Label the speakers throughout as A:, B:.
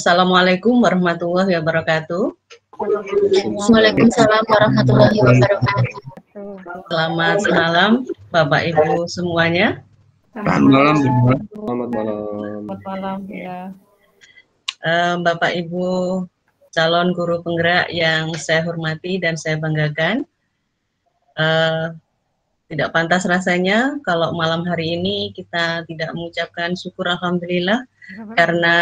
A: Assalamualaikum warahmatullahi wabarakatuh.
B: Waalaikumsalam warahmatullahi wabarakatuh.
A: Selamat malam Bapak Ibu semuanya.
C: Selamat malam.
D: Selamat malam.
C: Selamat malam ya.
A: Bapak Ibu calon guru penggerak yang saya hormati dan saya banggakan. Tidak pantas rasanya kalau malam hari ini kita tidak mengucapkan syukur alhamdulillah, karena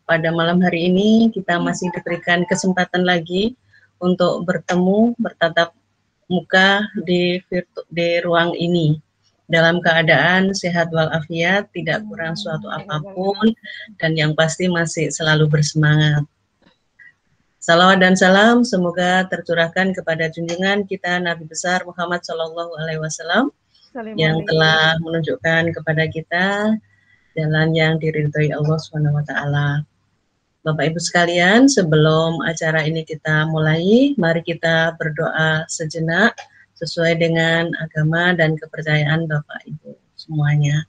A: pada malam hari ini kita masih diberikan kesempatan lagi untuk bertemu, bertatap muka di ruang ini dalam keadaan sehat walafiat, tidak kurang suatu apapun, dan yang pasti masih selalu bersemangat. Salawat dan salam semoga tercurahkan kepada junjungan kita Nabi besar Muhammad SAW yang telah menunjukkan kepada kita jalan yang diridhoi Allah SWT. Bapak Ibu sekalian, sebelum acara ini kita mulai, mari kita berdoa sejenak sesuai dengan agama dan kepercayaan Bapak Ibu semuanya.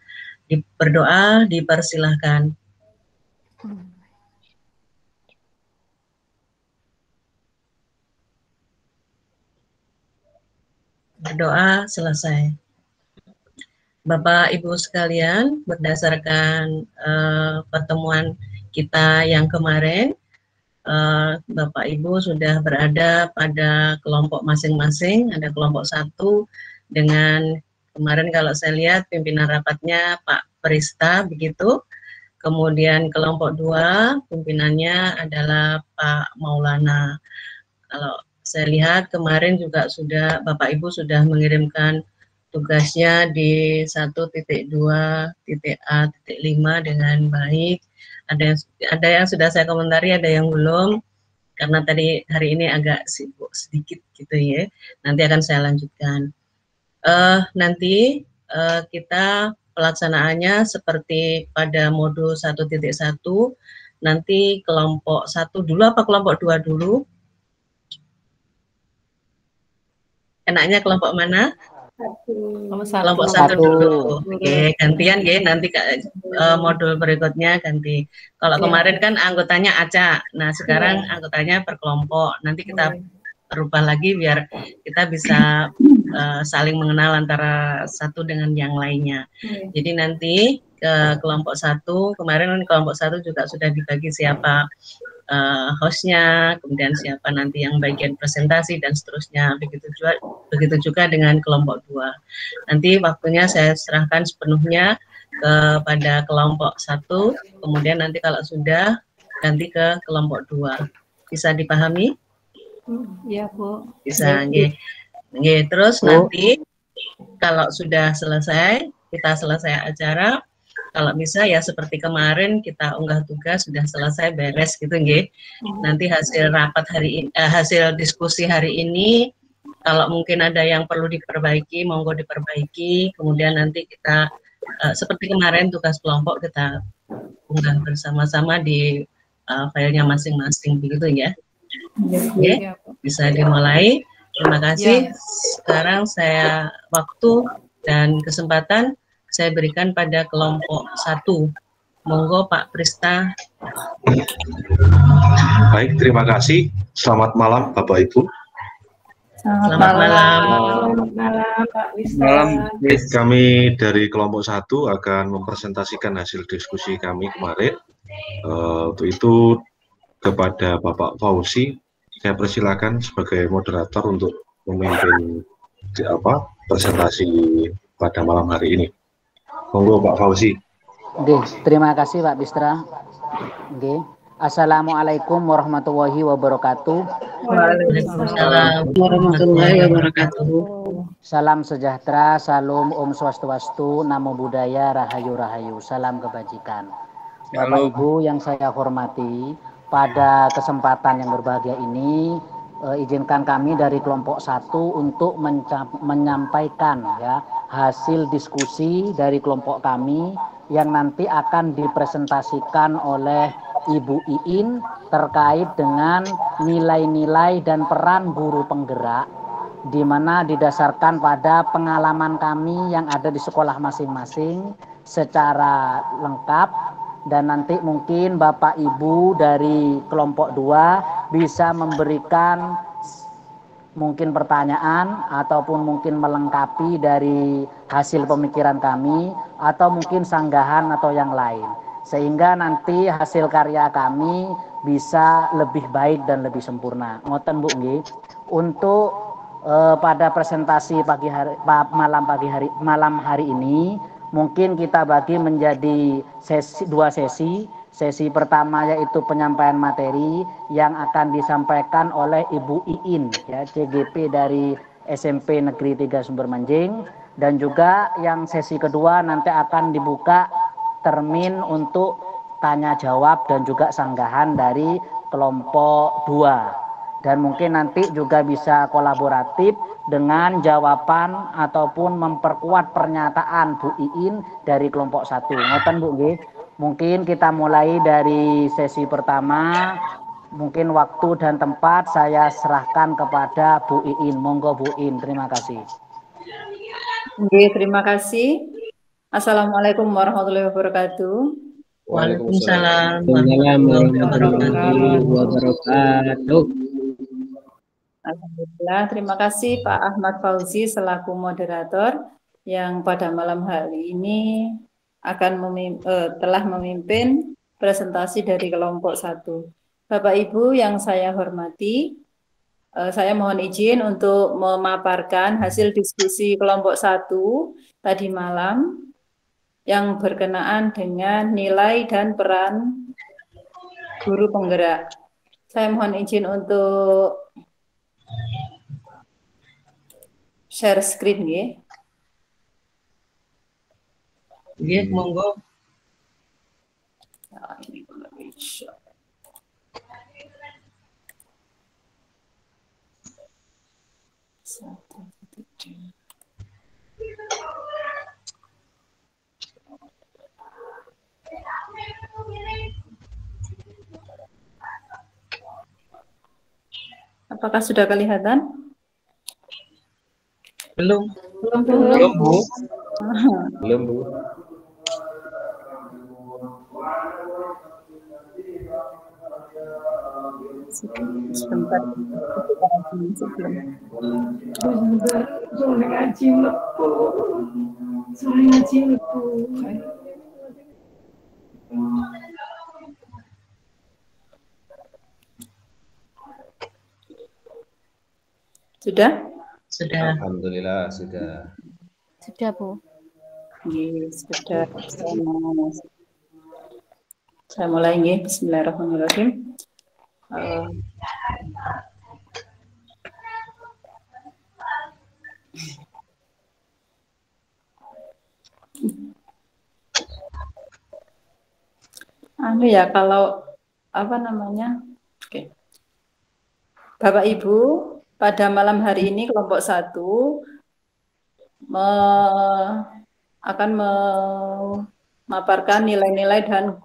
A: Berdoa dipersilahkan. Berdoa selesai. Bapak Ibu sekalian, berdasarkan pertemuan kita yang kemarin, Bapak Ibu sudah berada pada kelompok masing-masing. Ada kelompok 1 dengan kemarin kalau saya lihat pimpinan rapatnya Pak Prista begitu. Kemudian kelompok 2 pimpinannya adalah Pak Maulana. Kalau saya lihat kemarin juga sudah Bapak Ibu sudah mengirimkan tugasnya di 1.2.A.5 dengan baik. Ada yang sudah saya komentari, ada yang belum, karena tadi hari ini agak sibuk sedikit gitu ya. Nanti akan saya lanjutkan. Nanti kita pelaksanaannya seperti pada modul 1.1, nanti kelompok 1 dulu apa kelompok 2 dulu? Enaknya kelompok mana? Kelompok 1 dulu. Oke, gantian ya, nanti modul berikutnya ganti. Kalau kemarin kan anggotanya acak, nah sekarang anggotanya per kelompok. Nanti kita rubah lagi biar kita bisa saling mengenal antara satu dengan yang lainnya. Jadi nanti ke kelompok 1, kemarin kelompok 1 juga sudah dibagi siapa hostnya, kemudian siapa nanti yang bagian presentasi dan seterusnya. Begitu juga dengan kelompok 2. Nanti waktunya saya serahkan sepenuhnya kepada kelompok 1, kemudian nanti kalau sudah ganti ke kelompok 2. Bisa dipahami?
C: Iya, Bu.
A: Bisa. Terus nanti kalau sudah selesai, kita selesai acara. Kalau bisa ya seperti kemarin kita unggah tugas sudah selesai beres gitu nggih. Nanti hasil rapat hari ini, hasil diskusi hari ini, kalau mungkin ada yang perlu diperbaiki, monggo diperbaiki. Kemudian nanti kita seperti kemarin tugas kelompok kita unggah bersama-sama di filenya masing-masing begitu ya. Oke, bisa dimulai. Terima kasih. Sekarang saya waktu dan kesempatan saya berikan pada kelompok 1. Monggo Pak Prista.
D: Baik, terima kasih. Selamat malam Bapak Ibu.
A: Selamat malam.
C: Selamat malam Pak Prista.
D: Malam. Kami dari kelompok 1 akan mempresentasikan hasil diskusi kami kemarin. Untuk itu kepada Bapak Fauzi, saya persilakan sebagai moderator untuk memimpin presentasi pada malam hari ini. Monggo Pak Fauzi.
E: Terima kasih Pak Bistra. Assalamualaikum warahmatullahi wabarakatuh.
A: Waalaikumsalam warahmatullahi wabarakatuh.
E: Salam sejahtera, salam Om Swastiastu, Namo Buddhaya, Rahayu Rahayu, salam kebajikan. Bapak Ibu yang saya hormati, pada kesempatan yang berbahagia ini izinkan kami dari kelompok 1 untuk menyampaikan ya hasil diskusi dari kelompok kami yang nanti akan dipresentasikan oleh Ibu Iin terkait dengan nilai-nilai dan peran guru penggerak, di mana didasarkan pada pengalaman kami yang ada di sekolah masing-masing secara lengkap dan nanti mungkin Bapak Ibu dari kelompok 2 bisa memberikan mungkin pertanyaan ataupun mungkin melengkapi dari hasil pemikiran kami atau mungkin sanggahan atau yang lain, sehingga nanti hasil karya kami bisa lebih baik dan lebih sempurna. Ngoten Bu nggih. Untuk pada presentasi malam hari ini mungkin kita bagi menjadi dua sesi. Sesi pertama yaitu penyampaian materi yang akan disampaikan oleh Ibu Iin, ya, CGP dari SMP Negeri 3 Sumber Manjing, dan juga yang sesi kedua nanti akan dibuka termin untuk tanya jawab dan juga sanggahan dari kelompok 2. Dan mungkin nanti juga bisa kolaboratif dengan jawaban ataupun memperkuat pernyataan Bu Iin dari kelompok 1. Ngoten Bu nggih. Mungkin kita mulai dari sesi pertama. Mungkin waktu dan tempat saya serahkan kepada Bu Iin. Monggo Bu Iin, terima kasih.
C: Oke, terima kasih. Assalamualaikum warahmatullahi wabarakatuh.
A: Waalaikumsalam warahmatullahi wabarakatuh.
C: Alhamdulillah, terima kasih Pak Ahmad Fauzi selaku moderator yang pada malam hari ini telah memimpin presentasi dari kelompok 1. Bapak Ibu yang saya hormati, saya mohon izin untuk memaparkan hasil diskusi kelompok 1 tadi malam yang berkenaan dengan nilai dan peran guru penggerak. Saya mohon izin untuk share screen nggih.
A: Nggih, monggo.
C: Nah, ini bisa. Apakah sudah kelihatan?
A: Belum.
B: Belum, Bu.
F: Belum, Bu.
C: Sebentar. Sudah?
A: Sudah.
F: Alhamdulillah sudah.
B: Sudah, Bu.
C: Yes, sudah. Saya mulai nggih. Bismillahirrahmanirrahim. Ya kalau apa namanya? Oke. Bapak Ibu, pada malam hari ini kelompok 1 akan memaparkan nilai-nilai dan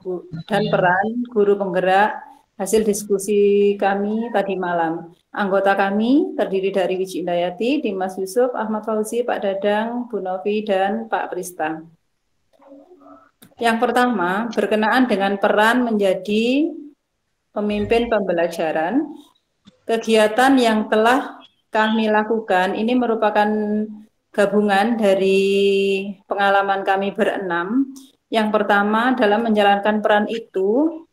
C: peran guru penggerak hasil diskusi kami tadi malam. Anggota kami terdiri dari Wiji Indayati, Dimas Yusuf, Ahmad Fauzi, Pak Dadang, Bu Novi, dan Pak Prista. Yang pertama, berkenaan dengan peran menjadi pemimpin pembelajaran. Kegiatan yang telah kami lakukan ini merupakan gabungan dari pengalaman kami berenam. Yang pertama, dalam menjalankan peran itu,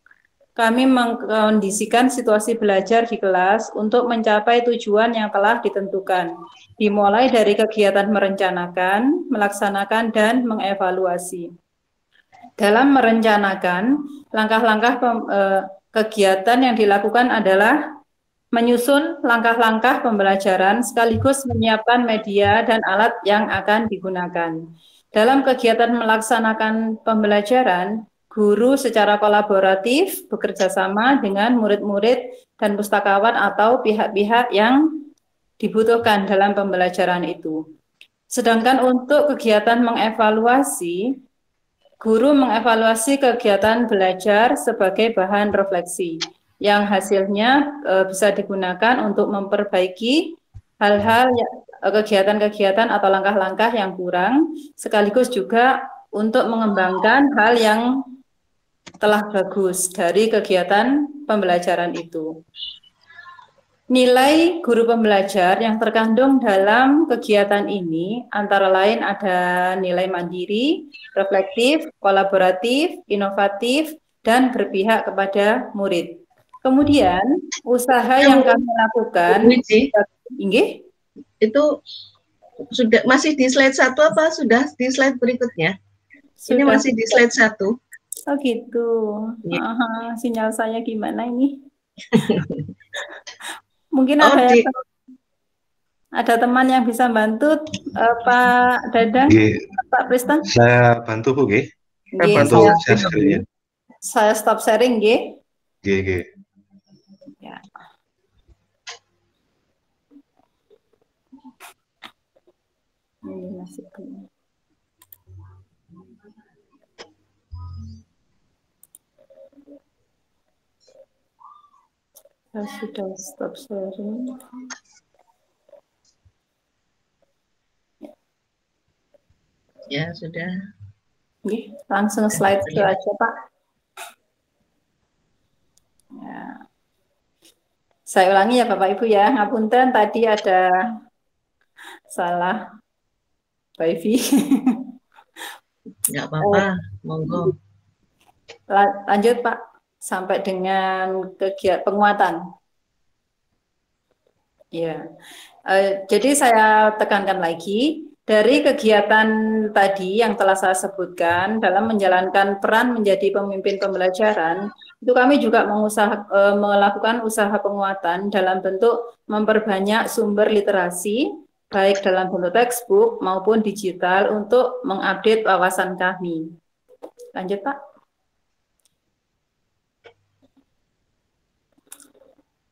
C: kami mengkondisikan situasi belajar di kelas untuk mencapai tujuan yang telah ditentukan, dimulai dari kegiatan merencanakan, melaksanakan, dan mengevaluasi. Dalam merencanakan, langkah-langkah kegiatan yang dilakukan adalah menyusun langkah-langkah pembelajaran sekaligus menyiapkan media dan alat yang akan digunakan. Dalam kegiatan melaksanakan pembelajaran, guru secara kolaboratif bekerja sama dengan murid-murid dan pustakawan atau pihak-pihak yang dibutuhkan dalam pembelajaran itu. Sedangkan untuk kegiatan mengevaluasi, guru mengevaluasi kegiatan belajar sebagai bahan refleksi yang hasilnya bisa digunakan untuk memperbaiki hal-hal kegiatan-kegiatan atau langkah-langkah yang kurang, sekaligus juga untuk mengembangkan hal yang telah bagus dari kegiatan pembelajaran itu. Nilai guru pembelajar yang terkandung dalam kegiatan ini antara lain ada nilai mandiri, reflektif, kolaboratif, inovatif, dan berpihak kepada murid. Kemudian usaha yang kami lakukan, Inggih,
A: itu sudah masih di slide 1 apa sudah di slide berikutnya? Ini masih di slide 1.
C: Oh gitu.
A: Ya.
C: Aha, sinyal saya gimana ini? Mungkin ada teman yang bisa bantu, Pak Dadang, Pak Pristan?
D: Saya bantu Bu, G. Bantu share screen-nya.
C: Saya stop sharing, G.
D: G.
C: Ya. Ini masih belum. Saya sudah stop sharing.
A: Ya, sudah.
C: Oke, langsung slide ke aja, Pak. Ya. Saya ulangi ya, Bapak Ibu ya. Ngapunten tadi ada salah Wifi.
A: Enggak apa-apa, monggo.
C: Lanjut, Pak. Sampai dengan kegiatan penguatan. Ya, jadi saya tekankan lagi, dari kegiatan tadi yang telah saya sebutkan dalam menjalankan peran menjadi pemimpin pembelajaran, itu kami juga melakukan usaha penguatan dalam bentuk memperbanyak sumber literasi, baik dalam bentuk textbook maupun digital untuk mengupdate wawasan kami. Lanjut, Pak.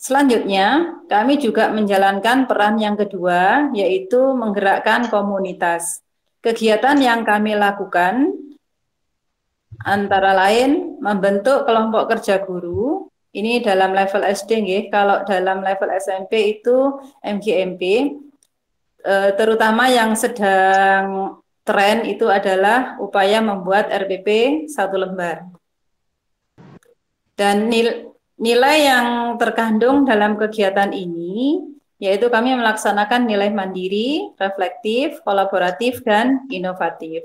C: Selanjutnya, kami juga menjalankan peran yang kedua, yaitu menggerakkan komunitas. Kegiatan yang kami lakukan antara lain membentuk kelompok kerja guru, ini dalam level SD, nggih. Kalau dalam level SMP itu MGMP, terutama yang sedang tren itu adalah upaya membuat RPP 1 lembar. Dan nilai yang terkandung dalam kegiatan ini, yaitu kami melaksanakan nilai mandiri, reflektif, kolaboratif, dan inovatif.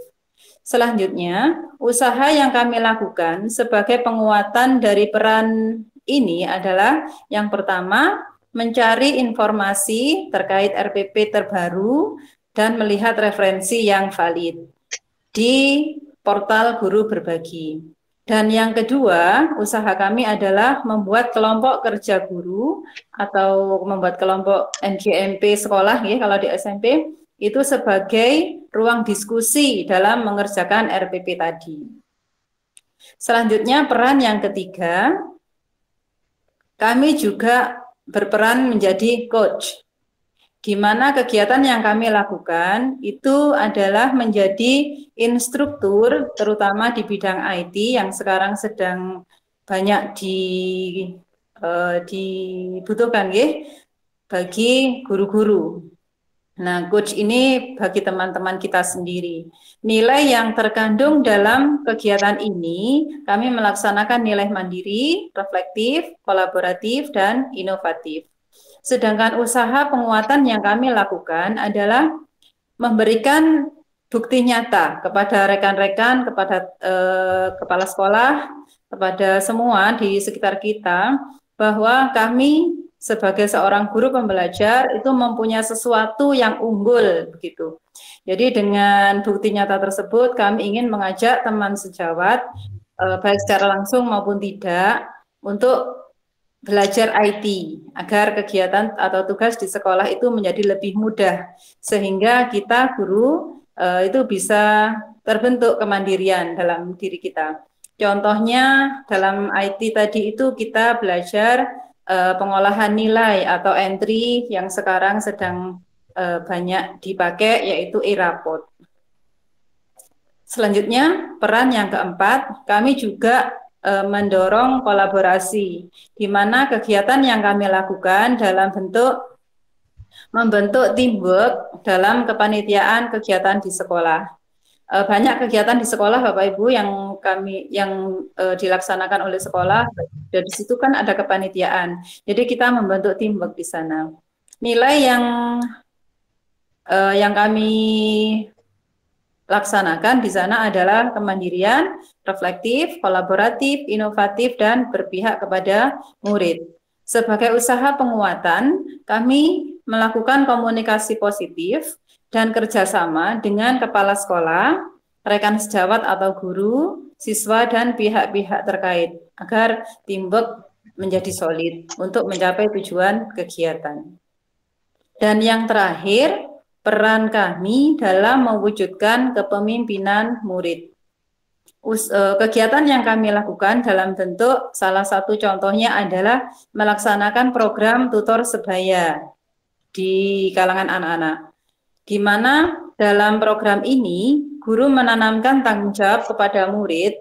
C: Selanjutnya, usaha yang kami lakukan sebagai penguatan dari peran ini adalah yang pertama, mencari informasi terkait RPP terbaru dan melihat referensi yang valid di portal Guru Berbagi. Dan yang kedua, usaha kami adalah membuat kelompok kerja guru atau membuat kelompok NGMP sekolah, ya, kalau di SMP, itu sebagai ruang diskusi dalam mengerjakan RPP tadi. Selanjutnya, peran yang ketiga, kami juga berperan menjadi coach, di mana kegiatan yang kami lakukan itu adalah menjadi instruktur, terutama di bidang IT yang sekarang sedang banyak dibutuhkan, ya, bagi guru-guru. Nah, coach ini bagi teman-teman kita sendiri. Nilai yang terkandung dalam kegiatan ini, kami melaksanakan nilai mandiri, reflektif, kolaboratif, dan inovatif. Sedangkan usaha penguatan yang kami lakukan adalah memberikan bukti nyata kepada rekan-rekan, kepada kepala sekolah, kepada semua di sekitar kita, bahwa kami sebagai seorang guru pembelajar itu mempunyai sesuatu yang unggul, begitu. Jadi dengan bukti nyata tersebut kami ingin mengajak teman sejawat, baik secara langsung maupun tidak, untuk belajar IT agar kegiatan atau tugas di sekolah itu menjadi lebih mudah, sehingga kita guru itu bisa terbentuk kemandirian dalam diri kita. Contohnya dalam IT tadi itu kita belajar pengolahan nilai atau entry yang sekarang sedang banyak dipakai, yaitu e-raport. Selanjutnya, peran yang keempat, kami juga mendorong kolaborasi, di mana kegiatan yang kami lakukan dalam bentuk membentuk teamwork dalam kepanitiaan kegiatan di sekolah. banyak kegiatan di sekolah Bapak Ibu yang dilaksanakan oleh sekolah. Dari situ kan ada kepanitiaan. Jadi kita membentuk teamwork di sana. Nilai yang kami laksanakan di sana adalah kemandirian, reflektif, kolaboratif, inovatif, dan berpihak kepada murid. Sebagai usaha penguatan, kami melakukan komunikasi positif dan kerjasama dengan kepala sekolah, rekan sejawat atau guru, siswa, dan pihak-pihak terkait agar teamwork menjadi solid untuk mencapai tujuan kegiatan. Dan yang terakhir, peran kami dalam mewujudkan kepemimpinan murid. Kegiatan yang kami lakukan dalam bentuk salah satu contohnya adalah melaksanakan program tutor sebaya di kalangan anak-anak, di mana dalam program ini guru menanamkan tanggung jawab kepada murid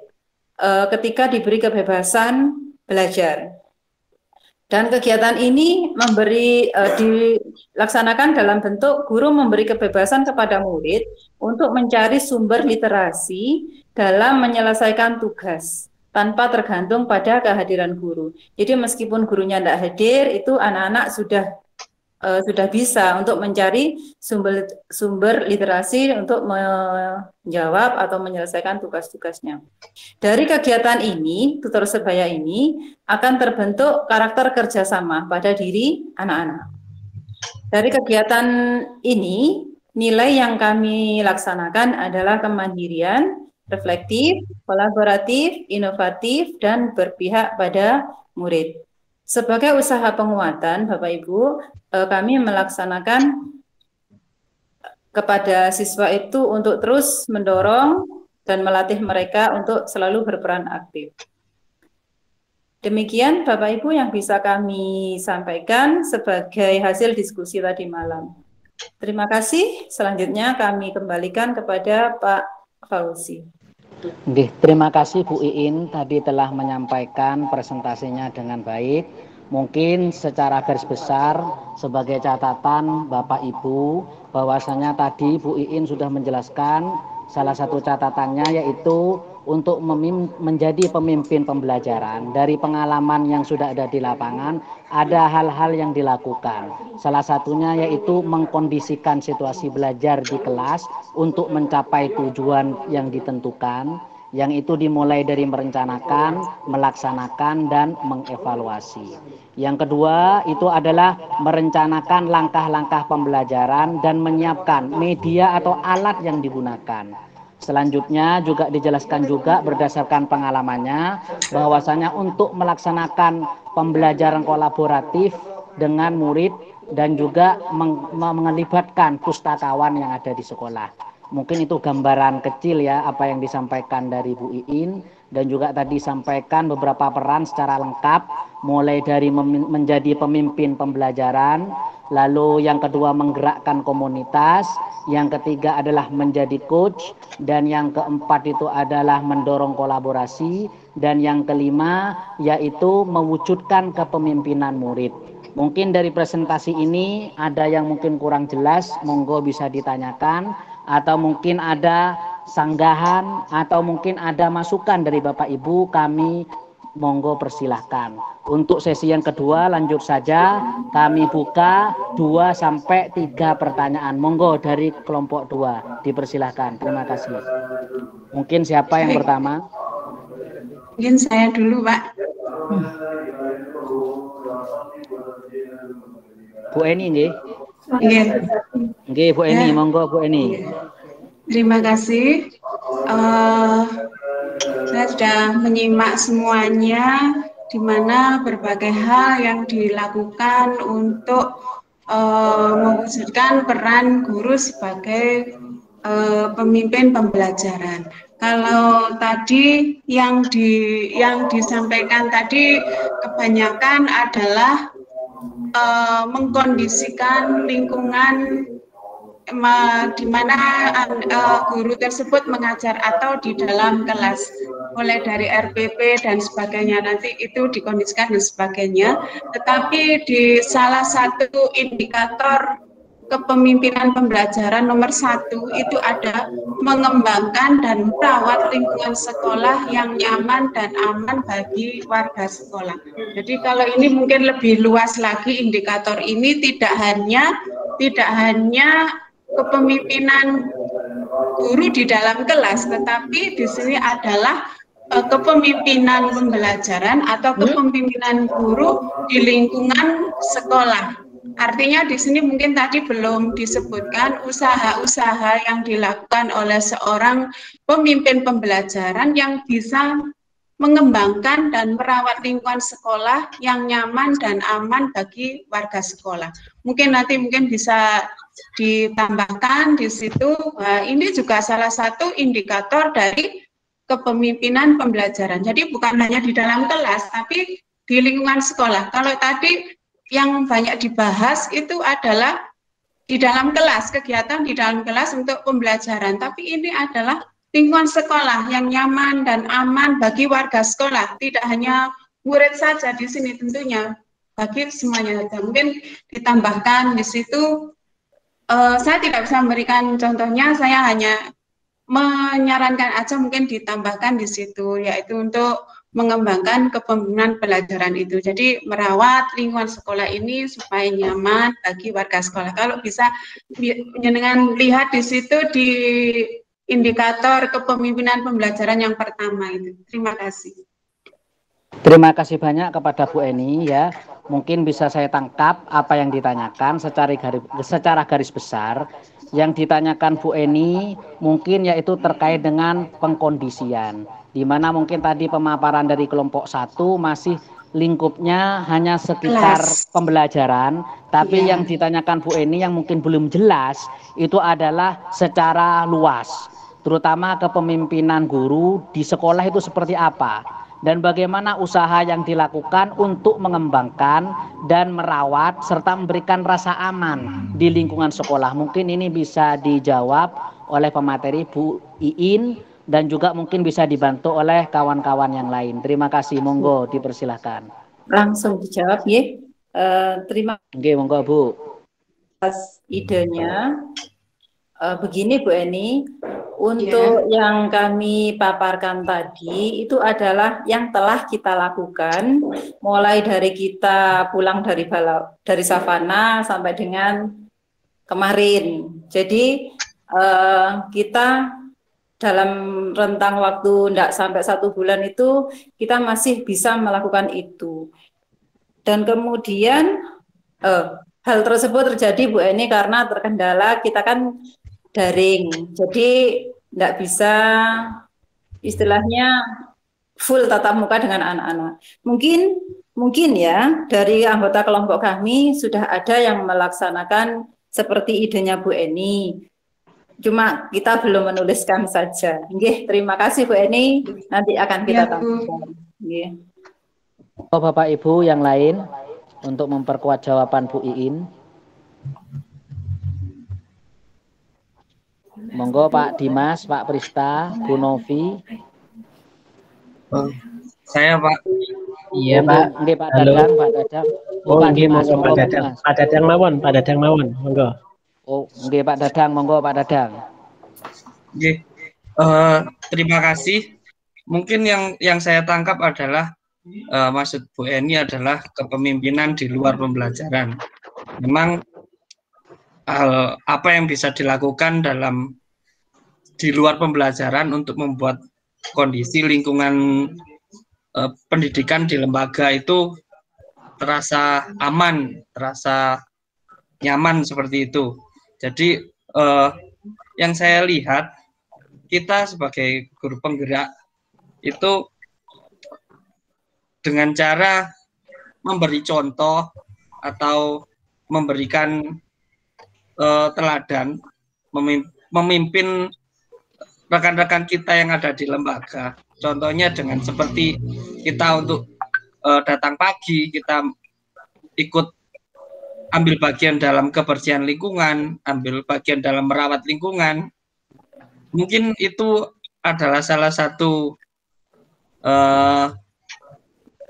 C: ketika diberi kebebasan belajar. Dan kegiatan ini dilaksanakan dalam bentuk guru memberi kebebasan kepada murid untuk mencari sumber literasi dalam menyelesaikan tugas tanpa tergantung pada kehadiran guru. Jadi meskipun gurunya tidak hadir, itu anak-anak sudah bisa untuk mencari sumber literasi untuk menjawab atau menyelesaikan tugas-tugasnya. Dari kegiatan ini, tutor sebaya ini akan terbentuk karakter kerjasama pada diri anak-anak. Dari kegiatan ini, nilai yang kami laksanakan adalah kemandirian, reflektif, kolaboratif, inovatif, dan berpihak pada murid. Sebagai usaha penguatan, Bapak Ibu, kami melaksanakan kepada siswa itu untuk terus mendorong dan melatih mereka untuk selalu berperan aktif. Demikian Bapak Ibu yang bisa kami sampaikan sebagai hasil diskusi tadi malam. Terima kasih. Selanjutnya kami kembalikan kepada Pak Fauzi.
E: Terima kasih Bu Iin tadi telah menyampaikan presentasinya dengan baik. Mungkin secara garis besar sebagai catatan Bapak Ibu bahwasanya tadi Bu Iin sudah menjelaskan salah satu catatannya yaitu untuk menjadi pemimpin pembelajaran. Dari pengalaman yang sudah ada di lapangan, ada hal-hal yang dilakukan. Salah satunya yaitu mengkondisikan situasi belajar di kelas untuk mencapai tujuan yang ditentukan, yang itu dimulai dari merencanakan, melaksanakan, dan mengevaluasi. Yang kedua itu adalah merencanakan langkah-langkah pembelajaran dan menyiapkan media atau alat yang digunakan. Selanjutnya juga dijelaskan juga berdasarkan pengalamannya bahwasanya untuk melaksanakan pembelajaran kolaboratif dengan murid dan juga melibatkan pustakawan yang ada di sekolah. Mungkin itu gambaran kecil ya apa yang disampaikan dari Bu Iin, dan juga tadi sampaikan beberapa peran secara lengkap mulai dari menjadi pemimpin pembelajaran, lalu yang kedua menggerakkan komunitas, yang ketiga adalah menjadi coach, dan yang keempat itu adalah mendorong kolaborasi, dan yang kelima yaitu mewujudkan kepemimpinan murid. Mungkin dari presentasi ini ada yang mungkin kurang jelas, monggo bisa ditanyakan, atau mungkin ada sanggahan, atau mungkin ada masukan dari Bapak Ibu, kami monggo persilahkan. Untuk sesi yang kedua lanjut saja, kami buka 2 sampai 3 pertanyaan. Monggo dari kelompok 2 dipersilahkan. Terima kasih. Mungkin siapa yang pertama?
G: Mungkin saya dulu, Pak.
E: Bu Eni nggih.
G: Nggih.
E: Nggih Bu Eni, monggo Bu Eni.
G: Terima kasih. Saya sudah menyimak semuanya, di mana berbagai hal yang dilakukan untuk mewujudkan peran guru sebagai pemimpin pembelajaran. Kalau tadi yang disampaikan tadi kebanyakan adalah mengkondisikan lingkungan di mana guru tersebut mengajar atau di dalam kelas, mulai dari RPP dan sebagainya, nanti itu dikondisikan dan sebagainya. Tetapi di salah satu indikator kepemimpinan pembelajaran nomor 1 itu ada mengembangkan dan merawat lingkungan sekolah yang nyaman dan aman bagi warga sekolah. Jadi kalau ini mungkin lebih luas lagi, indikator ini tidak hanya kepemimpinan guru di dalam kelas, tetapi di sini adalah kepemimpinan pembelajaran atau kepemimpinan guru di lingkungan sekolah. Artinya di sini mungkin tadi belum disebutkan usaha-usaha yang dilakukan oleh seorang pemimpin pembelajaran yang bisa mengembangkan dan merawat lingkungan sekolah yang nyaman dan aman bagi warga sekolah. Mungkin nanti bisa ditambahkan di situ, ini juga salah satu indikator dari kepemimpinan pembelajaran. Jadi bukan hanya di dalam kelas, tapi di lingkungan sekolah. Kalau tadi yang banyak dibahas itu adalah di dalam kelas, kegiatan di dalam kelas untuk pembelajaran. Tapi ini adalah lingkungan sekolah yang nyaman dan aman bagi warga sekolah. Tidak hanya murid saja di sini tentunya, bagi semuanya. Mungkin ditambahkan di situ, saya tidak bisa memberikan contohnya, saya hanya menyarankan aja mungkin ditambahkan di situ, yaitu untuk mengembangkan kepemimpinan pelajaran itu. Jadi merawat lingkungan sekolah ini supaya nyaman bagi warga sekolah. Kalau bisa dengan lihat di situ di indikator kepemimpinan pembelajaran yang pertama itu. Terima kasih.
E: Terima kasih banyak kepada Bu Eni ya. Mungkin bisa saya tangkap apa yang ditanyakan secara garis besar. Yang ditanyakan Bu Eni mungkin yaitu terkait dengan pengkondisian, di mana mungkin tadi pemaparan dari kelompok 1 masih lingkupnya hanya sekitar pembelajaran, tapi yang ditanyakan Bu Eni yang mungkin belum jelas itu adalah secara luas, terutama kepemimpinan guru di sekolah itu seperti apa, dan bagaimana usaha yang dilakukan untuk mengembangkan dan merawat serta memberikan rasa aman di lingkungan sekolah. Mungkin ini bisa dijawab oleh pemateri Bu Iin dan juga mungkin bisa dibantu oleh kawan-kawan yang lain. Terima kasih, monggo dipersilahkan.
C: Langsung dijawab ya. Terima
E: kasih. Monggo Bu.
C: Atas idenya. Begini Bu Eni, untuk yang kami paparkan tadi itu adalah yang telah kita lakukan mulai dari kita pulang dari savana sampai dengan kemarin. Jadi kita dalam rentang waktu tidak sampai 1 bulan itu kita masih bisa melakukan itu. Dan kemudian hal tersebut terjadi Bu Eni karena terkendala kita kan daring, jadi tidak bisa istilahnya full tatap muka dengan anak-anak. Mungkin ya dari anggota kelompok kami sudah ada yang melaksanakan seperti idenya Bu Eni. Cuma kita belum menuliskan saja. Nggih, terima kasih Bu Eni. Nanti akan kita tambahkan. Nggih.
E: Oh, Bapak Ibu yang lain untuk memperkuat jawaban Bu Iin. Monggo Pak Dimas, Pak Prista, Bu Novi.
H: Saya Pak.
E: Iya Pak. Nggih Pak Dadang, Pak Dadang.
H: Oh, nggih monggo Pak Dadang. Pak Dadang mawon, monggo.
E: Oh, nggih Pak Dadang, monggo Pak Dadang.
H: Nggih. Terima kasih. Mungkin yang saya tangkap adalah maksud Bu Eni adalah kepemimpinan di luar pembelajaran. Memang apa yang bisa dilakukan di luar pembelajaran untuk membuat kondisi lingkungan pendidikan di lembaga itu terasa aman, terasa nyaman seperti itu. Jadi yang saya lihat kita sebagai guru penggerak itu dengan cara memberi contoh atau memberikan teladan, memimpin rekan-rekan kita yang ada di lembaga. Contohnya dengan seperti kita untuk datang pagi, kita ikut ambil bagian dalam kebersihan lingkungan, ambil bagian dalam merawat lingkungan. Mungkin itu adalah salah satu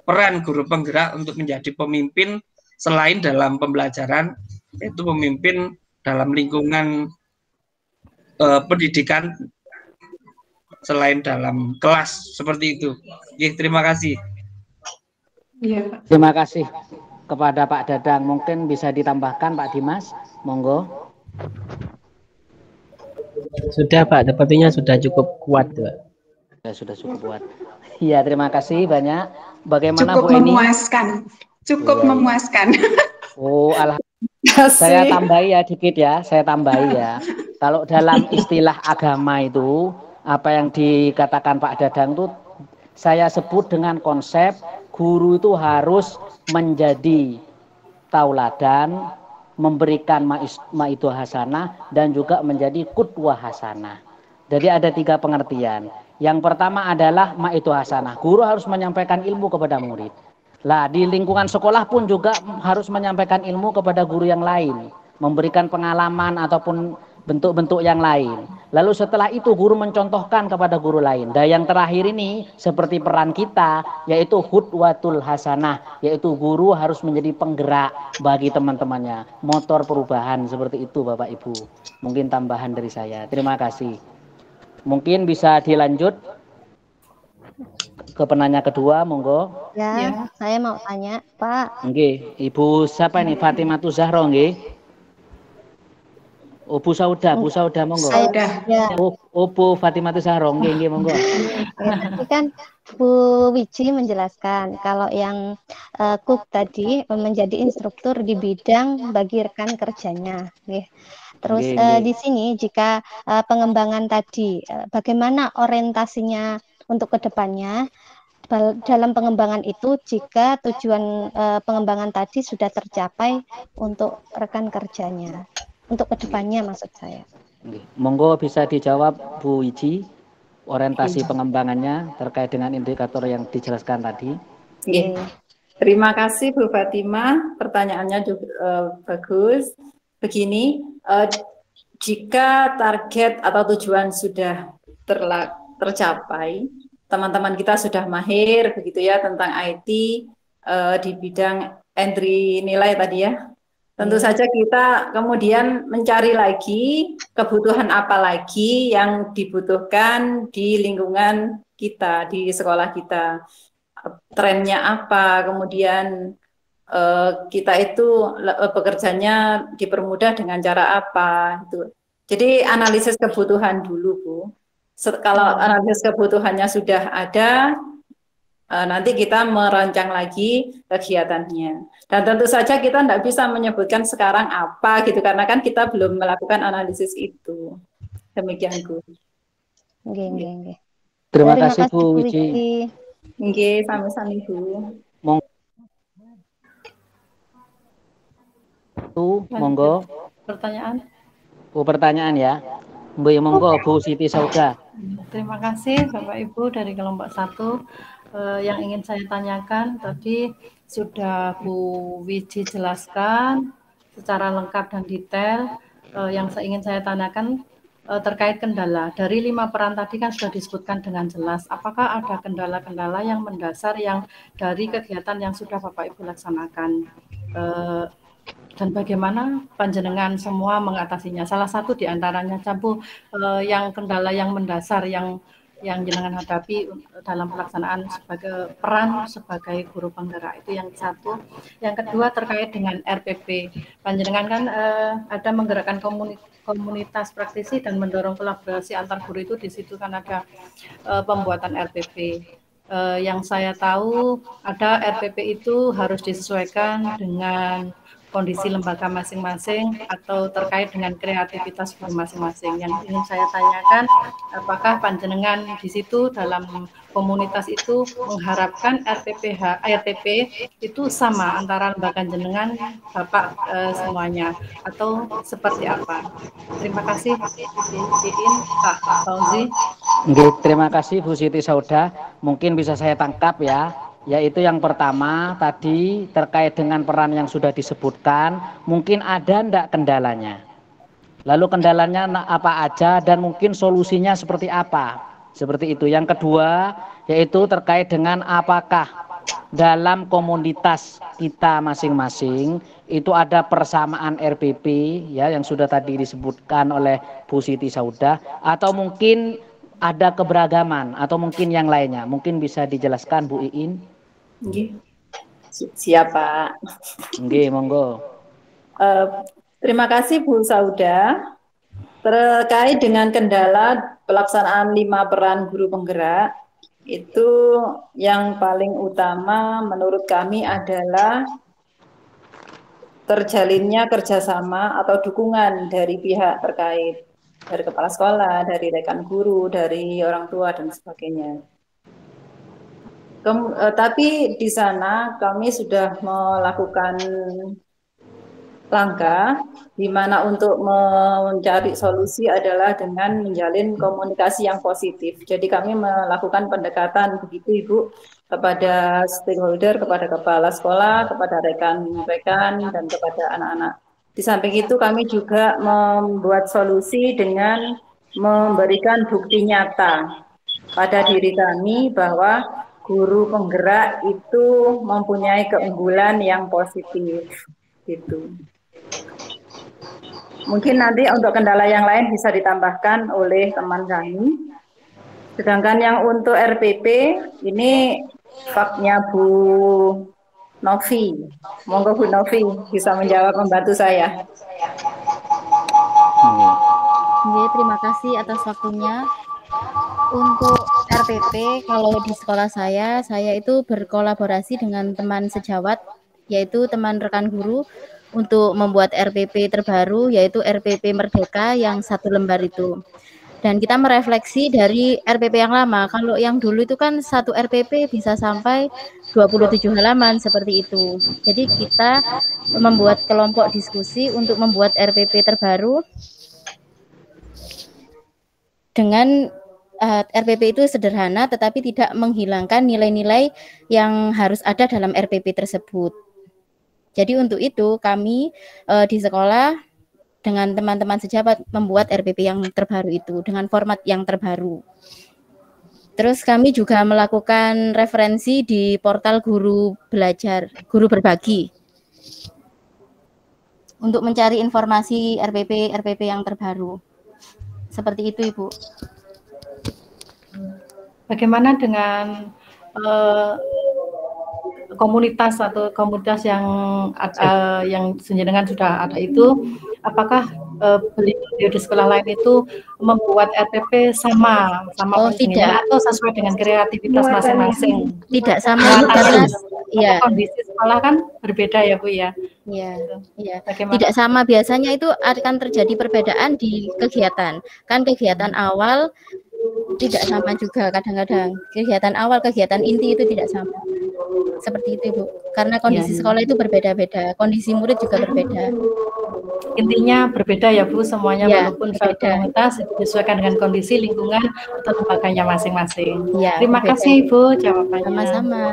H: peran guru penggerak untuk menjadi pemimpin selain dalam pembelajaran, yaitu memimpin
I: dalam lingkungan pendidikan selain dalam kelas seperti itu. Terima kasih.
G: Iya,
E: Terima kasih kepada Pak Dadang. Mungkin bisa ditambahkan Pak Dimas, monggo.
H: Sudah Pak, sepertinya sudah cukup kuat Pak.
E: Sudah cukup kuat. Iya, terima kasih banyak. Bagaimana
G: cukup
E: Bu Eni?
G: memuaskan, cukup
E: Iya.
G: memuaskan.
E: Oh, saya tambahi ya dikit ya, saya tambahi ya. Kalau dalam istilah agama itu, apa yang dikatakan Pak Dadang itu saya sebut dengan konsep guru itu harus menjadi tauladan, memberikan maitu hasanah, dan juga menjadi qudwah hasanah. Jadi ada 3 pengertian. Yang pertama adalah maitu hasanah. Guru harus menyampaikan ilmu kepada murid. Lah di lingkungan sekolah pun juga harus menyampaikan ilmu kepada guru yang lain, memberikan pengalaman ataupun bentuk-bentuk yang lain. Lalu setelah itu guru mencontohkan kepada guru lain. Dan yang terakhir ini seperti peran kita, yaitu hudwatul hasanah, yaitu guru harus menjadi penggerak bagi teman-temannya, motor perubahan, seperti itu Bapak Ibu. Mungkin tambahan dari saya. Terima kasih. Mungkin bisa dilanjut ke penanya kedua, monggo.
B: Ya, saya mau tanya, Pak.
E: Nggih, Ibu siapa ini? Fatimatus Zahra nggih. Oh, Bu Sauda monggo.
B: Ya.
E: Oh, Bu Fatimatus Zahra nggih monggo.
B: Tadi kan Bu Wiji menjelaskan kalau yang Cook tadi menjadi instruktur di bidang bagi rekan kerjanya, nggih. Terus di sini jika pengembangan tadi, bagaimana orientasinya untuk kedepannya dalam pengembangan itu jika tujuan pengembangan tadi sudah tercapai untuk rekan kerjanya, untuk kedepannya maksud saya.
E: Monggo bisa dijawab Bu Wiji, orientasi pengembangannya terkait dengan indikator yang dijelaskan tadi.
C: Terima kasih Bu Fatimah, pertanyaannya juga bagus. Begini, jika target atau tujuan sudah tercapai, teman-teman kita sudah mahir begitu ya tentang IT di bidang entry nilai tadi ya. Tentu saja kita kemudian mencari lagi kebutuhan apa lagi yang dibutuhkan di lingkungan kita, di sekolah kita. Trennya apa, kemudian kita itu bekerjanya dipermudah dengan cara apa itu. Jadi analisis kebutuhan dulu Bu. Kalau analisis kebutuhannya sudah ada, nanti kita merancang lagi kegiatannya. Dan tentu saja kita tidak bisa menyebutkan sekarang apa gitu karena kan kita belum melakukan analisis itu. Demikian Bu.
B: Nggih.
E: Terima kasih Bu Wiji.
C: Nggih, sami-sami Bu.
E: Monggo.
C: Pertanyaan.
E: Pertanyaan ya. Mbak monggo Bu Siti Sauda.
J: Terima kasih Bapak Ibu dari kelompok 1. Yang ingin saya tanyakan tadi sudah Bu Wiji jelaskan secara lengkap dan detail. Yang ingin saya tanyakan terkait kendala. Dari 5 peran tadi kan sudah disebutkan dengan jelas. Apakah ada kendala-kendala yang mendasar yang dari kegiatan yang sudah Bapak Ibu laksanakan? Dan bagaimana panjenengan semua mengatasinya? Salah satu diantaranya Bu, yang kendala yang mendasar yang jenengan hadapi dalam pelaksanaan sebagai peran sebagai guru penggerak itu yang satu. Yang kedua terkait dengan RPP. Panjenengan kan ada menggerakkan komunitas praktisi dan mendorong kolaborasi antar guru itu di situ kan ada pembuatan RPP. Yang saya tahu ada RPP itu harus disesuaikan dengan kondisi lembaga masing-masing atau terkait dengan kreativitas guru masing-masing. Yang ingin saya tanyakan, apakah panjenengan di situ dalam komunitas itu mengharapkan RPP itu sama antara lembaga jenengan Bapak semuanya atau seperti apa? Terima kasih Pak Fauzi.
E: Terima kasih Bu Siti Sauda. Mungkin bisa saya tangkap ya. Yaitu yang pertama tadi terkait dengan peran yang sudah disebutkan, mungkin ada enggak kendalanya. Lalu kendalanya apa aja dan mungkin solusinya seperti apa. Seperti itu. Yang kedua yaitu terkait dengan apakah dalam komunitas kita masing-masing itu ada persamaan RPP ya yang sudah tadi disebutkan oleh Bu Siti Saudah, atau mungkin ada keberagaman atau mungkin yang lainnya? Mungkin bisa dijelaskan Bu Iin.
C: Siap Pak.
E: Nggih, monggo.
C: Terima kasih Bu Saudah. Terkait dengan kendala pelaksanaan 5 peran guru penggerak, itu yang paling utama menurut kami adalah terjalinnya kerjasama atau dukungan dari pihak terkait, dari kepala sekolah, dari rekan guru, dari orang tua, dan sebagainya. Tapi di sana kami sudah melakukan langkah di mana untuk mencari solusi adalah dengan menjalin komunikasi yang positif. Jadi kami melakukan pendekatan begitu Ibu kepada stakeholder, kepada kepala sekolah, kepada rekan-rekan, dan kepada anak-anak. Di samping itu kami juga membuat solusi dengan memberikan bukti nyata pada diri kami bahwa guru penggerak itu mempunyai keunggulan yang positif. Gitu. Mungkin nanti untuk kendala yang lain bisa ditambahkan oleh teman kami. Sedangkan yang untuk RPP ini faknya Bu Novi. Monggo Bu Novi bisa menjawab, membantu saya.
B: Terima kasih atas waktunya. Untuk RPP, kalau di sekolah saya itu berkolaborasi dengan teman sejawat, yaitu teman rekan guru, untuk membuat RPP terbaru, yaitu RPP Merdeka yang 1 lembar itu. Dan kita merefleksi dari RPP yang lama. Kalau yang dulu itu kan 1 RPP bisa sampai 27 halaman seperti itu. Jadi kita membuat kelompok diskusi untuk membuat RPP terbaru dengan RPP itu sederhana tetapi tidak menghilangkan nilai-nilai yang harus ada dalam RPP tersebut. Jadi untuk itu kami di sekolah dengan teman-teman sejawat membuat RPP yang terbaru itu dengan format yang terbaru. Terus kami juga melakukan referensi di portal Guru Belajar, Guru Berbagi untuk mencari informasi RPP yang terbaru. Seperti itu Ibu.
J: Bagaimana dengan komunitas atau komunitas yang jenengan sudah ada itu, apakah beliau di sekolah lain itu membuat RPP sama
B: tidak,
J: atau sesuai dengan kreativitas masing-masing?
B: Tidak sama karena ya
J: kondisi sekolah kan berbeda ya Bu ya.
B: Iya. Tidak sama, biasanya itu akan terjadi perbedaan di kegiatan. Kan kegiatan awal tidak sama juga kadang-kadang. Kegiatan awal, kegiatan inti itu tidak sama. Seperti itu, Bu. Karena kondisi sekolah itu berbeda-beda, kondisi murid juga berbeda.
J: Intinya berbeda ya, Bu, semuanya walaupun satu komunitas disesuaikan dengan kondisi lingkungan atau lembaganya masing-masing. Terima kasih, Bu, jawabannya.
B: Sama-sama.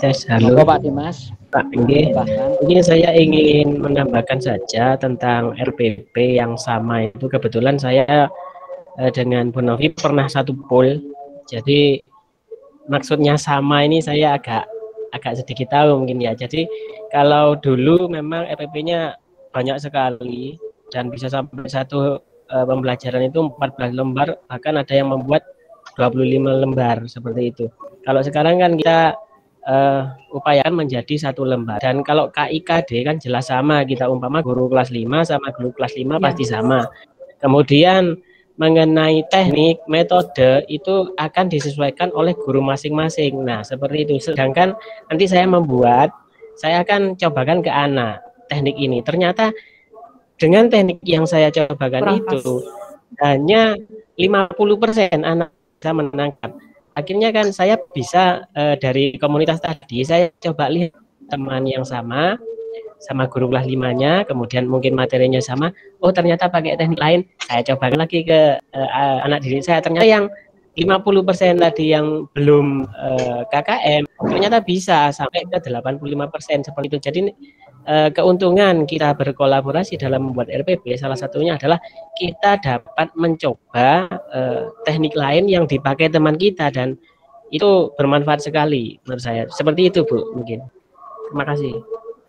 H: Halo
E: Pak Dimas.
H: Pak Pinggih, mungkin saya ingin menambahkan saja tentang RPP yang sama itu. Kebetulan saya dengan Bu Novi pernah satu pool, jadi maksudnya sama ini saya agak sedikit tahu mungkin ya. Jadi kalau dulu memang RPP-nya banyak sekali dan bisa sampai satu pembelajaran itu 14 lembar, bahkan ada yang membuat 25 lembar seperti itu. Kalau sekarang kan kita upayakan menjadi 1 lembar. Dan kalau KIKD kan jelas sama, kita umpama guru kelas 5 sama guru kelas 5 pasti sama. Kemudian mengenai teknik, metode itu akan disesuaikan oleh guru masing-masing. Nah, seperti itu. Sedangkan nanti saya akan cobakan ke anak teknik ini. Ternyata dengan teknik yang saya cobakan itu hanya 50% anak bisa menangkap. Akhirnya kan saya bisa dari komunitas tadi, saya coba lihat teman yang sama guru kelas 5-nya, kemudian mungkin materinya sama, oh ternyata pakai teknik lain, saya coba lagi ke anak didik saya, ternyata yang 50% tadi yang belum KKM, ternyata bisa sampai ke 85% seperti itu. Jadi keuntungan kita berkolaborasi dalam membuat RPP salah satunya adalah kita dapat mencoba teknik lain yang dipakai teman kita, dan itu bermanfaat sekali menurut saya. Seperti itu Bu mungkin. Terima kasih.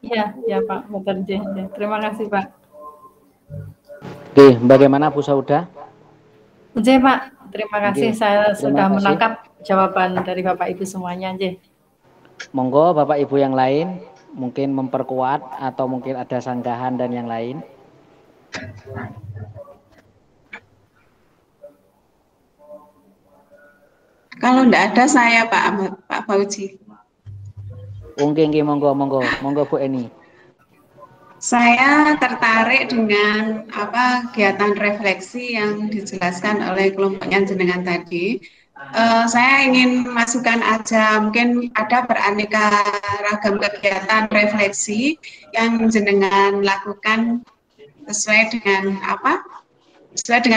J: Iya, ya Pak, betul. Terima kasih Pak.
E: Oke, bagaimana Bu Sauda?
J: Oke Pak, terima kasih. Saya sudah
E: kasih.
J: menangkap jawaban dari Bapak Ibu semuanya.
E: Monggo Bapak Ibu yang lain mungkin memperkuat atau mungkin ada sanggahan dan yang lain.
G: Kalau enggak ada saya Pak Fauzi.
E: Oke, monggo Bu Eni.
G: Saya tertarik dengan kegiatan refleksi yang dijelaskan oleh kelompoknya jenengan tadi. Saya ingin masukkan aja, mungkin ada beraneka ragam kegiatan refleksi yang jenengan lakukan sesuai dengan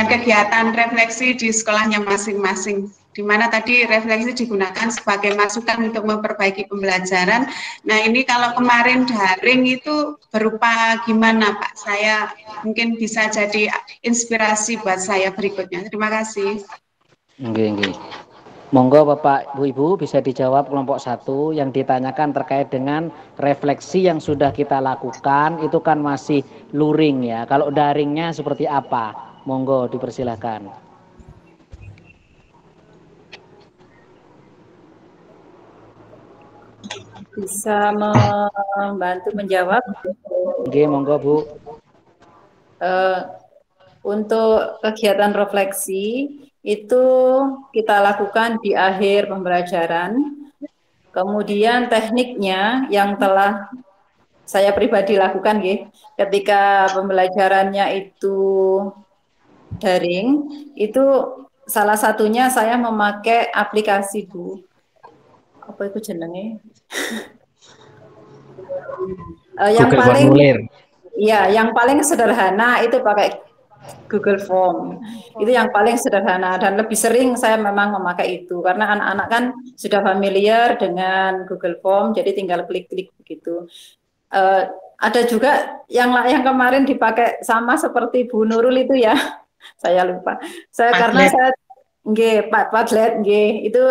G: kegiatan refleksi di sekolahnya masing-masing. Di mana tadi refleksi digunakan sebagai masukan untuk memperbaiki pembelajaran. Nah ini kalau kemarin daring itu berupa gimana Pak? Saya mungkin bisa jadi inspirasi buat saya berikutnya. Terima kasih.
E: Oke. Monggo Bapak Ibu bisa dijawab kelompok 1 yang ditanyakan terkait dengan refleksi yang sudah kita lakukan itu kan masih luring ya. Kalau daringnya seperti apa? Monggo dipersilahkan.
C: Bisa membantu menjawab.
E: Oke, monggo Bu.
C: Untuk kegiatan refleksi itu kita lakukan di akhir pembelajaran. Kemudian tekniknya yang telah saya pribadi lakukan ketika pembelajarannya itu daring, itu salah satunya saya memakai aplikasi Bu. Apa itu jenenge? Yang
H: Google
C: paling
H: Formulir.
C: Iya, yang paling sederhana itu pakai Google Form. Itu yang paling sederhana dan lebih sering saya memang memakai itu karena anak-anak kan sudah familiar dengan Google Form, jadi tinggal klik-klik begitu. Ada juga yang kemarin dipakai sama seperti Bu Nurul itu ya. Saya lupa. Karena saya Padlet itu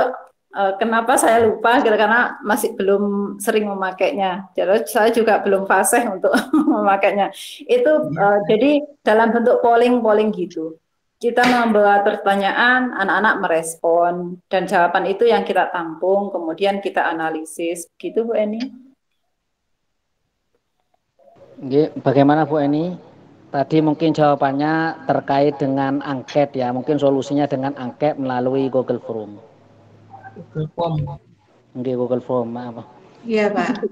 C: kenapa saya lupa karena masih belum sering memakainya. Jadi saya juga belum fasih untuk memakainya. Itu jadi dalam bentuk polling gitu. Kita membuat pertanyaan, anak-anak merespon dan jawaban itu yang kita tampung, kemudian kita analisis. Gitu Bu Eni.
E: Bagaimana Bu Eni? Tadi mungkin jawabannya terkait dengan angket ya, mungkin solusinya dengan angket melalui Google Form.
A: Google Form.
E: Google Form, maaf.
G: Iya Pak.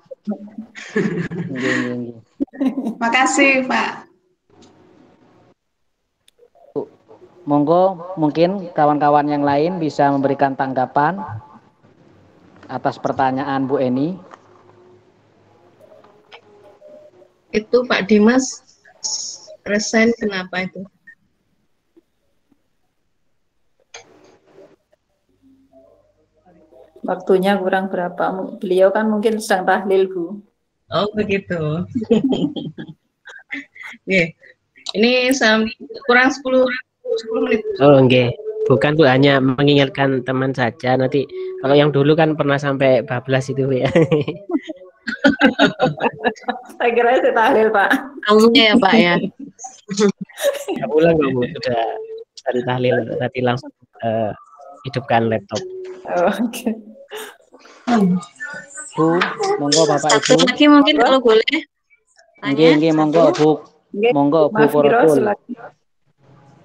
G: Makasih Pak.
E: Monggo mungkin kawan-kawan yang lain bisa memberikan tanggapan atas pertanyaan Bu Eni.
A: Itu Pak Dimas resign kenapa itu?
C: Waktunya kurang berapa? Beliau kan mungkin sedang tahlil Bu.
A: Oh begitu. Ini kurang 10 menit.
H: Oh enggak, bukan Bu, hanya mengingatkan teman saja. Nanti kalau yang dulu kan pernah sampai bablas itu ya.
C: Saya kira itu tahlil Pak.
B: Kamunya ya Pak ya.
H: Ya ulang nggak Bu, sudah dari tahlil tadi langsung hidupkan laptop.
C: Oke.
E: Bu, monggo Bapak
B: Satu
E: Ibu.
B: lagi mungkin kalau boleh.
E: Nggih, monggo Bu. Monggo Bu Korotul.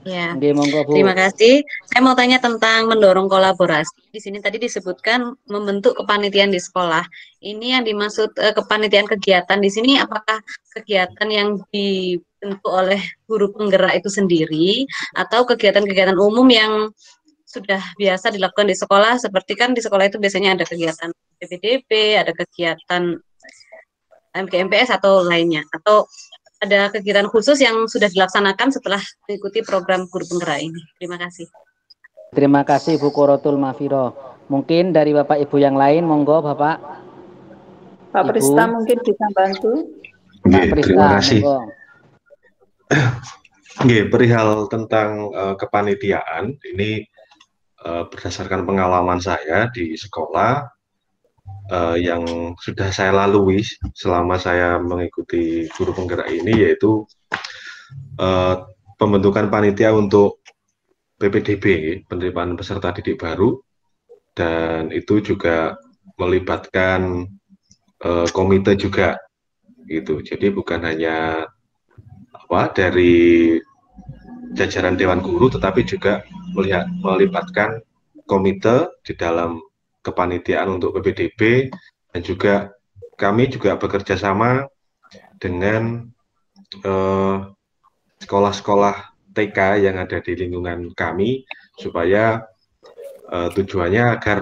B: Ya.
E: Monggo Bu.
B: Terima kasih. Saya mau tanya tentang mendorong kolaborasi. Di sini tadi disebutkan membentuk kepanitiaan di sekolah. Ini yang dimaksud kepanitiaan kegiatan di sini apakah kegiatan yang dibentuk oleh guru penggerak itu sendiri atau kegiatan-kegiatan umum yang sudah biasa dilakukan di sekolah, seperti kan di sekolah itu biasanya ada kegiatan PPDB, ada kegiatan MGMPS atau lainnya, atau ada kegiatan khusus yang sudah dilaksanakan setelah mengikuti program guru penggerak ini. Terima kasih.
E: Terima kasih Bu Korotul Mafiro. Mungkin dari Bapak Ibu yang lain, monggo Bapak.
C: Pak Prista mungkin bisa bantu.
D: Terima kasih. Perihal tentang kepanitiaan ini berdasarkan pengalaman saya di sekolah yang sudah saya lalui selama saya mengikuti guru penggerak ini, yaitu pembentukan panitia untuk PPDB, penerimaan peserta didik baru, dan itu juga melibatkan komite juga gitu. Jadi bukan hanya dari jajaran Dewan Guru, tetapi juga melibatkan komite di dalam kepanitiaan untuk PPDB, dan juga kami juga bekerja sama dengan sekolah-sekolah TK yang ada di lingkungan kami, supaya tujuannya agar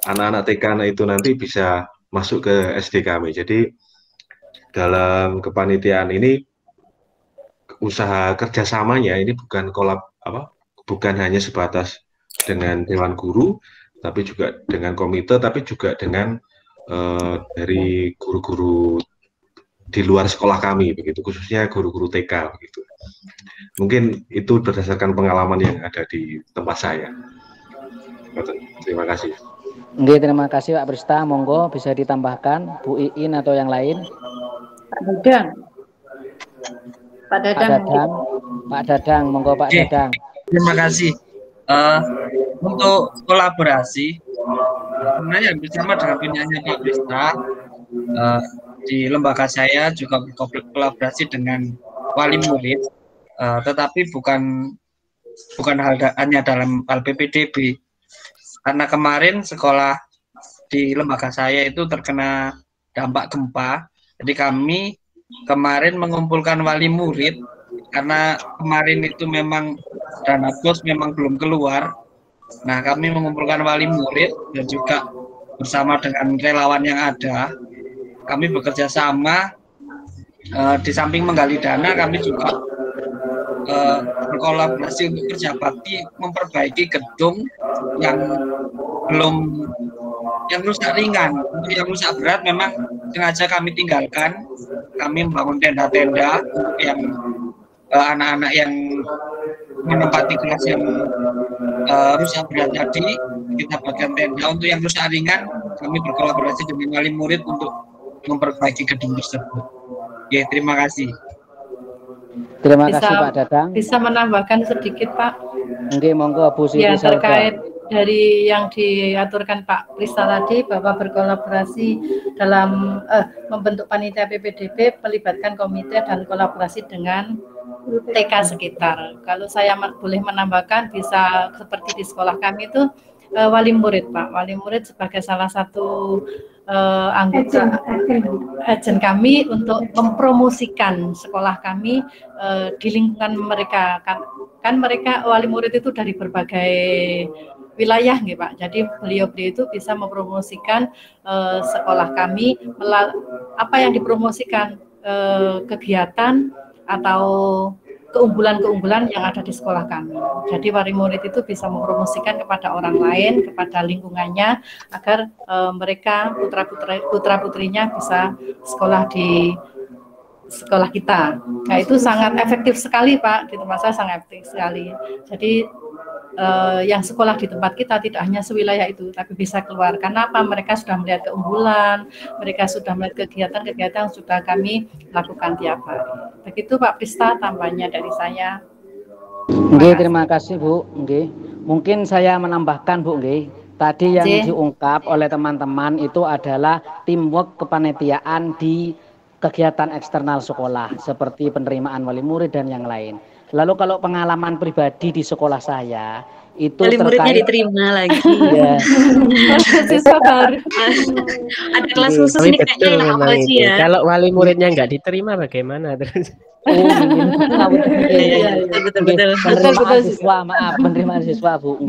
D: anak-anak TK itu nanti bisa masuk ke SD kami. Jadi dalam kepanitiaan ini usaha kerjasamanya ini bukan hanya sebatas dengan Dewan Guru, tapi juga dengan komite, tapi juga dengan dari guru-guru di luar sekolah kami, begitu, khususnya guru-guru TK, begitu. Mungkin itu berdasarkan pengalaman yang ada di tempat saya. Terima kasih.
E: Oke, terima kasih Pak Prista. Monggo bisa ditambahkan Bu Iin atau yang lain.
C: Pak Dadang. Pak Dadang, monggo Pak Dadang.
I: Terima kasih. Untuk kolaborasi, sebenarnya bersama dengan punyanya Pak Prista, di lembaga saya juga berkolaborasi dengan wali murid, tetapi bukan hanya dalam hal PPDB. Karena kemarin sekolah di lembaga saya itu terkena dampak gempa, jadi kami kemarin mengumpulkan wali murid, karena kemarin itu memang dana BOS memang belum keluar. Nah, kami mengumpulkan wali murid dan juga bersama dengan relawan yang ada, kami bekerja sama. Di samping menggali dana, kami juga berkolaborasi untuk kerja bakti memperbaiki gedung yang rusak ringan. Untuk yang rusak berat memang sengaja kami tinggalkan. Kami membangun tenda-tenda untuk yang anak-anak yang menempati kelas yang rusak berat tadi, kita buatkan tenda. Untuk yang rusak ringan, kami berkolaborasi dengan wali murid untuk memperbaiki gedung tersebut. Ya, terima kasih.
E: Terima kasih Pak Dadang.
J: Bisa menambahkan sedikit Pak?
E: Oke, monggo Bu Siti.
J: Ya, terkait dari yang diaturkan Pak Prista tadi, bahwa berkolaborasi dalam membentuk panitia PPDB, melibatkan komite dan kolaborasi dengan TK sekitar. Kalau saya boleh menambahkan, bisa seperti di sekolah kami itu wali murid Pak. Wali murid sebagai salah satu anggota agen kami untuk mempromosikan sekolah kami di lingkungan mereka. Kan mereka wali murid itu dari berbagai wilayah nih Pak. Jadi beliau itu bisa mempromosikan sekolah kami, apa yang dipromosikan, kegiatan atau keunggulan-keunggulan yang ada di sekolah kami. Jadi wali murid itu bisa mempromosikan kepada orang lain, kepada lingkungannya, agar mereka putra-putrinya bisa sekolah di sekolah kita. Nah, itu sangat efektif sekali Pak, di tempat saya sangat efektif sekali. Jadi yang sekolah di tempat kita tidak hanya sewilayah itu, tapi bisa keluar. Karena apa? Mereka sudah melihat keunggulan, mereka sudah melihat kegiatan-kegiatan yang sudah kami lakukan tiap hari. Begitu Pak Prista, tambahnya dari saya.
E: Oke, terima kasih Bu. Oke, mungkin saya menambahkan Bu. Oke, tadi yang diungkap oleh teman-teman itu adalah teamwork kepanitiaan di kegiatan eksternal sekolah seperti penerimaan wali murid dan yang lain. Lalu kalau pengalaman pribadi di sekolah saya itu
A: wali muridnya diterima lagi. Ya. Ada kelas khusus ini kayaknya apa sih ya?
H: Kalau wali muridnya nggak diterima bagaimana terus?
E: Betul. Penerimaan siswa Bu.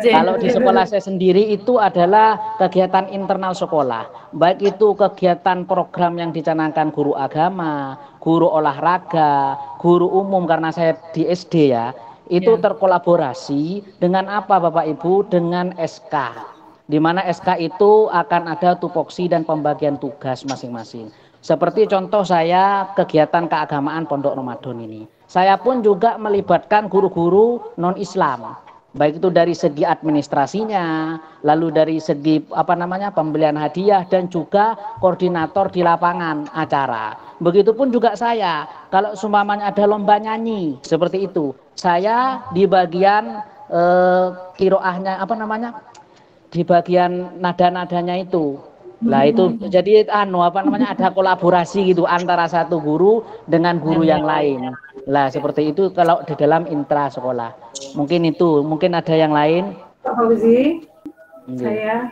E: Kalau di sekolah saya sendiri itu adalah kegiatan internal sekolah, baik itu kegiatan program yang dicanangkan guru agama, guru olahraga, guru umum, karena saya di SD ya, itu terkolaborasi dengan apa Bapak Ibu? Dengan SK, di mana SK itu akan ada tupoksi dan pembagian tugas masing-masing. Seperti contoh saya kegiatan keagamaan Pondok Ramadan ini, saya pun juga melibatkan guru-guru non-Islam baik itu dari segi administrasinya, lalu dari segi pembelian hadiah dan juga koordinator di lapangan acara. Begitupun juga saya, kalau seumpamanya ada lomba nyanyi seperti itu, saya di bagian kiroahnya di bagian nada-nadanya itu. Lah itu jadi ada kolaborasi gitu antara satu guru dengan guru yang lain. Lah seperti itu kalau di dalam intra sekolah. Mungkin ada yang lain.
C: Pak Fauzi, saya.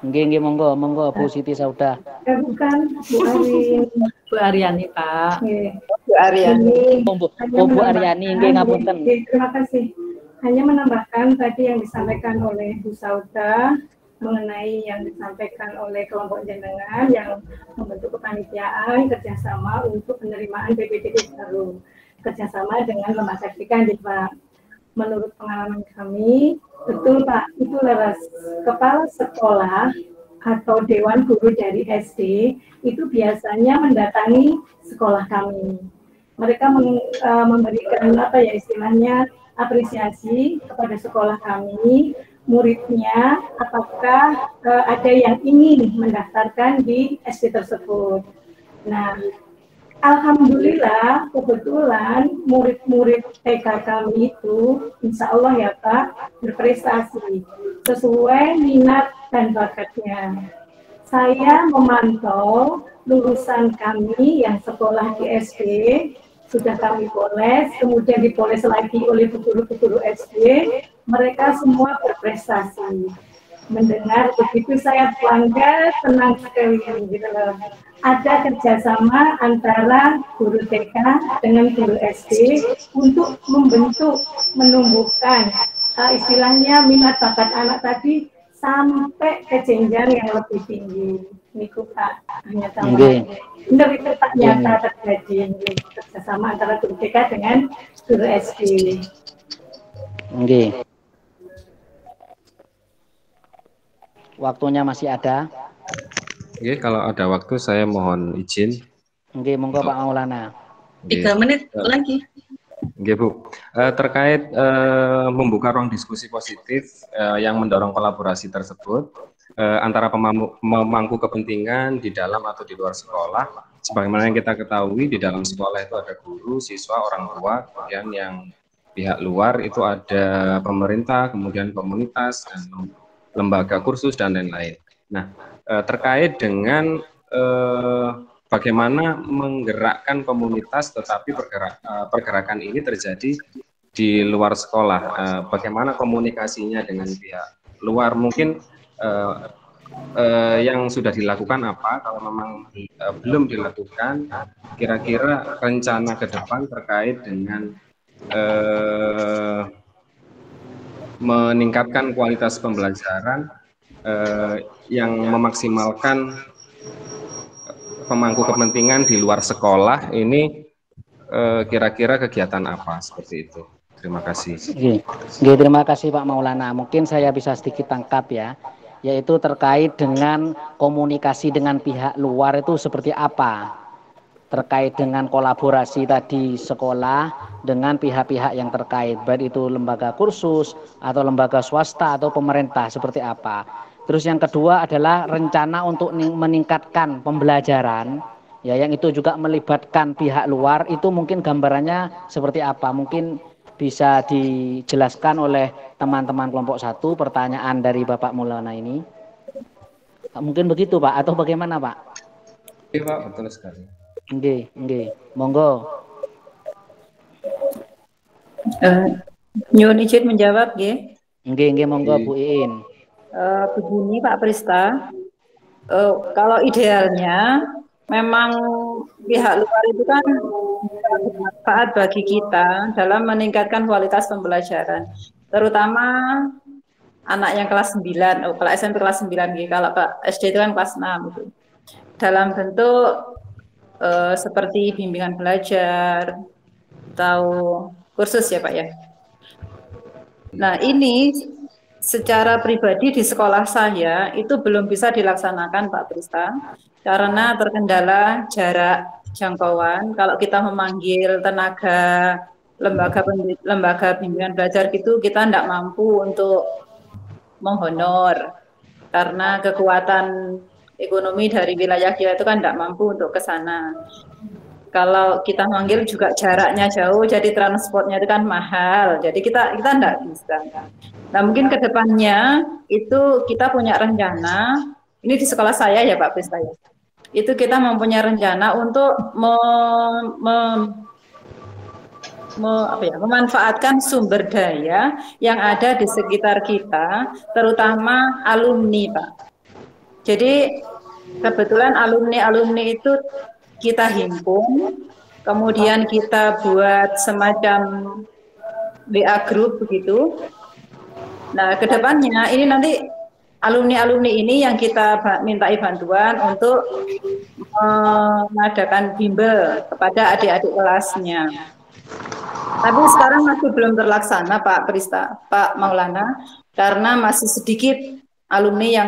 E: Nggih, monggo Bu Siti Saudah.
C: Bukan Bu Arin.
J: Bu Aryani, Pak.
C: Bu Aryani.
E: Bu Aryani, nggih ngapunten.
C: Terima kasih. Hanya menambahkan tadi yang disampaikan oleh Bu Saudah mengenai yang disampaikan oleh kelompok jenengan yang membentuk kepanitiaan kerjasama untuk penerimaan PPDB baru, kerjasama dengan lembaga sertifikat, Pak. Menurut pengalaman kami, betul Pak, itu lewat kepala sekolah atau dewan guru dari SD itu biasanya mendatangi sekolah kami. Mereka memberikan istilahnya apresiasi kepada sekolah kami, muridnya, apakah ada yang ingin mendaftarkan di SD tersebut. Nah, alhamdulillah kebetulan murid-murid TK kami itu insya Allah ya Pak berprestasi sesuai minat dan bakatnya. Saya memantau lulusan kami yang sekolah di SD sudah kami poles, kemudian dipoles lagi oleh guru-guru SD, mereka semua berprestasi. Mendengar begitu saya bangga, senang sekali gitu loh. Ada kerjasama antara guru TK dengan guru SD untuk menumbuhkan istilahnya minat bakat anak tadi sampai ke jenjang yang lebih tinggi. Niku Pak, hanya tambahan. Benar itu tak nyata terjadi kerjasama antara guru TK dengan guru SD.
E: Nggih. Waktunya masih ada.
F: Oke, kalau ada waktu saya mohon izin.
E: Oke, monggo Pak Maulana.
A: 3 menit lagi.
F: Oke Bu, terkait membuka ruang diskusi positif yang mendorong kolaborasi tersebut antara pemangku kepentingan di dalam atau di luar sekolah. Sebagaimana yang kita ketahui di dalam sekolah itu ada guru, siswa, orang tua, kemudian yang pihak luar itu ada pemerintah, kemudian komunitas dan lembaga kursus dan lain-lain. Nah, terkait dengan bagaimana menggerakkan komunitas, tetapi pergerakan ini terjadi di luar sekolah. Bagaimana komunikasinya dengan pihak luar? Mungkin yang sudah dilakukan apa? Kalau memang belum dilakukan, kira-kira rencana ke depan terkait dengan meningkatkan kualitas pembelajaran yang memaksimalkan pemangku kepentingan di luar sekolah ini, kira-kira kegiatan apa seperti itu? Terima kasih.
E: Terima kasih Pak Maulana. Mungkin saya bisa sedikit tangkap ya, yaitu terkait dengan komunikasi dengan pihak luar itu seperti apa? Terkait dengan kolaborasi tadi sekolah dengan pihak-pihak yang terkait, baik itu lembaga kursus atau lembaga swasta atau pemerintah seperti apa. Terus yang kedua adalah rencana untuk meningkatkan pembelajaran, ya yang itu juga melibatkan pihak luar, itu mungkin gambarannya seperti apa? Mungkin bisa dijelaskan oleh teman-teman kelompok 1 pertanyaan dari Bapak Maulana ini. Mungkin begitu Pak, atau bagaimana Pak?
F: Iya Pak, betul sekali.
E: Nggih, monggo.
C: Nyuwun izin menjawab nggih.
E: Nggih, monggo Bu Iin.
C: Begini Pak Prista, kalau idealnya memang pihak luar itu kan bermanfaat bagi kita dalam meningkatkan kualitas pembelajaran, terutama anak yang kelas 9, kalau SMP kelas 9 gitu, kalau SD itu kan kelas 6 gitu. Dalam bentuk seperti bimbingan belajar atau kursus ya Pak ya. Nah ini secara pribadi di sekolah saya itu belum bisa dilaksanakan Pak Prista karena terkendala jarak jangkauan. Kalau kita memanggil tenaga lembaga bimbingan belajar gitu kita tidak mampu untuk menghonor karena kekuatan ekonomi dari wilayah kita itu kan tidak mampu untuk ke sana. Kalau kita manggil juga jaraknya jauh, jadi transportnya itu kan mahal. Jadi kita tidak bisa. Nah mungkin ke depannya itu kita punya rencana. Ini di sekolah saya ya Pak Prista ya. Itu kita mempunyai rencana untuk memanfaatkan sumber daya yang ada di sekitar kita, terutama alumni, Pak. Jadi kebetulan alumni itu kita himpun, kemudian kita buat semacam WA group begitu. Nah, kedepannya ini nanti alumni ini yang kita mintai bantuan untuk mengadakan bimbel kepada adik-adik kelasnya. Tapi sekarang masih belum terlaksana Pak Prista, Pak Maulana, karena masih sedikit alumni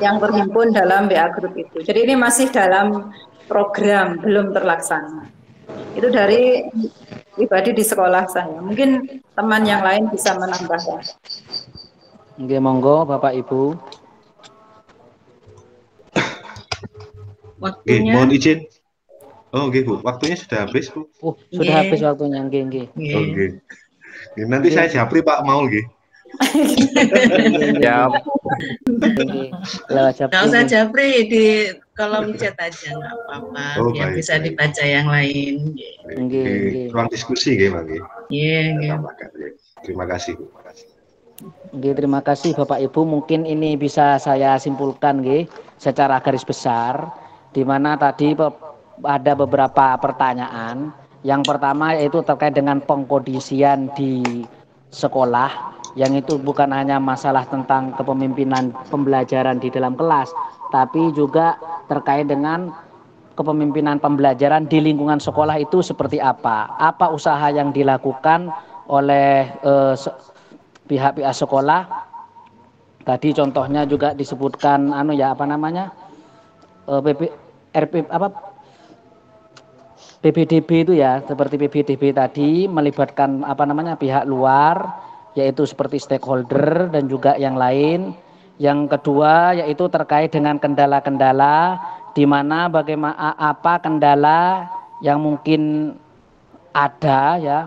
C: yang terhimpun dalam WA Group itu. Jadi ini masih dalam program, belum terlaksana. Itu dari pribadi di sekolah saya. Mungkin teman yang lain bisa menambahkan.
E: Oke, monggo Bapak Ibu.
D: Waktunya. Mohon izin. Oh, oke Bu, waktunya sudah habis Bu.
E: Oh, sudah habis waktunya, nggih.
D: Oke. Nanti saya japri Pak Maul nggih.
F: Siap.
A: Nggak usah japri, di kolom chat aja nggak apa-apa.
D: Oh,
A: yang
D: baik,
A: bisa
D: baik.
A: dibaca yang lain.
D: Di ruang diskusi nggih, Pak nggih.
A: Iya.
D: Terima kasih Bu.
E: Nggih, terima kasih Bapak Ibu. Mungkin ini bisa saya simpulkan nggih secara garis besar, di mana tadi ada beberapa pertanyaan. Yang pertama yaitu terkait dengan pengkondisian di sekolah, yang itu bukan hanya masalah tentang kepemimpinan pembelajaran di dalam kelas, tapi juga terkait dengan kepemimpinan pembelajaran di lingkungan sekolah itu seperti apa. Apa usaha yang dilakukan oleh pihak-pihak sekolah. Tadi contohnya juga disebutkan PBDB itu ya, seperti PBDB tadi melibatkan pihak luar, yaitu seperti stakeholder dan juga yang lain. Yang kedua yaitu terkait dengan kendala-kendala, di mana bagaimana apa kendala yang mungkin ada ya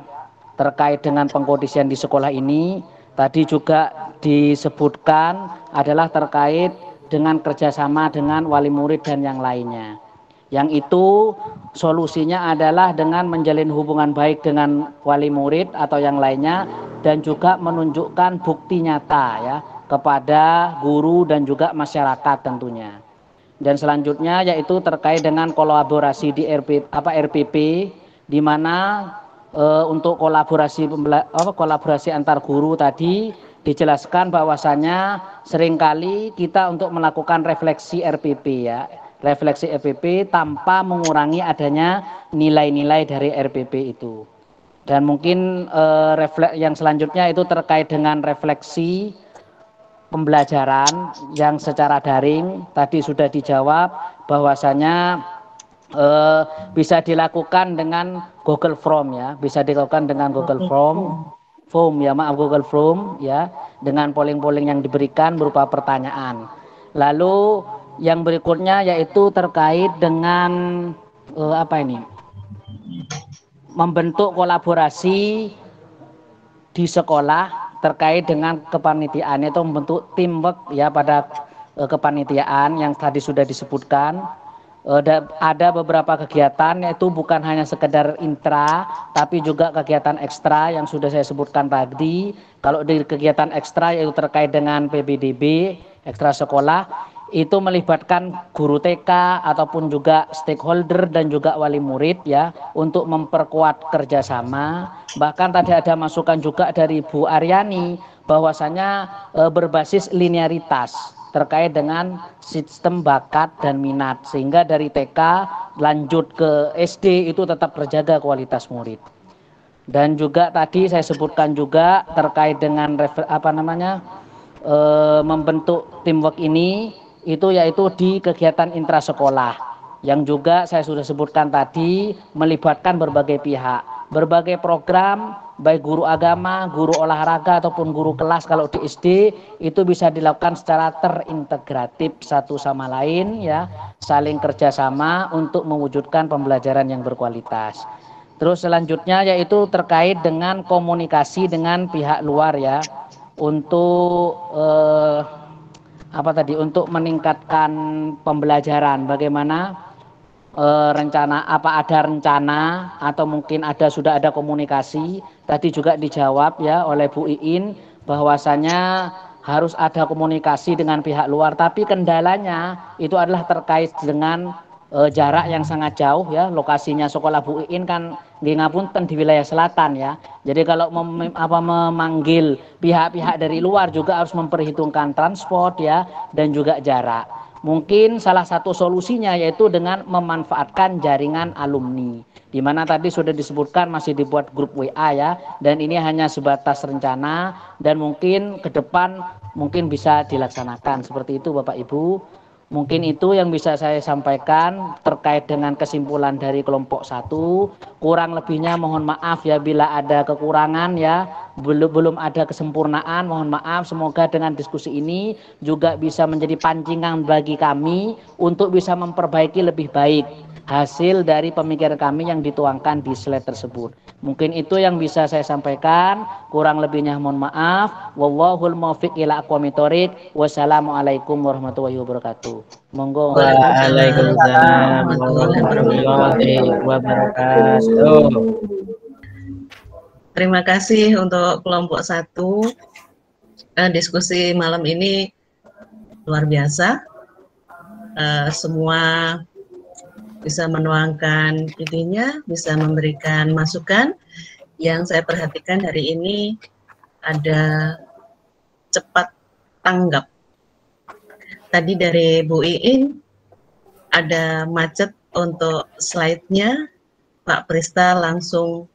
E: terkait dengan pengkondisian di sekolah ini. Tadi juga disebutkan adalah terkait dengan kerjasama dengan wali murid dan yang lainnya. Yang itu solusinya adalah dengan menjalin hubungan baik dengan wali murid atau yang lainnya, dan juga menunjukkan bukti nyata ya kepada guru dan juga masyarakat tentunya. Dan selanjutnya yaitu terkait dengan kolaborasi di RPP, di mana untuk kolaborasi antar guru tadi dijelaskan bahwasanya seringkali kita untuk melakukan refleksi RPP ya. Refleksi RPP tanpa mengurangi adanya nilai-nilai dari RPP itu. Dan mungkin yang selanjutnya itu terkait dengan refleksi pembelajaran yang secara daring. Tadi sudah dijawab bahwasanya bisa dilakukan dengan Google Form ya, bisa dilakukan dengan Google Form ya, dengan polling-polling yang diberikan berupa pertanyaan. Lalu yang berikutnya yaitu terkait dengan membentuk kolaborasi di sekolah terkait dengan kepanitiaan, itu membentuk teamwork ya pada kepanitiaan yang tadi sudah disebutkan. Ada beberapa kegiatan yaitu bukan hanya sekedar intra, tapi juga kegiatan ekstra yang sudah saya sebutkan tadi. Kalau di kegiatan ekstra yaitu terkait dengan PBDB ekstra sekolah, itu melibatkan guru TK ataupun juga stakeholder dan juga wali murid ya, untuk memperkuat kerjasama. Bahkan tadi ada masukan juga dari Bu Aryani bahwasanya berbasis linearitas terkait dengan sistem bakat dan minat, sehingga dari TK lanjut ke SD itu tetap terjaga kualitas murid. Dan juga tadi saya sebutkan juga terkait dengan membentuk teamwork ini, itu yaitu di kegiatan intrasekolah yang juga saya sudah sebutkan tadi melibatkan berbagai pihak, berbagai program, baik guru agama, guru olahraga ataupun guru kelas kalau di SD itu bisa dilakukan secara terintegratif satu sama lain ya, saling kerjasama untuk mewujudkan pembelajaran yang berkualitas. Terus selanjutnya yaitu terkait dengan komunikasi dengan pihak luar ya, untuk untuk meningkatkan pembelajaran. Bagaimana rencana, apa ada rencana atau mungkin sudah ada komunikasi? Tadi juga dijawab ya oleh Bu Iin bahwasanya harus ada komunikasi dengan pihak luar, tapi kendalanya itu adalah terkait dengan jarak yang sangat jauh ya. Lokasinya sekolah Bu Iin kan di ngapunten di wilayah selatan ya. Jadi kalau memanggil pihak-pihak dari luar juga harus memperhitungkan transport ya dan juga jarak. Mungkin salah satu solusinya yaitu dengan memanfaatkan jaringan alumni, di mana tadi sudah disebutkan masih dibuat grup WA ya, dan ini hanya sebatas rencana dan mungkin ke depan mungkin bisa dilaksanakan seperti itu Bapak Ibu. Mungkin itu yang bisa saya sampaikan terkait dengan kesimpulan dari kelompok 1. Kurang lebihnya mohon maaf ya bila ada kekurangan ya, belum ada kesempurnaan, mohon maaf. Semoga dengan diskusi ini juga bisa menjadi pancingan bagi kami untuk bisa memperbaiki lebih baik hasil dari pemikiran kami yang dituangkan di slide tersebut. Mungkin itu yang bisa saya sampaikan, kurang lebihnya mohon maaf. Wallahul muwaffiq ila aqwamit thoriq. Wassalamualaikum warahmatullahi wabarakatuh. Monggo.
H: Waalaikumsalam warahmatullahi wabarakatuh.
A: Terima kasih untuk kelompok 1. Diskusi malam ini luar biasa. Semua bisa menuangkan idenya, bisa memberikan masukan. Yang saya perhatikan hari ini ada cepat tanggap. Tadi dari Bu Iin ada macet untuk slide-nya, Pak Prista langsung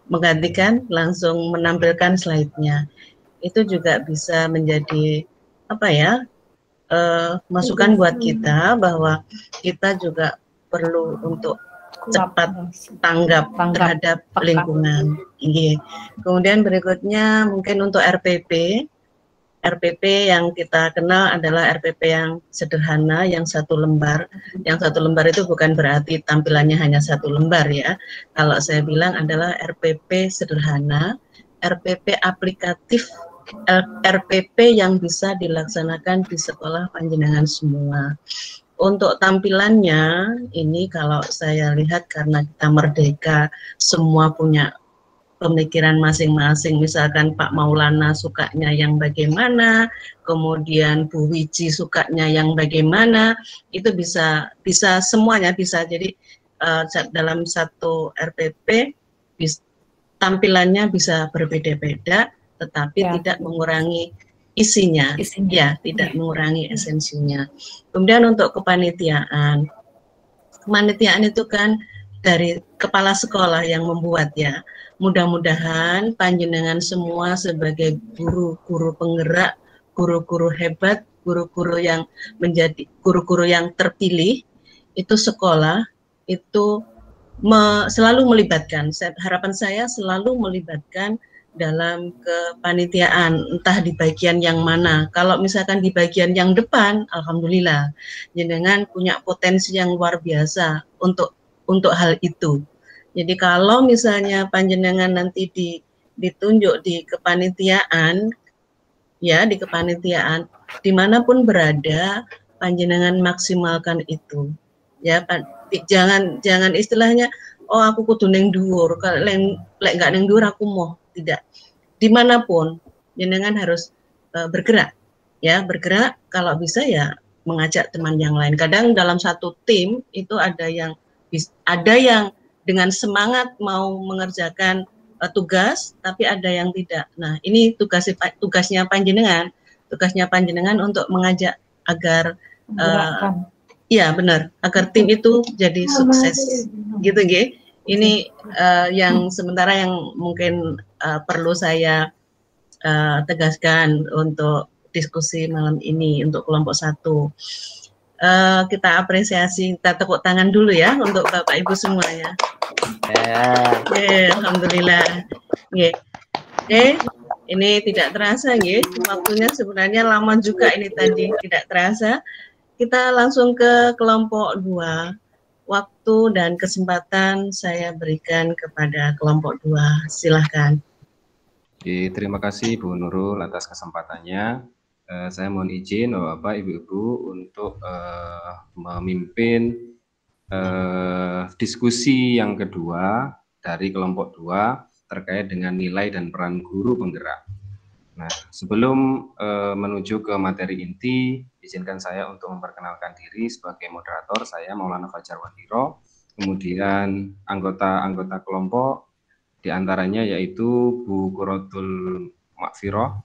A: menggantikan, langsung menampilkan slide-nya. Itu juga bisa menjadi masukan buat kita bahwa kita juga perlu untuk cepat tanggap terhadap lingkungan. Kemudian berikutnya mungkin untuk RPP yang kita kenal adalah RPP yang sederhana, yang 1 lembar. Yang 1 lembar itu bukan berarti tampilannya hanya 1 lembar ya. Kalau saya bilang adalah RPP sederhana, RPP aplikatif, RPP yang bisa dilaksanakan di sekolah panjenengan semua. Untuk tampilannya ini kalau saya lihat karena kita merdeka, semua punya pemikiran masing-masing. Misalkan Pak Maulana sukanya yang bagaimana, kemudian Bu Wiji sukanya yang bagaimana, itu bisa semuanya bisa. Jadi dalam satu RPP tampilannya bisa berbeda-beda, tetapi tidak mengurangi isinya, ya, tidak mengurangi esensinya. Kemudian untuk kepanitiaan itu kan dari kepala sekolah yang membuat ya. Mudah-mudahan panjenengan semua sebagai guru-guru penggerak, guru-guru hebat, guru-guru yang menjadi guru-guru yang terpilih, itu sekolah itu selalu melibatkan. Harapan saya selalu melibatkan dalam kepanitiaan, entah di bagian yang mana. Kalau misalkan di bagian yang depan, alhamdulillah, jenengan punya potensi yang luar biasa untuk hal itu. Jadi kalau misalnya panjenengan nanti ditunjuk di kepanitiaan, ya di kepanitiaan, dimanapun berada, panjenengan maksimalkan itu. Ya, jangan istilahnya, oh aku kudu neng dhuwur, kalau lek nggak neng dhuwur aku mau. Tidak, dimanapun jenengan harus bergerak, ya bergerak. Kalau bisa ya mengajak teman yang lain. Kadang dalam satu tim itu ada yang dengan semangat mau mengerjakan tugas, tapi ada yang tidak. Nah ini tugasnya panjenengan untuk mengajak agar iya benar, agar tim itu jadi sukses, gitu nggih. Ini yang sementara yang mungkin perlu saya tegaskan untuk diskusi malam ini untuk kelompok 1. kita apresiasi, kita tepuk tangan dulu ya untuk Bapak Ibu semuanya. Alhamdulillah. Ini tidak terasa, waktunya sebenarnya lama juga ini tadi, tidak terasa. Kita langsung ke kelompok 2. Waktu dan kesempatan saya berikan kepada kelompok 2. Silahkan.
F: Terima kasih Bu Nurul atas kesempatannya. Saya mohon izin Bapak Ibu-Ibu untuk memimpin diskusi yang kedua dari kelompok 2 terkait dengan nilai dan peran guru penggerak. Nah, sebelum menuju ke materi inti, izinkan saya untuk memperkenalkan diri sebagai moderator. Saya Maulana Fajar Wadiro, kemudian anggota-anggota kelompok diantaranya yaitu Bu Quratul Makfiroh,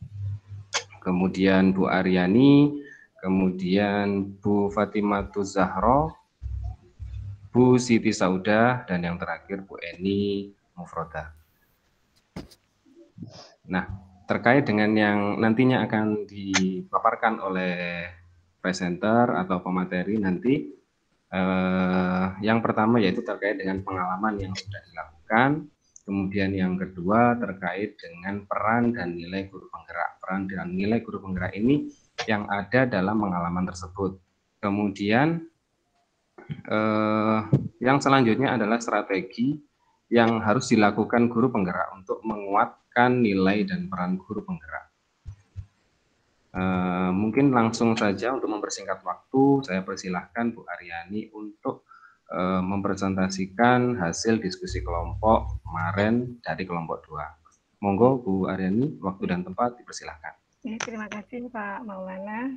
F: kemudian Bu Aryani, kemudian Bu Fatimatuz Zahro, Bu Siti Saudah, dan yang terakhir Bu Eni Mufroda. Nah, terkait dengan yang nantinya akan dipaparkan oleh presenter atau pemateri nanti, yang pertama yaitu terkait dengan pengalaman yang sudah dilakukan. Kemudian yang kedua terkait dengan peran dan nilai guru penggerak. Peran dan nilai guru penggerak ini yang ada dalam pengalaman tersebut. Kemudian yang selanjutnya adalah strategi yang harus dilakukan guru penggerak untuk menguatkan nilai dan peran guru penggerak. Mungkin langsung saja untuk mempersingkat waktu, saya persilahkan Bu Aryani untuk mempresentasikan hasil diskusi kelompok kemarin dari kelompok 2. Monggo Bu Aryani, waktu dan tempat dipersilahkan.
K: Terima kasih Pak Maulana.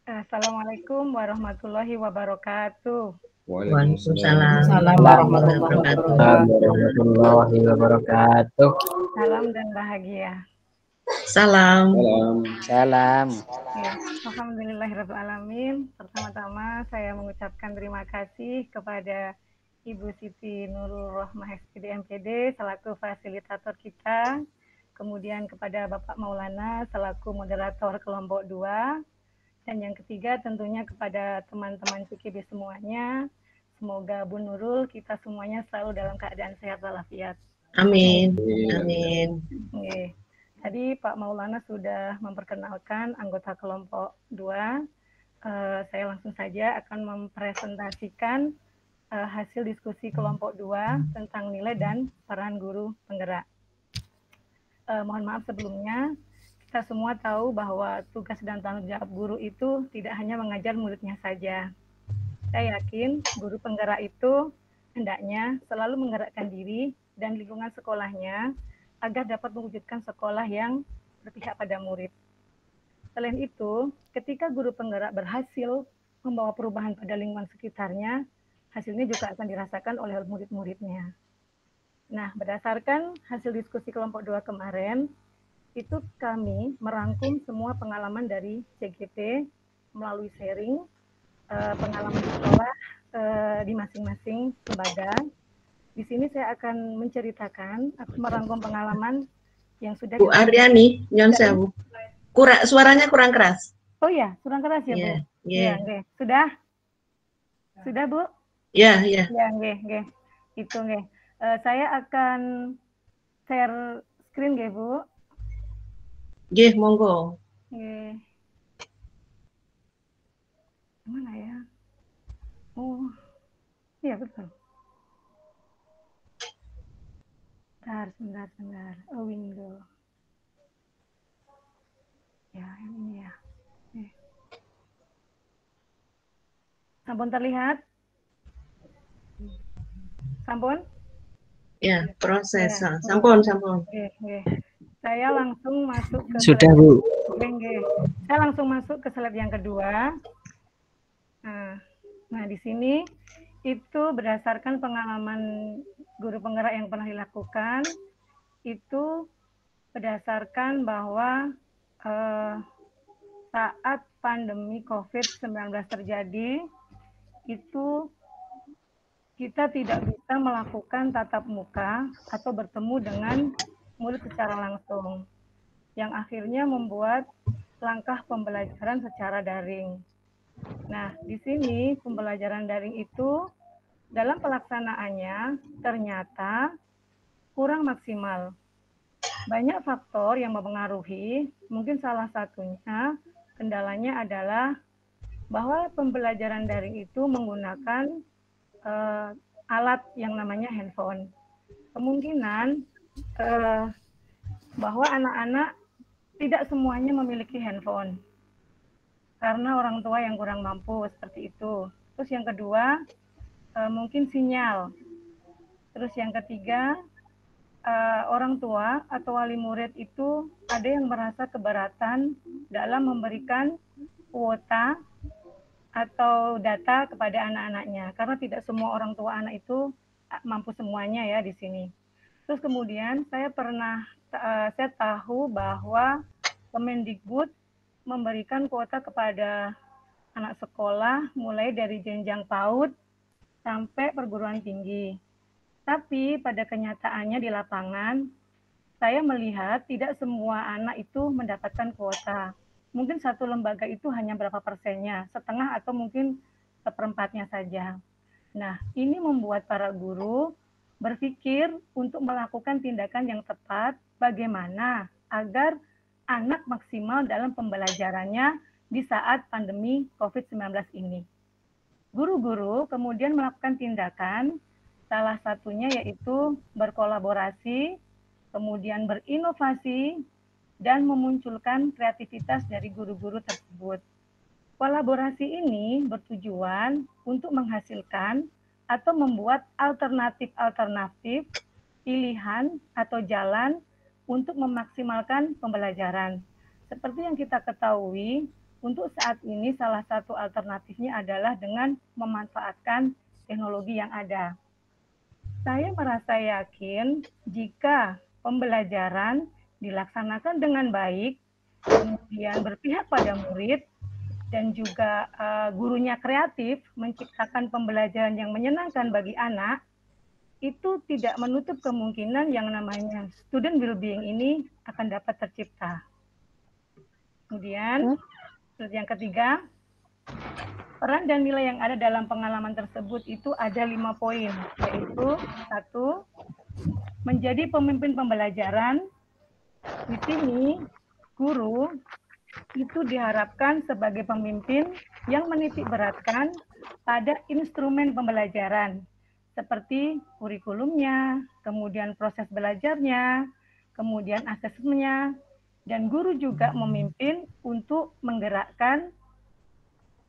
K: Assalamualaikum warahmatullahi wabarakatuh.
A: Waalaikumsalam warahmatullahi wabarakatuh.
K: Salam dan bahagia.
A: Salam.
K: Alhamdulillahirrahmanirrahim. Pertama-tama saya mengucapkan terima kasih kepada Ibu Siti Nurul Rohmah SPD MPD selaku fasilitator kita, kemudian kepada Bapak Maulana selaku moderator kelompok 2, dan yang ketiga tentunya kepada teman-teman CKB semuanya. Semoga Bu Nurul kita semuanya selalu dalam keadaan sehat walafiat.
A: Amin. Amin.
K: Tadi Pak Maulana sudah memperkenalkan anggota kelompok 2. Saya langsung saja akan mempresentasikan hasil diskusi kelompok 2 tentang nilai dan peran guru penggerak. Mohon maaf sebelumnya, kita semua tahu bahwa tugas dan tanggung jawab guru itu tidak hanya mengajar muridnya saja. Saya yakin guru penggerak itu hendaknya selalu menggerakkan diri dan lingkungan sekolahnya agar dapat mewujudkan sekolah yang berpihak pada murid. Selain itu, ketika guru penggerak berhasil membawa perubahan pada lingkungan sekitarnya, hasilnya juga akan dirasakan oleh murid-muridnya. Nah, berdasarkan hasil diskusi kelompok 2 kemarin, itu kami merangkum semua pengalaman dari CGP melalui sharing pengalaman sekolah di masing-masing lembaga. Di sini saya akan menceritakan atau merangkum pengalaman yang sudah
A: Bu Aryani, nyon sewu. Suaranya kurang keras.
K: Oh iya, kurang keras ya, Bu? Iya, nggih. Sudah? Sudah, Bu?
A: Iya, iya.
K: Iya, nggih. Itu nggih. Saya akan share screen nggih, Bu.
A: Nggih, monggo.
K: Nggih. Mana ya? Oh, iya betul. Sebentar. Oh, window. Ya, ini ya. Sampun terlihat? Sampun?
A: Ya, proses. Ya. Sampun.
K: Oke. Saya langsung masuk ke
H: Sudah, Bu.
K: Saya langsung masuk ke slide yang kedua. Nah, di sini itu berdasarkan pengalaman guru penggerak yang pernah dilakukan, itu berdasarkan bahwa saat pandemi COVID-19 terjadi, itu kita tidak bisa melakukan tatap muka atau bertemu dengan murid secara langsung, yang akhirnya membuat langkah pembelajaran secara daring. Nah, di sini pembelajaran daring itu dalam pelaksanaannya ternyata kurang maksimal. Banyak faktor yang mempengaruhi, mungkin salah satunya kendalanya adalah bahwa pembelajaran daring itu menggunakan alat yang namanya handphone. Kemungkinan bahwa anak-anak tidak semuanya memiliki handphone karena orang tua yang kurang mampu seperti itu. Terus yang kedua, mungkin sinyal. Terus yang ketiga, orang tua atau wali murid itu ada yang merasa keberatan dalam memberikan kuota atau data kepada anak-anaknya karena tidak semua orang tua anak itu mampu semuanya ya di sini. Terus kemudian saya tahu bahwa Kemendikbud memberikan kuota kepada anak sekolah mulai dari jenjang PAUD sampai perguruan tinggi. Tapi pada kenyataannya di lapangan, saya melihat tidak semua anak itu mendapatkan kuota. Mungkin satu lembaga itu hanya berapa persennya, setengah atau mungkin seperempatnya saja. Nah, ini membuat para guru berpikir untuk melakukan tindakan yang tepat bagaimana agar anak maksimal dalam pembelajarannya di saat pandemi COVID-19 ini. Guru-guru kemudian melakukan tindakan, salah satunya yaitu berkolaborasi, kemudian berinovasi, dan memunculkan kreativitas dari guru-guru tersebut. Kolaborasi ini bertujuan untuk menghasilkan atau membuat alternatif-alternatif pilihan atau jalan untuk memaksimalkan pembelajaran. Seperti yang kita ketahui, untuk saat ini salah satu alternatifnya adalah dengan memanfaatkan teknologi yang ada. Saya merasa yakin jika pembelajaran dilaksanakan dengan baik, kemudian berpihak pada murid, dan juga gurunya kreatif menciptakan pembelajaran yang menyenangkan bagi anak, itu tidak menutup kemungkinan yang namanya student well-being ini akan dapat tercipta. Kemudian, yang ketiga, peran dan nilai yang ada dalam pengalaman tersebut itu ada 5 poin, yaitu 1, menjadi pemimpin pembelajaran. Di sini, guru itu diharapkan sebagai pemimpin yang menitik beratkan pada instrumen pembelajaran, seperti kurikulumnya, kemudian proses belajarnya, kemudian asesmennya, dan guru juga memimpin untuk menggerakkan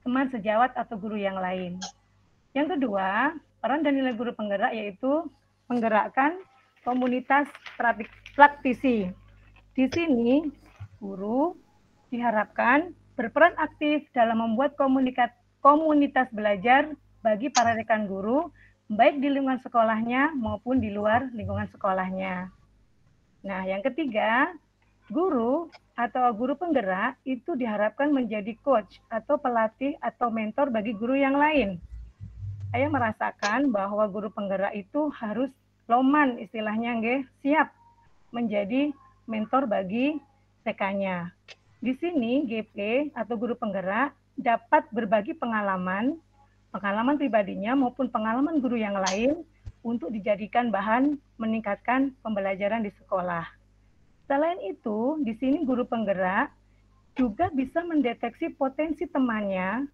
K: teman sejawat atau guru yang lain. Yang kedua, peran dan nilai guru penggerak yaitu menggerakkan komunitas praktisi. Di sini, guru diharapkan berperan aktif dalam membuat komunitas belajar bagi para rekan guru, baik di lingkungan sekolahnya maupun di luar lingkungan sekolahnya. Nah, yang ketiga, guru atau guru penggerak itu diharapkan menjadi coach atau pelatih atau mentor bagi guru yang lain. Saya merasakan bahwa guru penggerak itu harus loman istilahnya, siap menjadi mentor bagi rekannya. Di sini GP atau guru penggerak dapat berbagi pengalaman pribadinya maupun pengalaman guru yang lain untuk dijadikan bahan meningkatkan pembelajaran di sekolah. Selain itu, di sini guru penggerak juga bisa mendeteksi potensi temannya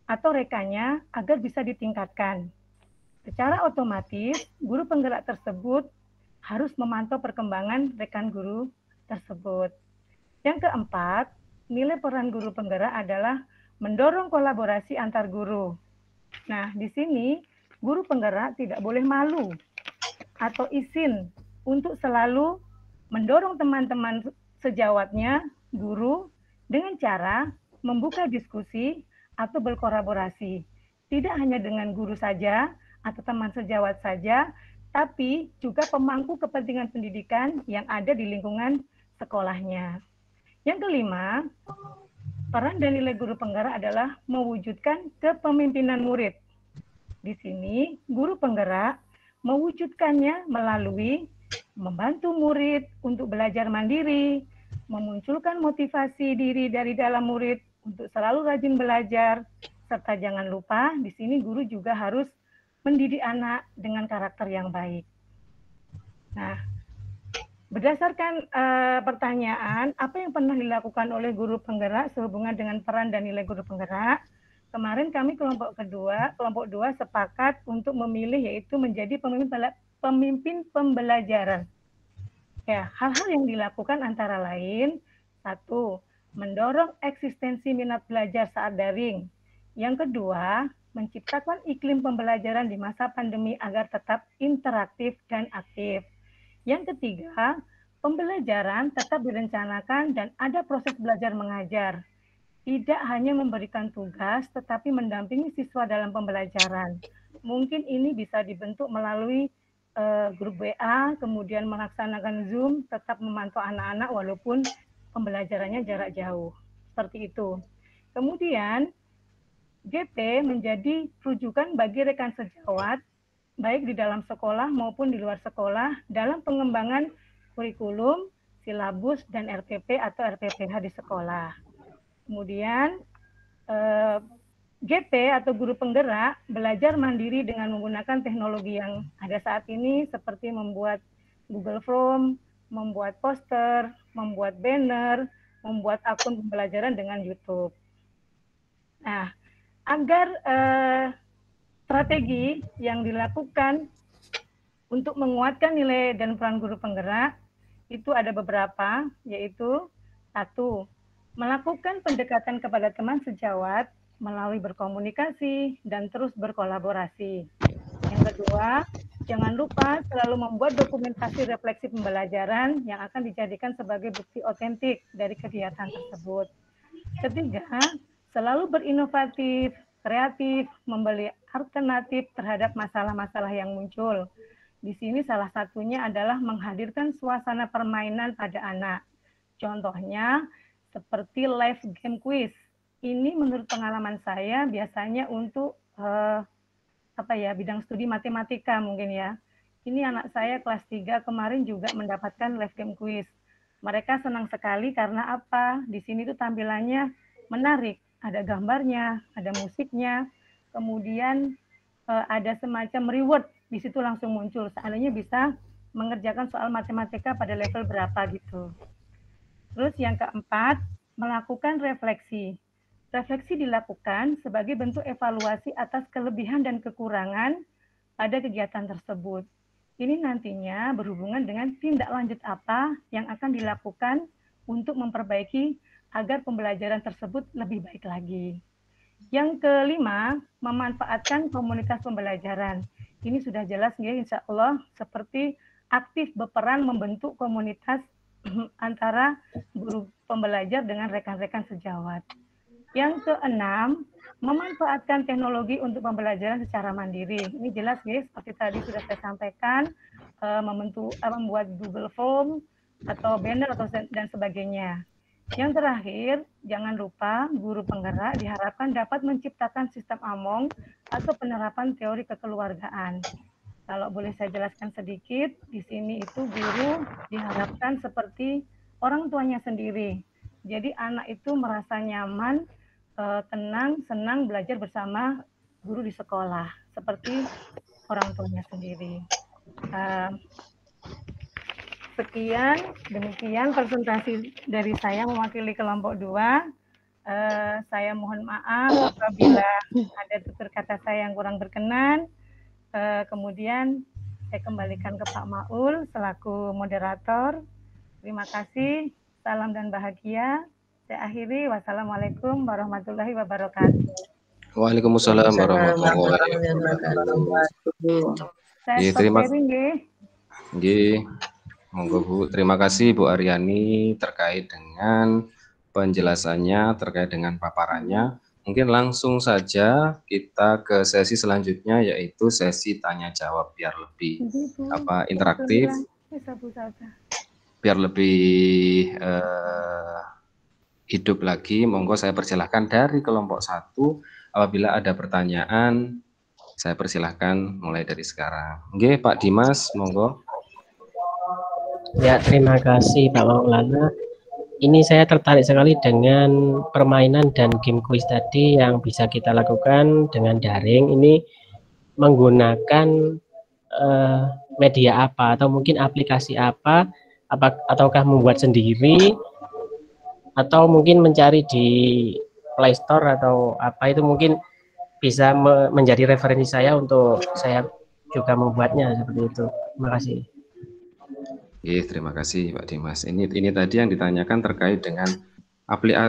K: atau rekannya agar bisa ditingkatkan. Secara otomatis, guru penggerak tersebut harus memantau perkembangan rekan guru tersebut. Yang keempat, nilai peran guru penggerak adalah mendorong kolaborasi antar guru. Nah, di sini guru penggerak tidak boleh malu atau izin untuk selalu mendorong teman-teman sejawatnya, guru, dengan cara membuka diskusi atau berkolaborasi. Tidak hanya dengan guru saja atau teman sejawat saja, tapi juga pemangku kepentingan pendidikan yang ada di lingkungan sekolahnya. Yang kelima, peran dan nilai guru penggerak adalah mewujudkan kepemimpinan murid. Di sini, guru penggerak mewujudkannya melalui membantu murid untuk belajar mandiri, memunculkan motivasi diri dari dalam murid untuk selalu rajin belajar, serta jangan lupa di sini guru juga harus mendidik anak dengan karakter yang baik. Nah, berdasarkan pertanyaan, apa yang pernah dilakukan oleh guru penggerak sehubungan dengan peran dan nilai guru penggerak? Kemarin kami kelompok 2 sepakat untuk memilih yaitu menjadi pemimpin pembelajaran. Ya, hal-hal yang dilakukan antara lain, 1, mendorong eksistensi minat belajar saat daring. Yang kedua, menciptakan iklim pembelajaran di masa pandemi agar tetap interaktif dan aktif. Yang ketiga, pembelajaran tetap direncanakan dan ada proses belajar mengajar. Tidak hanya memberikan tugas, tetapi mendampingi siswa dalam pembelajaran. Mungkin ini bisa dibentuk melalui grup WA, kemudian melaksanakan Zoom, tetap memantau anak-anak walaupun pembelajarannya jarak jauh. Seperti itu. Kemudian, GP menjadi rujukan bagi rekan sejawat, baik di dalam sekolah maupun di luar sekolah, dalam pengembangan kurikulum, silabus, dan RPP atau RPPH di sekolah. Kemudian, GP atau guru penggerak belajar mandiri dengan menggunakan teknologi yang ada saat ini seperti membuat Google Form, membuat poster, membuat banner, membuat akun pembelajaran dengan YouTube. Nah, agar strategi yang dilakukan untuk menguatkan nilai dan peran guru penggerak itu ada beberapa, yaitu 1, melakukan pendekatan kepada teman sejawat melalui berkomunikasi dan terus berkolaborasi. Yang kedua, jangan lupa selalu membuat dokumentasi refleksi pembelajaran yang akan dijadikan sebagai bukti otentik dari kegiatan tersebut. Ketiga, selalu berinovatif, kreatif, membeli alternatif terhadap masalah-masalah yang muncul. Di sini salah satunya adalah menghadirkan suasana permainan pada anak. Contohnya, seperti live game quiz. Ini menurut pengalaman saya biasanya untuk bidang studi matematika mungkin ya. Ini anak saya kelas 3 kemarin juga mendapatkan live game quiz. Mereka senang sekali karena apa? Di sini tuh tampilannya menarik. Ada gambarnya, ada musiknya, kemudian ada semacam reward. Di situ langsung muncul. Seandainya bisa mengerjakan soal matematika pada level berapa gitu. Terus yang keempat, melakukan refleksi. Refleksi dilakukan sebagai bentuk evaluasi atas kelebihan dan kekurangan pada kegiatan tersebut. Ini nantinya berhubungan dengan tindak lanjut apa yang akan dilakukan untuk memperbaiki agar pembelajaran tersebut lebih baik lagi. Yang kelima, memanfaatkan komunitas pembelajaran. Ini sudah jelas ya, insya Allah seperti aktif berperan membentuk komunitas antara guru pembelajar dengan rekan-rekan sejawat. Yang keenam, memanfaatkan teknologi untuk pembelajaran secara mandiri. Ini jelas ya, seperti tadi sudah saya sampaikan, membuat Google Form atau banner atau dan sebagainya. Yang terakhir, jangan lupa guru penggerak diharapkan dapat menciptakan sistem AMONG atau penerapan teori kekeluargaan. Kalau boleh saya jelaskan sedikit, di sini itu guru diharapkan seperti orang tuanya sendiri. Jadi anak itu merasa nyaman, tenang, senang belajar bersama guru di sekolah, seperti orang tuanya sendiri. Demikian presentasi dari saya mewakili kelompok 2. Saya mohon maaf apabila ada tutur kata saya yang kurang berkenan. Kemudian saya kembalikan ke Pak Maul selaku moderator. Terima kasih, salam dan bahagia. Saya akhiri, wassalamualaikum warahmatullahi wabarakatuh.
F: Waalaikumsalam warahmatullahi wabarakatuh.
K: Saya terima
F: kasih. Monggo Bu, terima kasih Bu Aryani terkait dengan penjelasannya, terkait dengan paparannya. Mungkin langsung saja kita ke sesi selanjutnya, yaitu sesi tanya jawab biar lebih interaktif, biar lebih hidup lagi. Monggo saya persilahkan dari kelompok 1. Apabila ada pertanyaan, saya persilahkan mulai dari sekarang. Oke, Pak Dimas, monggo.
H: Ya, terima kasih Pak Maulana. ini saya tertarik sekali dengan permainan dan game quiz tadi yang bisa kita lakukan dengan daring. Ini menggunakan media apa atau mungkin aplikasi apa ataukah membuat sendiri atau mungkin mencari di Play Store atau apa, itu mungkin bisa menjadi referensi saya untuk saya juga membuatnya seperti itu. Terima kasih.
F: Terima kasih Pak Dimas. Ini tadi yang ditanyakan terkait dengan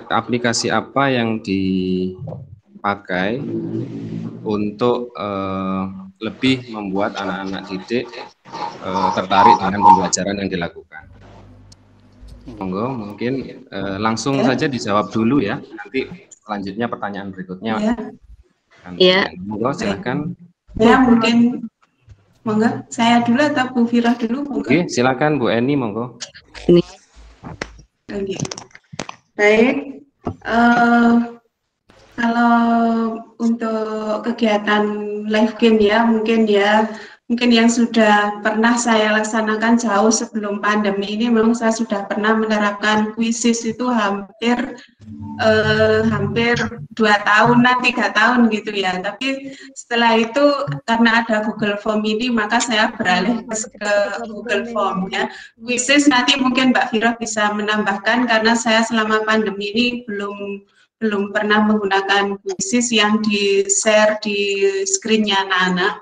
F: aplikasi apa yang dipakai untuk lebih membuat anak-anak didik tertarik dengan pembelajaran yang dilakukan. Monggo, mungkin langsung saja dijawab dulu ya. Nanti selanjutnya pertanyaan berikutnya.
G: Iya.
F: Monggo, silakan.
G: Ya, mungkin monggo, saya dulu atau Bu Firah dulu? Monggo.
F: Oke, silakan Bu Eni, monggo.
G: Ini. Oke. Baik. Kalau untuk kegiatan live game ya, mungkin yang sudah pernah saya laksanakan jauh sebelum pandemi ini, memang saya sudah pernah menerapkan quizzes itu hampir 2 tahunan, 3 tahun gitu ya. Tapi setelah itu karena ada Google Form ini, maka saya beralih ke Google Form ya. Quizzes nanti mungkin Mbak Firah bisa menambahkan, karena saya selama pandemi ini belum pernah menggunakan quizzes yang di-share di screen-nya anak-anak.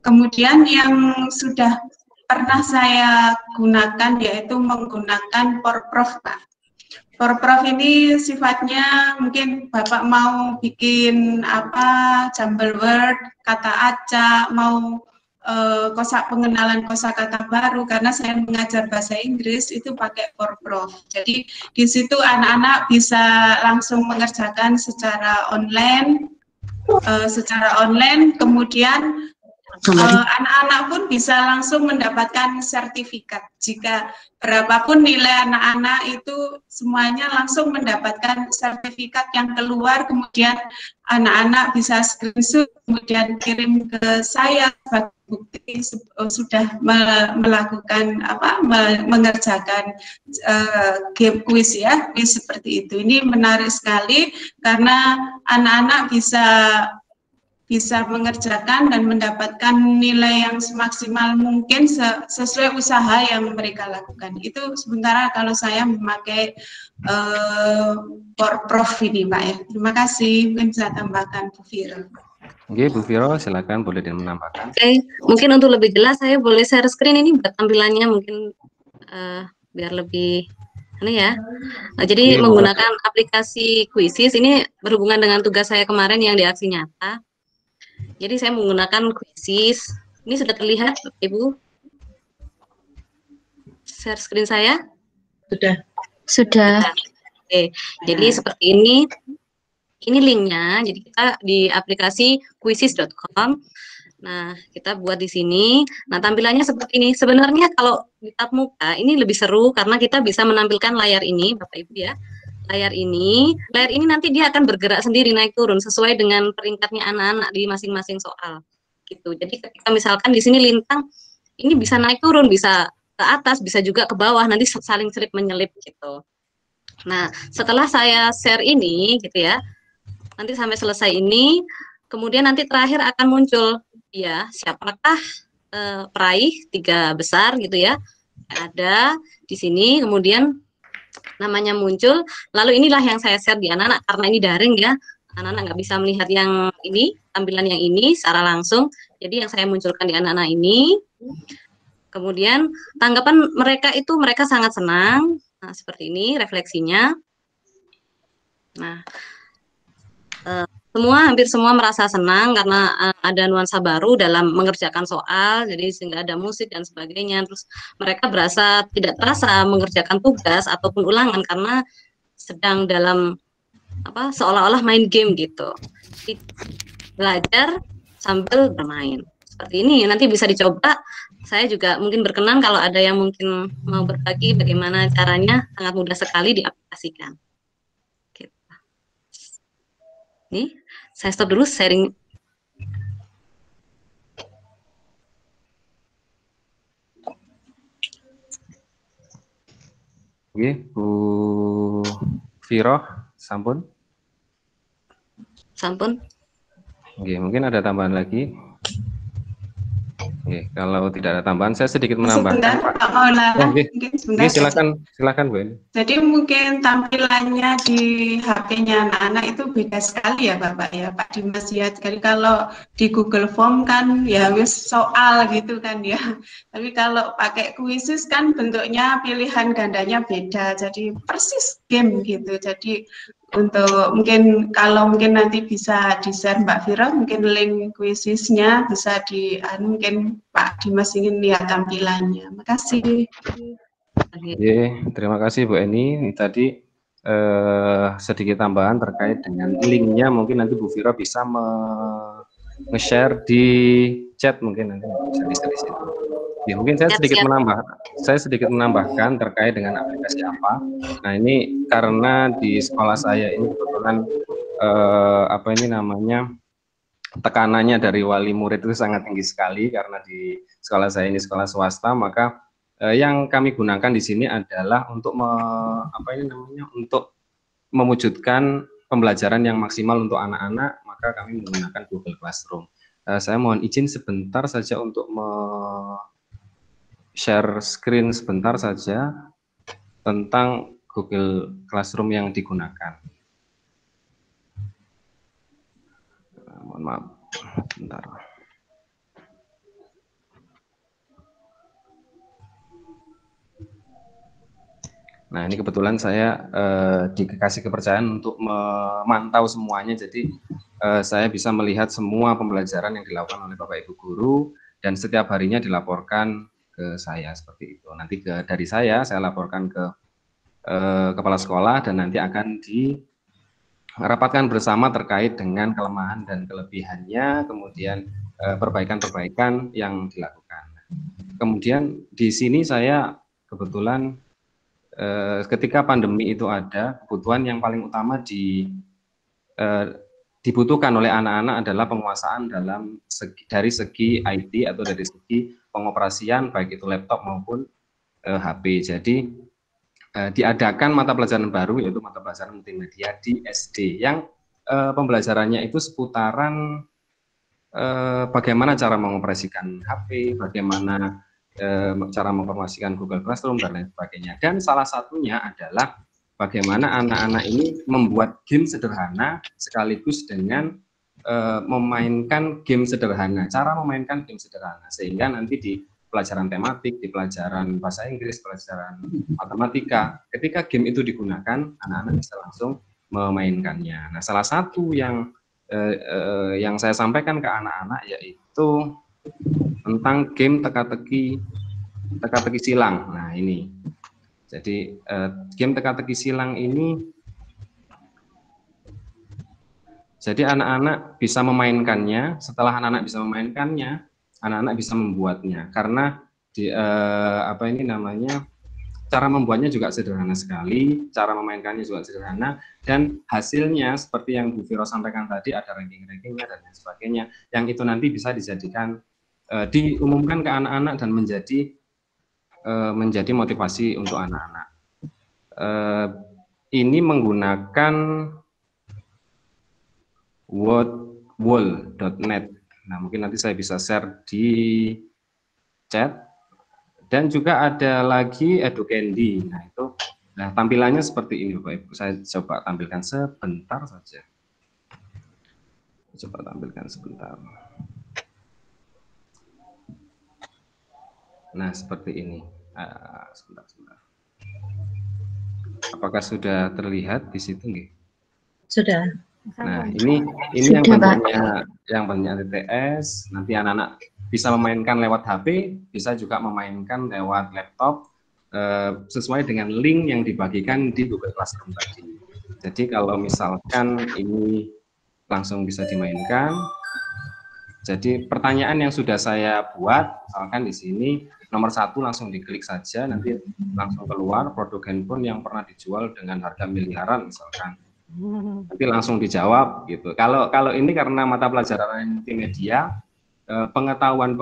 G: Kemudian yang sudah pernah saya gunakan yaitu menggunakan Porprof, Pak. Porprof ini sifatnya mungkin Bapak mau bikin jumble word, kata acak, mau pengenalan kosakata baru, karena saya mengajar bahasa Inggris itu pakai Porprof. Jadi di situ anak-anak bisa langsung mengerjakan secara online, kemudian anak-anak pun bisa langsung mendapatkan sertifikat. Jika berapapun nilai anak-anak itu semuanya langsung mendapatkan sertifikat yang keluar, kemudian anak-anak bisa screenshot, kemudian kirim ke saya sebagai bukti sudah melakukan mengerjakan game quiz ya, quiz seperti itu. Ini menarik sekali karena anak-anak bisa mengerjakan dan mendapatkan nilai yang semaksimal mungkin sesuai usaha yang mereka lakukan. Itu sementara kalau saya memakai Porprof ini, Pak ya. Terima kasih. Mungkin bisa tambahkan Bu Viro.
F: Oke, Bu Viro, silakan boleh menambahkan.
L: Oke, mungkin untuk lebih jelas saya boleh share screen ini buat tampilannya mungkin biar lebih ya. Nah, jadi menggunakan aplikasi Quizzes ini berhubungan dengan tugas saya kemarin yang di aksi nyata. Jadi saya menggunakan Quizzes. Ini sudah terlihat, Ibu? Share screen saya?
B: Sudah.
L: Oke, jadi seperti ini. Ini linknya. Jadi kita di aplikasi quizzes.com. Nah, kita buat di sini. Nah, tampilannya seperti ini. Sebenarnya kalau di tab muka ini lebih seru karena kita bisa menampilkan layar ini, Bapak Ibu ya. Layar ini nanti dia akan bergerak sendiri naik turun sesuai dengan peringkatnya anak-anak di masing-masing soal. Gitu. Jadi ketika misalkan di sini lintang, ini bisa naik turun, bisa ke atas, bisa juga ke bawah, nanti saling selip menyelip gitu. Nah, setelah saya share ini gitu ya, nanti sampai selesai ini, kemudian nanti terakhir akan muncul ya siapakah peraih 3 besar gitu ya. Ada di sini, kemudian namanya muncul, lalu inilah yang saya share di anak-anak karena ini daring ya, anak-anak nggak bisa melihat yang ini, tampilan yang ini secara langsung, jadi yang saya munculkan di anak-anak ini. Kemudian tanggapan mereka itu mereka sangat senang, nah seperti ini refleksinya. Nah, hampir semua merasa senang karena ada nuansa baru dalam mengerjakan soal, jadi sehingga ada musik dan sebagainya. Terus mereka tidak terasa mengerjakan tugas ataupun ulangan karena sedang dalam seolah-olah main game gitu. Jadi, belajar sambil bermain. Seperti ini nanti bisa dicoba. Saya juga mungkin berkenan kalau ada yang mungkin mau berbagi bagaimana caranya, sangat mudah sekali diaplikasikan. Gitu. Nih. Saya stop dulu sharing.
F: Oke, Bu Viroh, sampun.
L: Sampun.
F: Oke, mungkin ada tambahan lagi. Oke, kalau tidak ada tambahan, saya sedikit menambahkan,
G: Sebentar,
F: Pak.
G: Pak Maulana,
F: Oke,
G: mungkin sebentar.
F: silakan Bu.
G: Jadi mungkin tampilannya di HP-nya anak-anak itu beda sekali ya Bapak ya, Pak Dimas ya. Jadi kalau di Google Form kan ya wis soal gitu kan ya. Tapi kalau pakai Quizzes kan bentuknya pilihan gandanya beda, jadi persis game gitu. Jadi untuk mungkin kalau mungkin nanti bisa di-share Mbak Vira, mungkin link Quizzes-nya bisa mungkin Pak Dimas ingin lihat tampilannya. Makasih.
F: Oke, terima kasih Bu Eni. Ini tadi sedikit tambahan terkait dengan linknya, mungkin nanti Bu Vira bisa nge-share di chat, mungkin nanti bisa di situ. Ya, mungkin saya sedikit menambahkan terkait dengan aplikasi apa. Nah, ini karena di sekolah saya ini kebetulan tekanannya dari wali murid itu sangat tinggi sekali, karena di sekolah saya ini sekolah swasta, maka yang kami gunakan di sini adalah untuk untuk mewujudkan pembelajaran yang maksimal untuk anak-anak, maka kami menggunakan Google Classroom. Saya mohon izin sebentar saja untuk share screen sebentar saja tentang Google Classroom yang digunakan. Mohon maaf, sebentar. Nah, ini kebetulan saya dikasih kepercayaan untuk memantau semuanya, jadi saya bisa melihat semua pembelajaran yang dilakukan oleh Bapak Ibu Guru, dan setiap harinya dilaporkan ke saya seperti itu. Nanti dari saya laporkan ke kepala sekolah, dan nanti akan dirapatkan bersama terkait dengan kelemahan dan kelebihannya, kemudian perbaikan-perbaikan yang dilakukan. Kemudian di sini saya kebetulan ketika pandemi itu ada, kebutuhan yang paling utama dibutuhkan oleh anak-anak adalah penguasaan dari segi IT atau dari segi pengoperasian baik itu laptop maupun HP. Jadi diadakan mata pelajaran baru, yaitu mata pelajaran multimedia di SD, yang pembelajarannya itu seputaran bagaimana cara mengoperasikan HP, bagaimana cara mengoperasikan Google Classroom, dan lain sebagainya. Dan salah satunya adalah bagaimana anak-anak ini membuat game sederhana sekaligus dengan memainkan game sederhana, cara memainkan game sederhana, sehingga nanti di pelajaran tematik, di pelajaran bahasa Inggris, pelajaran matematika, ketika game itu digunakan, anak-anak bisa langsung memainkannya. Nah, salah satu yang saya sampaikan ke anak-anak yaitu tentang game teka-teki silang. Nah, ini. Jadi game teka-teki silang ini, jadi anak-anak bisa memainkannya. Setelah anak-anak bisa memainkannya, anak-anak bisa membuatnya. Karena cara membuatnya juga sederhana sekali, cara memainkannya juga sederhana, dan hasilnya seperti yang Bu Viro sampaikan tadi, ada ranking-rankingnya dan lain sebagainya, yang itu nanti bisa dijadikan diumumkan ke anak-anak dan menjadi motivasi untuk anak-anak. Ini menggunakan wordwall.net. Nah, mungkin nanti saya bisa share di chat. Dan juga ada lagi EduCandy. Nah, tampilannya seperti ini, Bapak Ibu. Saya coba tampilkan sebentar saja. Coba tampilkan sebentar. Nah, seperti ini. Sebentar. Apakah sudah terlihat di situ, nggih?
A: Sudah.
F: Nah, ini yang bentuknya TTS. Nanti anak-anak bisa memainkan lewat HP, bisa juga memainkan lewat laptop, sesuai dengan link yang dibagikan di Google Classroom tadi. Jadi kalau misalkan ini langsung bisa dimainkan. Jadi pertanyaan yang sudah saya buat, misalkan di sini nomor 1 langsung diklik saja, nanti langsung keluar produk handphone yang pernah dijual dengan harga miliaran misalkan. Nanti langsung dijawab gitu. Kalau ini karena mata pelajaran multimedia, pengetahuan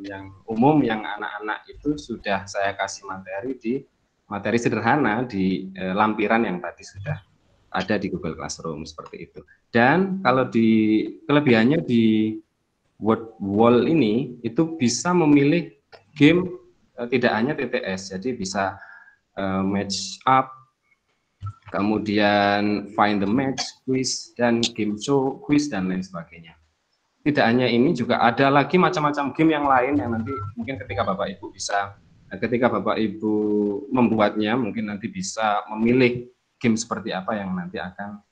F: yang umum yang anak-anak itu sudah saya kasih materi di materi sederhana di lampiran yang tadi sudah ada di Google Classroom seperti itu. Dan kalau di kelebihannya di Word Wall ini itu bisa memilih game tidak hanya TTS, jadi bisa match up, kemudian find the match, quiz, dan game show, quiz, dan lain sebagainya. Tidak hanya ini, juga ada lagi macam-macam game yang lain yang nanti mungkin ketika Bapak Ibu ketika Bapak Ibu membuatnya, mungkin nanti bisa memilih game seperti apa yang nanti akan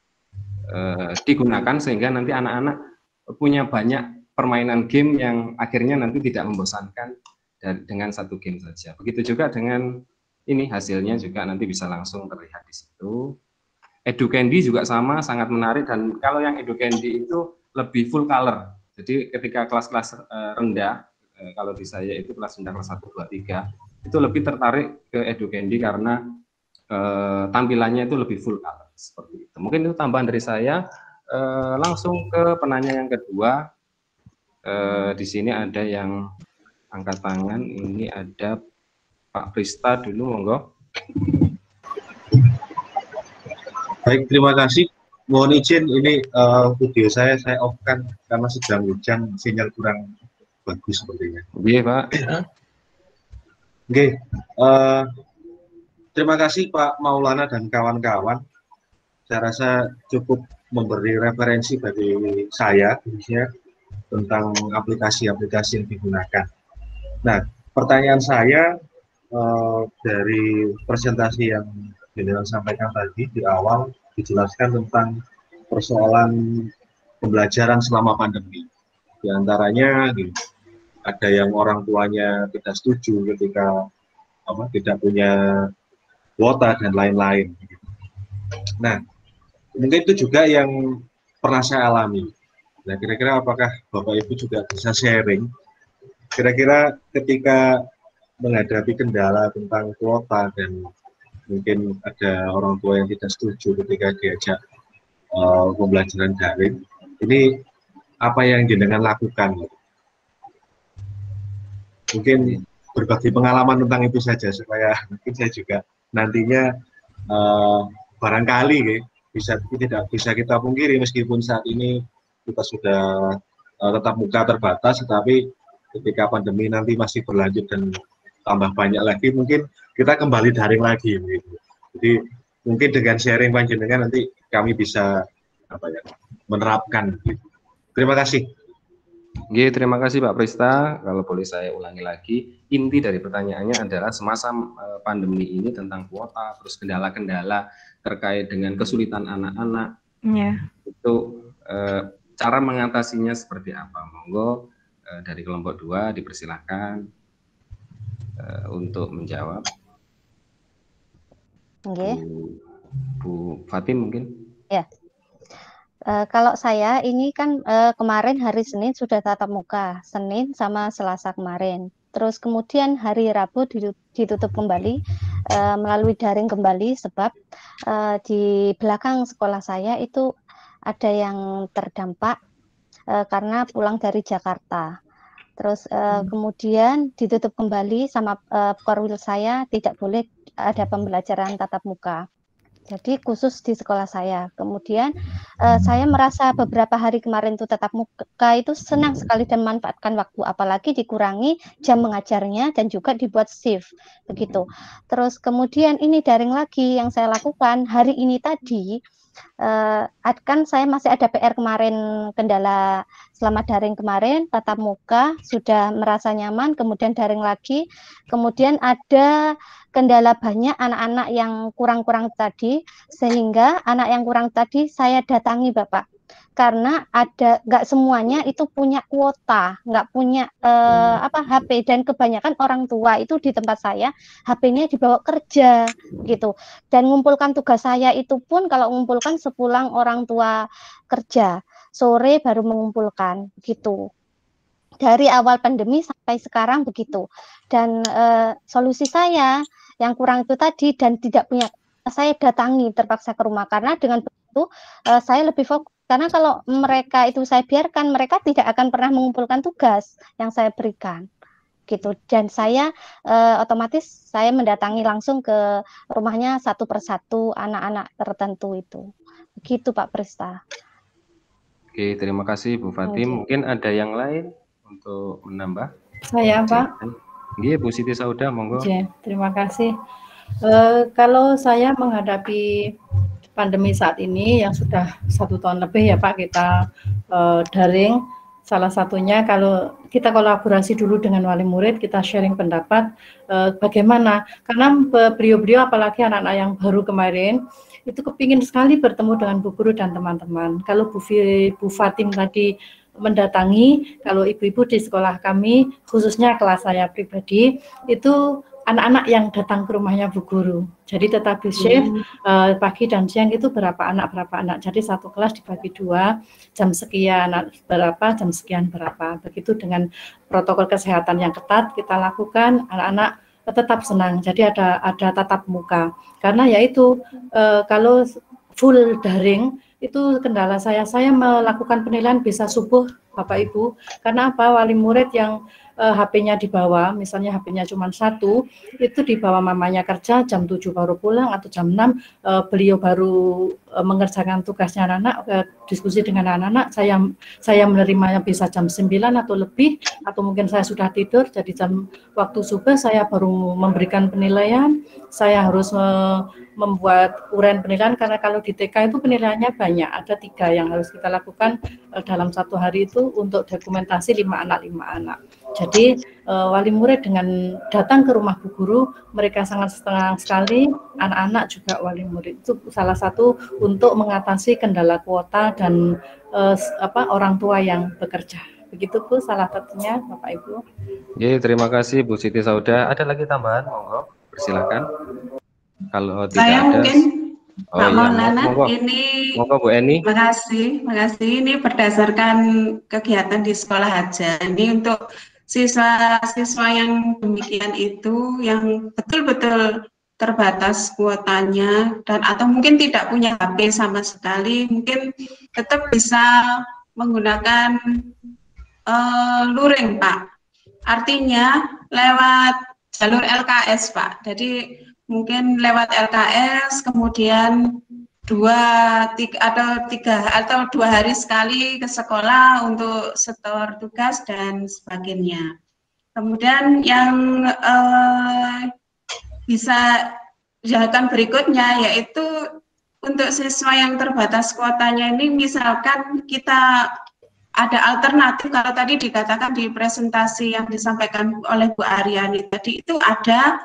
F: digunakan, sehingga nanti anak-anak punya banyak permainan game yang akhirnya nanti tidak membosankan dengan satu game saja. Begitu juga dengan ini, hasilnya juga nanti bisa langsung terlihat di situ. EduCandy juga sama, sangat menarik, dan kalau yang EduCandy itu lebih full color. Jadi ketika kelas-kelas rendah, kalau di saya itu kelas rendah kelas 1, 2, 3, itu lebih tertarik ke EduCandy karena tampilannya itu lebih full color seperti itu. Mungkin itu tambahan dari saya. Langsung ke penanya yang kedua. Di sini ada yang angkat tangan. Ini ada Pak Prista dulu, monggo.
D: Baik, terima kasih. Mohon izin, ini video saya off-kan karena sedang hujan, sinyal kurang bagus sepertinya.
F: Iya, Pak.
D: Oke, terima kasih Pak Maulana dan kawan-kawan. Saya rasa cukup memberi referensi bagi saya, khususnya tentang aplikasi-aplikasi yang digunakan. Nah, pertanyaan saya dari presentasi yang General sampaikan tadi di awal, dijelaskan tentang persoalan pembelajaran selama pandemi. Di antaranya ada yang orang tuanya tidak setuju ketika tidak punya kuota dan lain-lain. Nah, mungkin itu juga yang pernah saya alami. Nah, kira-kira apakah Bapak Ibu juga bisa sharing? Kira-kira ketika menghadapi kendala tentang kuota dan mungkin ada orang tua yang tidak setuju ketika diajak pembelajaran daring, ini apa yang jenengan lakukan? Mungkin berbagi pengalaman tentang itu saja supaya mungkin saya juga nantinya barangkali tidak bisa kita pungkiri meskipun saat ini kita sudah tetap muka terbatas, tetapi ketika pandemi nanti masih berlanjut dan tambah banyak lagi, mungkin kita kembali daring lagi. Gitu. Jadi mungkin dengan sharing panjenengan nanti kami bisa menerapkan. Gitu. Terima kasih.
F: Terima kasih Pak Prista. Kalau boleh saya ulangi lagi, inti dari pertanyaannya adalah semasa pandemi ini tentang kuota, terus kendala-kendala terkait dengan kesulitan anak-anak. Itu cara mengatasinya seperti apa? Monggo dari kelompok 2 dipersilahkan untuk menjawab. Bu Fatim mungkin?
B: Ya. Kalau saya ini kan kemarin hari Senin sudah tatap muka, Senin sama Selasa kemarin. Terus kemudian hari Rabu ditutup kembali melalui daring kembali sebab di belakang sekolah saya itu ada yang terdampak karena pulang dari Jakarta. Terus kemudian ditutup kembali sama korwil saya, tidak boleh ada pembelajaran tatap muka. Jadi khusus di sekolah saya. Kemudian saya merasa beberapa hari kemarin itu tatap muka itu senang sekali dan memanfaatkan waktu, apalagi dikurangi jam mengajarnya dan juga dibuat shift begitu. Terus kemudian ini daring lagi yang saya lakukan hari ini tadi. Kan saya masih ada PR kemarin, kendala selama daring kemarin, tatap muka sudah merasa nyaman, kemudian daring lagi, kemudian ada kendala banyak anak-anak yang kurang-kurang tadi, sehingga anak yang kurang tadi saya datangi Bapak, karena nggak semuanya itu punya kuota, nggak punya HP, dan kebanyakan orang tua itu di tempat saya HP-nya dibawa kerja gitu, dan ngumpulkan tugas saya itu pun kalau ngumpulkan sepulang orang tua kerja, sore baru mengumpulkan gitu. Dari awal pandemi sampai sekarang begitu, dan solusi saya yang kurang itu tadi dan tidak punya, saya datangi terpaksa ke rumah, karena dengan begitu saya lebih fokus. Karena kalau mereka itu saya biarkan, mereka tidak akan pernah mengumpulkan tugas yang saya berikan. gitu. Dan saya otomatis saya mendatangi langsung ke rumahnya satu persatu anak-anak tertentu itu. Begitu Pak Prista.
F: Oke, terima kasih Bu Fatim. Mungkin ada yang lain untuk menambah?
J: Saya Pak.
F: Iya, Bu Siti Sauda, monggo.
J: Terima kasih. Kalau saya menghadapi pandemi saat ini yang sudah 1 tahun lebih ya Pak, kita daring. Salah satunya kalau kita kolaborasi dulu dengan wali murid, kita sharing pendapat bagaimana, karena beliau-beliau apalagi anak-anak yang baru kemarin, itu kepingin sekali bertemu dengan Bu Guru dan teman-teman. Kalau Bu Fatim tadi mendatangi, kalau ibu-ibu di sekolah kami, khususnya kelas saya pribadi, itu anak-anak yang datang ke rumahnya Bu Guru. Jadi tetap di shift pagi dan siang itu berapa anak. Jadi satu kelas dibagi 2, jam sekian berapa, jam sekian berapa. Begitu dengan protokol kesehatan yang ketat kita lakukan, anak-anak tetap senang. Jadi ada tatap muka. Karena yaitu kalau full daring itu kendala saya melakukan penilaian bisa subuh Bapak Ibu. Karena apa? Wali murid yang HP-nya dibawa, misalnya HP-nya cuma 1, itu dibawa mamanya kerja, jam 7 baru pulang atau jam 6 beliau baru mengerjakan tugasnya anak-anak, diskusi dengan anak-anak, saya menerimanya bisa jam 9 atau lebih, atau mungkin saya sudah tidur, jadi jam waktu subuh saya baru memberikan penilaian, saya harus membuat uraian penilaian, karena kalau di TK itu penilaiannya banyak, ada 3 yang harus kita lakukan dalam 1 hari itu untuk dokumentasi 5 anak. Jadi wali murid dengan datang ke rumah Bu Guru, mereka sangat senang sekali, anak-anak juga wali murid. Itu salah satu untuk mengatasi kendala kuota dan orang tua yang bekerja. Begitu Bu, salah satunya Bapak Ibu.
F: Ya, terima kasih Bu Siti Sauda. Ada lagi tambahan, monggo, persilakan. Kalau tidak
G: saya
F: ada,
G: mungkin Pak Maulana,
F: monggo.
G: ini
F: monggo Bu Eni.
G: Makasih. Ini berdasarkan kegiatan di sekolah aja. Ini untuk siswa-siswa yang demikian itu, yang betul-betul terbatas kuotanya dan atau mungkin tidak punya HP sama sekali, mungkin tetap bisa menggunakan luring Pak. Artinya lewat jalur LKS Pak. Jadi mungkin lewat LKS, kemudian 2 atau 2 hari sekali ke sekolah untuk setor tugas dan sebagainya. Kemudian yang bisa dilakukan berikutnya yaitu untuk siswa yang terbatas kuotanya ini, misalkan kita ada alternatif, kalau tadi dikatakan di presentasi yang disampaikan oleh Bu Aryani tadi, itu ada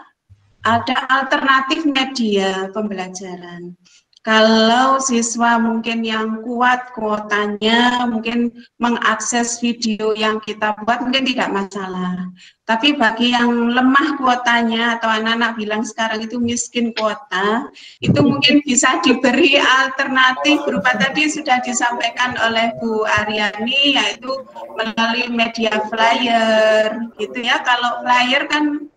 G: alternatif media pembelajaran. Kalau siswa mungkin yang kuat kuotanya, mungkin mengakses video yang kita buat mungkin tidak masalah. Tapi bagi yang lemah kuotanya atau anak-anak bilang sekarang itu miskin kuota, itu mungkin bisa diberi alternatif berupa tadi sudah disampaikan oleh Bu Aryani, yaitu melalui media flyer, gitu ya. Kalau flyer kan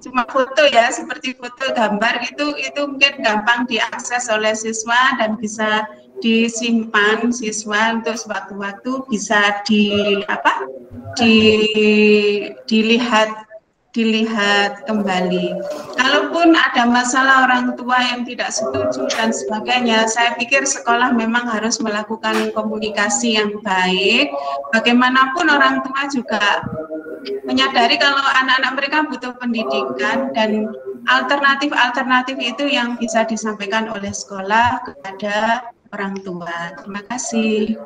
G: cuma foto ya, seperti foto gambar itu mungkin gampang diakses oleh siswa dan bisa disimpan siswa untuk sewaktu-waktu bisa dilihat kembali. Kalaupun ada masalah orang tua yang tidak setuju dan sebagainya, saya pikir sekolah memang harus melakukan komunikasi yang baik. Bagaimanapun orang tua juga menyadari kalau anak-anak mereka butuh pendidikan, dan alternatif-alternatif itu yang bisa disampaikan oleh sekolah kepada orang tua. Terima kasih.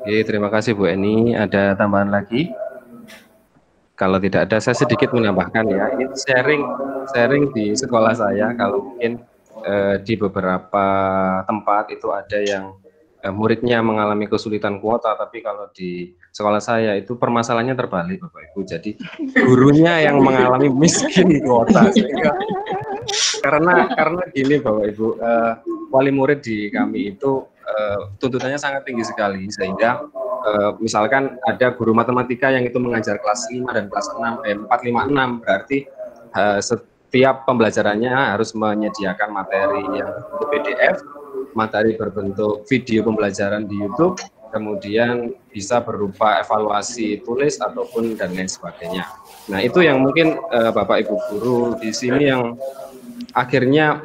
F: Oke, terima kasih Bu Eni. Ada tambahan lagi? Kalau tidak ada, saya sedikit menambahkan ya. Ini sharing di sekolah saya. Kalau mungkin di beberapa tempat itu ada yang muridnya mengalami kesulitan kuota, tapi kalau di sekolah saya itu permasalahannya terbalik Bapak Ibu. Jadi gurunya yang mengalami miskin kuota. Karena gini Bapak Ibu, wali murid di kami itu tuntutannya sangat tinggi sekali, sehingga misalkan ada guru matematika yang itu mengajar kelas 5 dan kelas 4, 5, 6, berarti setiap pembelajarannya harus menyediakan materi yang bentuk PDF, materi berbentuk video pembelajaran di YouTube, kemudian bisa berupa evaluasi tulis ataupun dan lain sebagainya. Nah, itu yang mungkin Bapak Ibu guru di sini yang akhirnya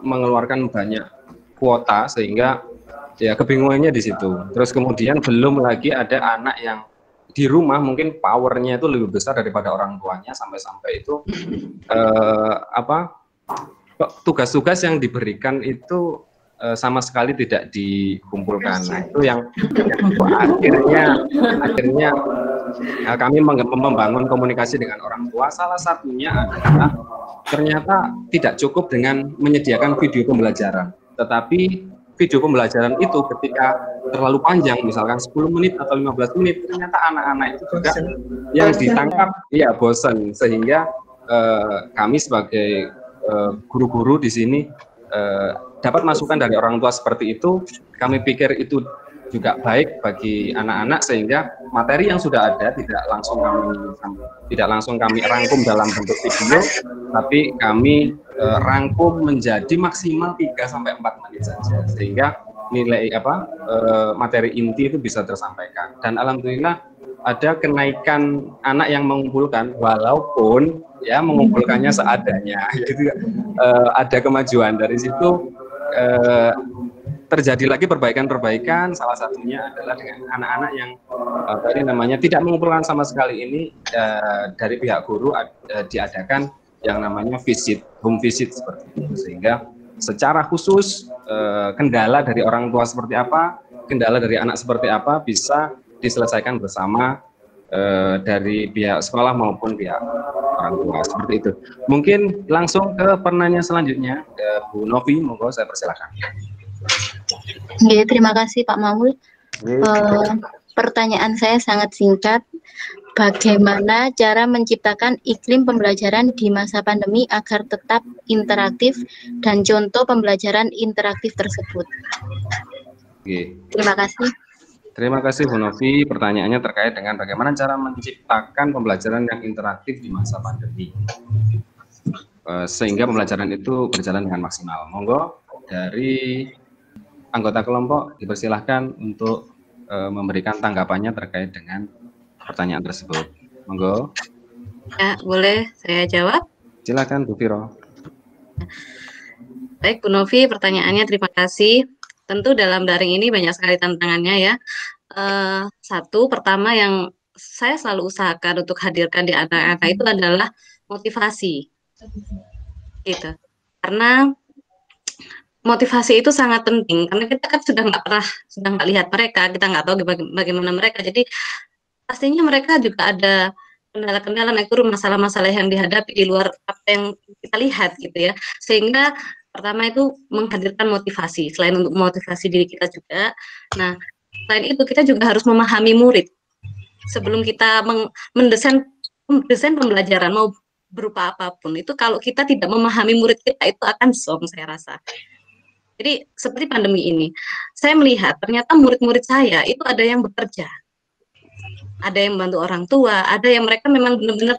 F: mengeluarkan banyak kuota sehingga ya kebingungannya di situ. Terus kemudian belum lagi ada anak yang di rumah mungkin powernya itu lebih besar daripada orang tuanya, sampai-sampai itu tugas-tugas yang diberikan itu sama sekali tidak dikumpulkan. Nah, itu yang akhirnya kami membangun komunikasi dengan orang tua. Salah satunya adalah ternyata tidak cukup dengan menyediakan video pembelajaran, tetapi video pembelajaran itu ketika terlalu panjang, misalkan 10 menit atau 15 menit, ternyata anak-anak itu juga yang ditangkap, ya bosan, sehingga kami sebagai guru-guru di sini dapat masukan dari orang tua seperti itu. Kami pikir itu juga baik bagi anak-anak, sehingga materi yang sudah ada tidak langsung kami rangkum dalam bentuk video, tapi kami rangkum menjadi maksimal 3-4 menit saja, sehingga nilai materi inti itu bisa tersampaikan. Dan alhamdulillah ada kenaikan anak yang mengumpulkan, walaupun ya mengumpulkannya seadanya, yaitu ada kemajuan dari situ. Terjadi lagi perbaikan-perbaikan, salah satunya adalah dengan anak-anak yang tidak mengumpulkan sama sekali ini, dari pihak guru diadakan yang namanya home visit seperti itu, sehingga secara khusus kendala dari orang tua seperti apa, kendala dari anak seperti apa bisa diselesaikan bersama dari pihak sekolah maupun pihak orang tua, seperti itu. Mungkin langsung ke pertanyaan selanjutnya, Bu Novi, monggo saya persilakan.
M: Oke, terima kasih Pak Maul. Pertanyaan saya sangat singkat. Bagaimana cara menciptakan iklim pembelajaran di masa pandemi agar tetap interaktif dan contoh pembelajaran interaktif tersebut?
F: Oke.
M: Terima kasih.
F: Terima kasih Bu Novi. Pertanyaannya terkait dengan bagaimana cara menciptakan pembelajaran yang interaktif di masa pandemi, sehingga pembelajaran itu berjalan dengan maksimal. Monggo dari anggota kelompok dipersilahkan untuk memberikan tanggapannya terkait dengan pertanyaan tersebut. Monggo.
L: Ya, boleh saya jawab?
F: Silakan Bu Viro.
L: Baik Bu Novi, pertanyaannya terima kasih. Tentu dalam daring ini banyak sekali tantangannya ya. Satu, pertama yang saya selalu usahakan untuk hadirkan di anak-anak itu adalah motivasi. Gitu. Karena motivasi itu sangat penting, karena kita kan sudah nggak lihat mereka, kita nggak tahu bagaimana mereka. Jadi pastinya mereka juga ada kendala-kendala, masalah-masalah yang dihadapi di luar apa yang kita lihat gitu ya. Sehingga pertama itu menghadirkan motivasi, selain untuk motivasi diri kita juga. Nah, selain itu kita juga harus memahami murid. Sebelum kita mendesain pembelajaran mau berupa apapun, itu kalau kita tidak memahami murid kita itu akan zonk saya rasa. Jadi seperti pandemi ini, saya melihat ternyata murid-murid saya itu ada yang bekerja, ada yang membantu orang tua, ada yang mereka memang benar-benar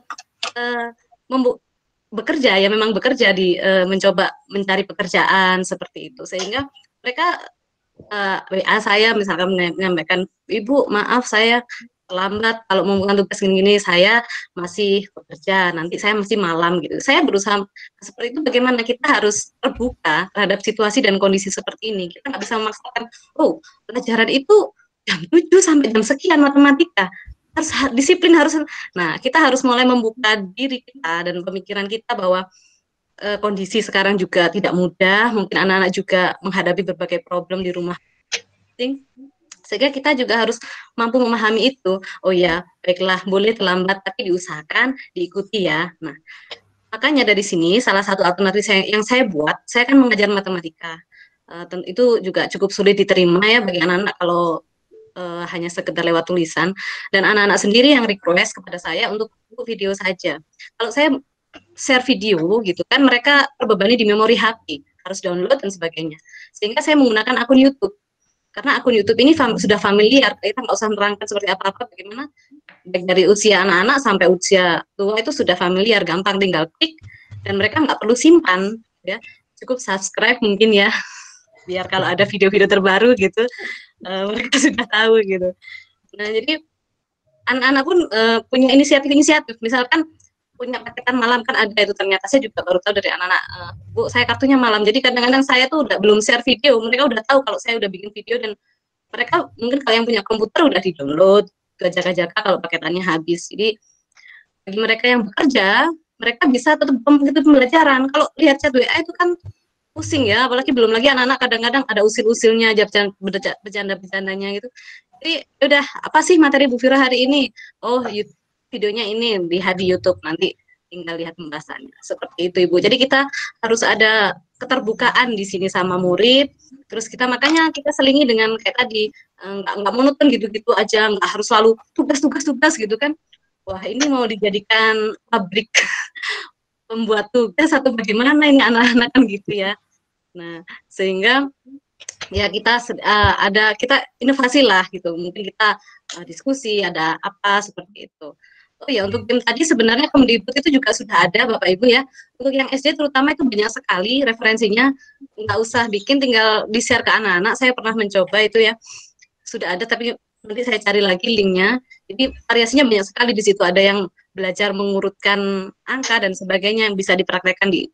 L: bekerja ya, memang bekerja di mencoba mencari pekerjaan seperti itu, sehingga mereka WA saya misalkan menyampaikan, Ibu maaf saya terlambat, kalau membuka tugas gini-gini saya masih bekerja, nanti saya masih malam gitu. Saya berusaha seperti itu. Bagaimana kita harus terbuka terhadap situasi dan kondisi seperti ini. Kita nggak bisa memaksakan, oh pelajaran itu jam 7 sampai jam sekian matematika, harus disiplin, harus. Nah, kita harus mulai membuka diri kita dan pemikiran kita bahwa kondisi sekarang juga tidak mudah, mungkin anak-anak juga menghadapi berbagai problem di rumah. Sehingga kita juga harus mampu memahami itu. Oh ya, baiklah, boleh terlambat, tapi diusahakan, diikuti ya. Nah, makanya dari sini salah satu alternatif yang saya buat, saya kan mengajar matematika. Itu juga cukup sulit diterima ya bagi anak-anak kalau hanya sekedar lewat tulisan. Dan anak-anak sendiri yang request kepada saya untuk video saja. Kalau saya share video gitu kan, mereka terbebani di memori HP, harus download dan sebagainya. Sehingga saya menggunakan akun YouTube. Karena akun YouTube ini sudah familiar, kita nggak usah menerangkan seperti apa-apa, bagaimana baik dari usia anak-anak sampai usia tua itu sudah familiar, gampang tinggal klik dan mereka nggak perlu simpan, ya cukup subscribe mungkin ya, biar kalau ada video-video terbaru gitu mereka sudah tahu gitu. Nah jadi anak-anak pun punya inisiatif, misalkan punya paketan malam kan ada itu, ternyata saya juga baru tahu dari anak-anak, Bu saya kartunya malam, jadi kadang-kadang saya tuh udah belum share video, mereka udah tahu kalau saya udah bikin video, dan mereka mungkin kalau yang punya komputer udah di-download, jaga-jaga kalau paketannya habis. Jadi bagi mereka yang bekerja, mereka bisa tetap mengikuti pembelajaran. Kalau lihat chat WA itu kan pusing ya, apalagi belum lagi anak-anak kadang-kadang ada usil-usilnya, bercanda-bercandanya gitu. Jadi udah, apa sih materi Bu Vira hari ini? Oh, videonya ini lihat di YouTube, nanti tinggal lihat pembahasannya. Seperti itu Ibu. Jadi kita harus ada keterbukaan di sini sama murid. Terus kita makanya kita selingi dengan kayak tadi, nggak monoton gitu-gitu aja, nggak harus selalu tugas gitu kan. Wah ini mau dijadikan pabrik pembuat tugas atau bagaimana ini anak-anak kan gitu ya. Nah sehingga ya kita kita inovasi lah gitu, mungkin kita diskusi ada apa seperti itu. Oh ya, untuk tim tadi sebenarnya Kemdikbud itu juga sudah ada Bapak Ibu ya. Untuk yang SD terutama itu banyak sekali referensinya, nggak usah bikin, tinggal di-share ke anak-anak. Saya pernah mencoba itu ya, sudah ada, tapi nanti saya cari lagi linknya. Jadi variasinya banyak sekali di situ, ada yang belajar mengurutkan angka dan sebagainya yang bisa dipraktekkan di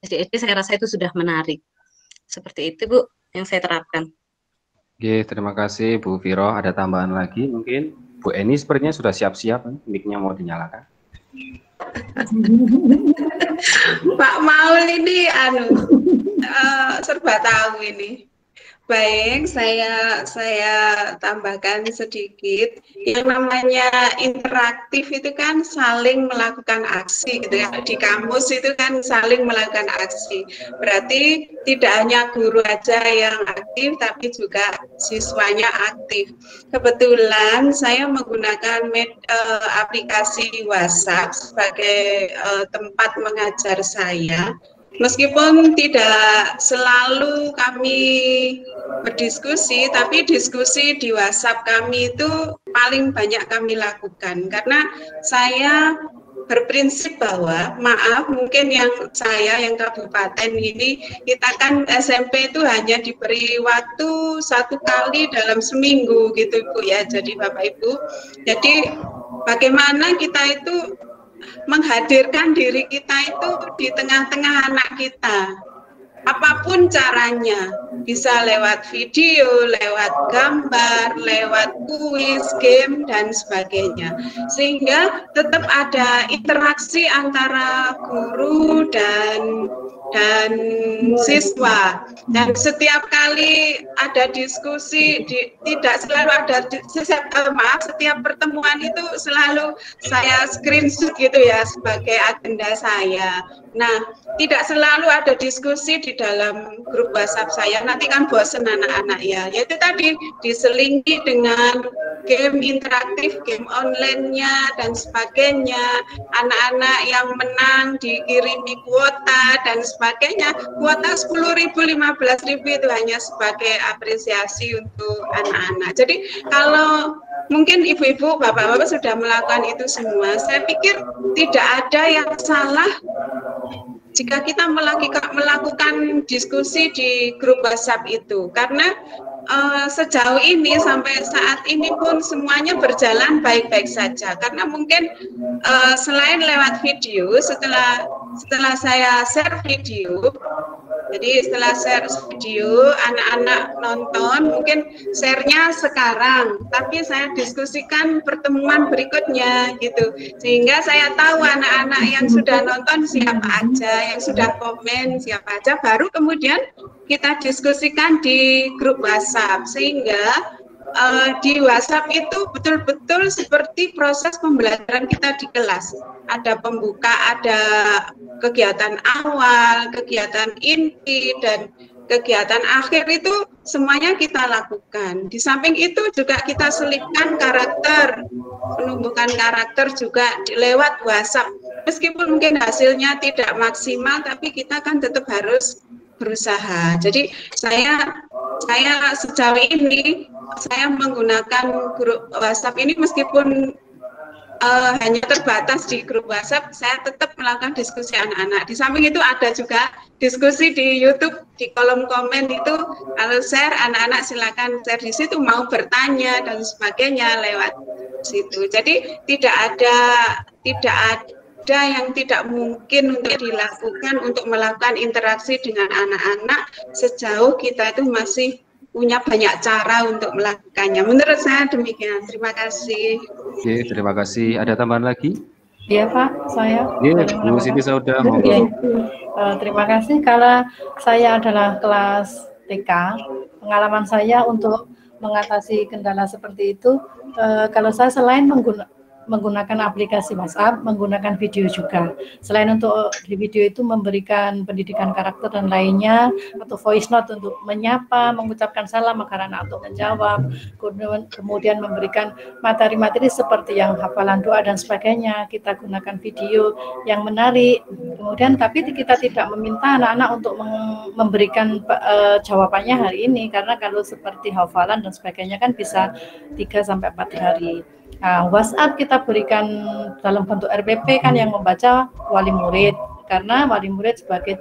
L: SD. Saya rasa itu sudah menarik. Seperti itu Bu yang saya terapkan.
F: Oke, terima kasih Bu Viro. Ada tambahan lagi mungkin? Bu Eni sepertinya sudah siap-siap, mic-nya mau dinyalakan.
G: Pak Maul ini serba tahu ini. Baik, saya tambahkan sedikit. Yang namanya interaktif itu kan saling melakukan aksi gitu ya. Di kampus itu kan saling melakukan aksi. Berarti tidak hanya guru aja yang aktif, tapi juga siswanya aktif. Kebetulan saya menggunakan aplikasi WhatsApp sebagai tempat mengajar saya. Meskipun tidak selalu kami berdiskusi, tapi diskusi di WhatsApp kami itu paling banyak kami lakukan. Karena saya berprinsip bahwa, maaf mungkin yang kabupaten ini, kita kan SMP itu hanya diberi waktu 1 kali dalam seminggu gitu Bu ya. Jadi Bapak Ibu, jadi bagaimana kita itu menghadirkan diri kita itu di tengah-tengah anak kita, apapun caranya, bisa lewat video, lewat gambar, lewat kuis, game, dan sebagainya, sehingga tetap ada interaksi antara guru dan siswa. Dan setiap kali ada diskusi, tidak selalu ada, setiap pertemuan itu selalu saya screenshot gitu ya sebagai agenda saya. Nah, tidak selalu ada diskusi di dalam grup WhatsApp saya, nanti kan bosen anak-anak ya. Yaitu tadi diselingi dengan game interaktif, game online-nya dan sebagainya. Anak-anak yang menang dikirimi kuota dan sebagainya. Kuota 10.000, 15.000 itu hanya sebagai apresiasi untuk anak-anak. Jadi kalau mungkin ibu-ibu, bapak-bapak sudah melakukan itu semua, saya pikir tidak ada yang salah jika kita melakukan diskusi di grup WhatsApp itu, karena sejauh ini sampai saat ini pun semuanya berjalan baik-baik saja. Karena mungkin selain lewat video, setelah saya share video, jadi setelah share video, anak-anak nonton, mungkin share-nya sekarang, tapi saya diskusikan pertemuan berikutnya gitu. Sehingga saya tahu anak-anak yang sudah nonton siapa aja, yang sudah komen siapa aja, baru kemudian kita diskusikan di grup WhatsApp. Sehingga di WhatsApp itu betul-betul seperti proses pembelajaran kita di kelas. Ada pembuka, ada kegiatan awal, kegiatan inti, dan kegiatan akhir itu semuanya kita lakukan. Di samping itu juga kita selipkan karakter, penumbuhan karakter juga lewat WhatsApp. Meskipun mungkin hasilnya tidak maksimal, tapi kita kan tetap harus berusaha. Jadi saya sejauh ini saya menggunakan grup WhatsApp ini meskipun hanya terbatas di grup WhatsApp, saya tetap melakukan diskusi anak-anak. Di samping itu ada juga diskusi di YouTube, di kolom komen itu, kalau share, anak-anak silakan share di situ, mau bertanya dan sebagainya lewat situ. Jadi tidak ada yang tidak mungkin untuk dilakukan untuk melakukan interaksi dengan anak-anak sejauh kita itu masih punya banyak cara untuk melakukannya. Menurut saya demikian. Terima kasih.
F: Oke, terima kasih. Ada tambahan lagi?
J: Iya Pak, saya.
F: Iya, Bu Siti Sauda.
J: Terima kasih. Kalau saya adalah kelas TK, pengalaman saya untuk mengatasi kendala seperti itu, kalau saya selain menggunakan aplikasi WhatsApp, menggunakan video juga. Selain untuk di video itu memberikan pendidikan karakter dan lainnya, atau voice note untuk menyapa, mengucapkan salam agar anak untuk menjawab, kemudian memberikan materi-materi seperti yang hafalan doa dan sebagainya, kita gunakan video yang menarik. Kemudian tapi kita tidak meminta anak-anak untuk memberikan jawabannya hari ini, karena kalau seperti hafalan dan sebagainya kan bisa 3-4 hari. Nah, WhatsApp kita berikan dalam bentuk RPP kan yang membaca wali murid, karena wali murid sebagai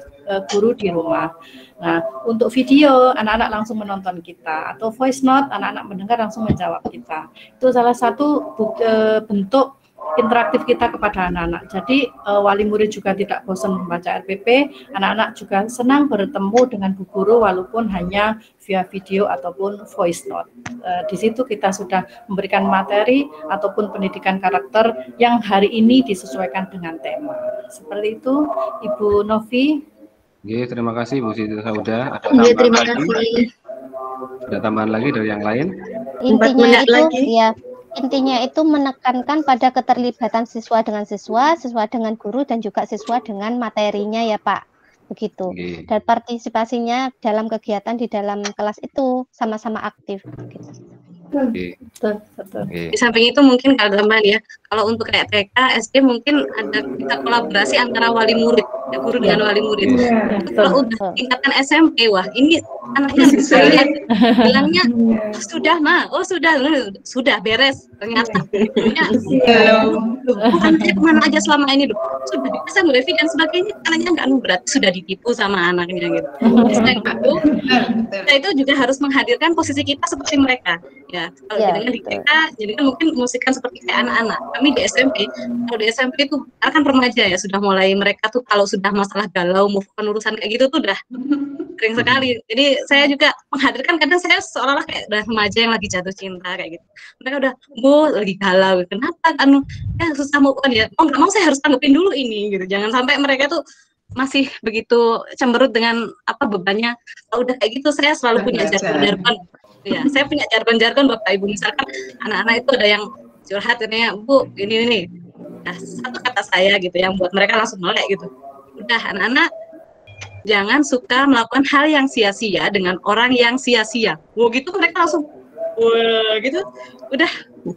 J: guru di rumah. Nah, untuk video anak-anak langsung menonton kita, atau voice note anak-anak mendengar langsung menjawab kita. Itu salah satu bentuk interaktif kita kepada anak-anak. Jadi wali murid juga tidak bosan membaca RPP, anak-anak juga senang bertemu dengan bu guru walaupun hanya via video ataupun voice note. Di situ kita sudah memberikan materi ataupun pendidikan karakter yang hari ini disesuaikan dengan tema. Seperti itu, Ibu Novi.
F: Oke, terima kasih Bu Siti Sauda.
M: Ada terima kasih.
F: Ada tambahan lagi dari yang lain?
B: Intinya itu menekankan pada keterlibatan siswa dengan guru, dan juga siswa dengan materinya ya Pak. Begitu. Dan partisipasinya dalam kegiatan di dalam kelas itu sama-sama aktif. Gitu.
L: Di samping itu mungkin kalau tambahan ya, kalau untuk kayak TK, SD mungkin ada kita kolaborasi antara wali murid, ya, guru dengan wali murid. Kalau udah tingkatan SMP, wah ini anaknya bisa lihat, bilangnya sudah sudah beres, ternyata bukan kayak kemana aja selama ini loh, sudah bisa nge-review dan sebagainya, anaknya nggak berat, sudah ditipu sama anaknya gitu. Selain itu, kita itu juga harus menghadirkan posisi kita seperti mereka. Ya, kalau dengan di TK, jadi kan mungkin musikan seperti kayak anak-anak. Kami di SMP, kalau di SMP itu kan remaja ya, sudah mulai mereka tuh kalau sudah masalah galau, move on urusan kayak gitu tuh udah sering sekali. Jadi saya juga menghadirkan, kadang saya seolah-olah kayak udah remaja yang lagi jatuh cinta kayak gitu. Mereka udah, lagi galau, kenapa? Ya susah move on ya. Mau nggak mau saya harus tanggepin dulu ini gitu. Jangan sampai mereka tuh masih begitu cemberut dengan bebannya. Kalau udah kayak gitu, saya selalu punya jargon-jargon. Ya, saya punya jargon-jargon Bapak Ibu, misalkan anak-anak itu ada yang curhat katanya, Bu, ini. Nah, satu kata saya gitu yang buat mereka langsung melek gitu. Udah, anak-anak jangan suka melakukan hal yang sia-sia dengan orang yang sia-sia. Wah, gitu mereka langsung wah gitu. Udah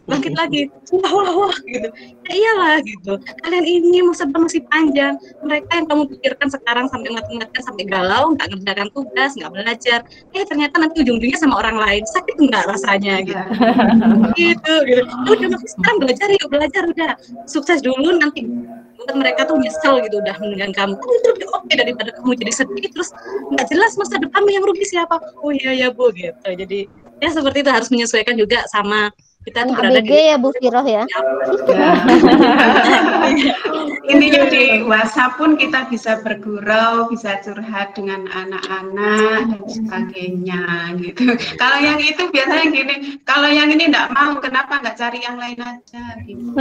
L: bangkit lagi. Wah gitu. Ya iyalah gitu. Kalian ini masa masih panjang. Mereka yang kamu pikirkan sekarang sampai mati-matian, sampai galau, nggak ngerjakan tugas, nggak belajar. Ternyata nanti ujung-ujungnya sama orang lain. Sakit nggak rasanya gitu. gitu. Udah sekarang belajar udah. Sukses dulu, nanti buat mereka tuh nyesel gitu udah meninggalkan kamu. Itu lebih oke daripada kamu jadi sedih terus nggak jelas masa depanmu yang rugi siapa. Oh iya ya Bu gitu. Jadi ya seperti itu, harus menyesuaikan juga sama kita tuh berada
B: di ya Bu Firoh ya.
G: Intinya di WhatsApp pun kita bisa bergurau, bisa curhat dengan anak-anak dan sebagainya gitu. Kalau yang itu biasanya gini, kalau yang ini enggak mau, kenapa enggak cari yang lain aja gitu.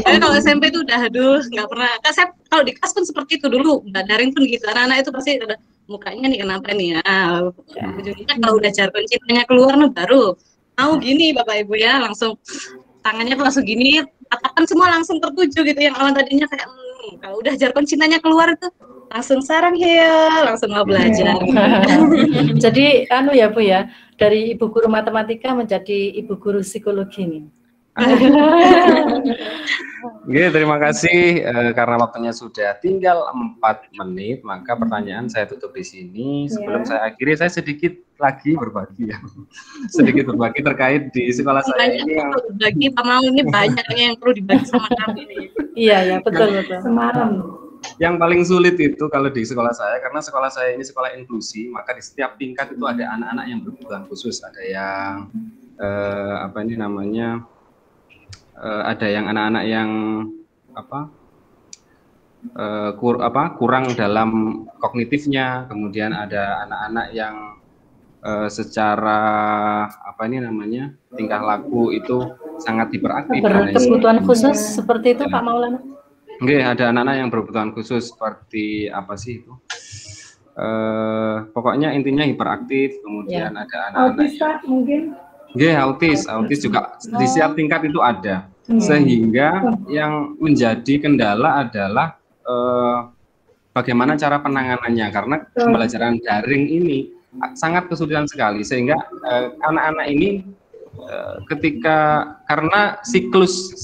L: Jadi kalau SMP itu udah nggak pernah. Saya kalau di kelas pun seperti itu dulu, Mbak Daring pun gitu. Anak-anak itu pasti ada mukanya nih kenapa nih ya. Ujungnya kalau udah jargon cintanya keluar baru mau gini Bapak Ibu ya, langsung tangannya tuh langsung gini, tatapan semua langsung tertuju gitu, yang awal tadinya kayak kalau udah jargon cintanya keluar itu langsung sarang ya, langsung mau belajar.
J: Jadi ya Bu ya, dari ibu guru matematika menjadi ibu guru psikologi nih.
F: Oke, terima kasih. Karena waktunya sudah tinggal 4 menit, maka pertanyaan saya tutup di sini. Sebelum saya akhiri, saya sedikit lagi berbagi ya. Sedikit berbagi terkait di sekolah saya ini yang
L: berbagi, Pak Mau, ini banyak yang perlu dibagi sama kami ini.
J: Iya, betul.
C: Semalam.
F: Yang paling sulit itu kalau di sekolah saya, karena sekolah saya ini sekolah inklusi, maka di setiap tingkat itu ada anak-anak yang berkebutuhan khusus, ada yang ada yang anak-anak yang kurang dalam kognitifnya, kemudian ada anak-anak yang secara tingkah laku itu sangat hiperaktif.
J: Berkebutuhan khusus seperti itu, Pak Maulana?
F: Enggak, ada anak-anak yang berkebutuhan khusus seperti apa sih itu? Pokoknya intinya hiperaktif, kemudian ada anak-anak yang
C: mungkin.
F: Autis juga di setiap tingkat itu ada. Sehingga yang menjadi kendala adalah bagaimana cara penanganannya, karena pembelajaran daring ini sangat kesulitan sekali, sehingga anak-anak ini karena siklus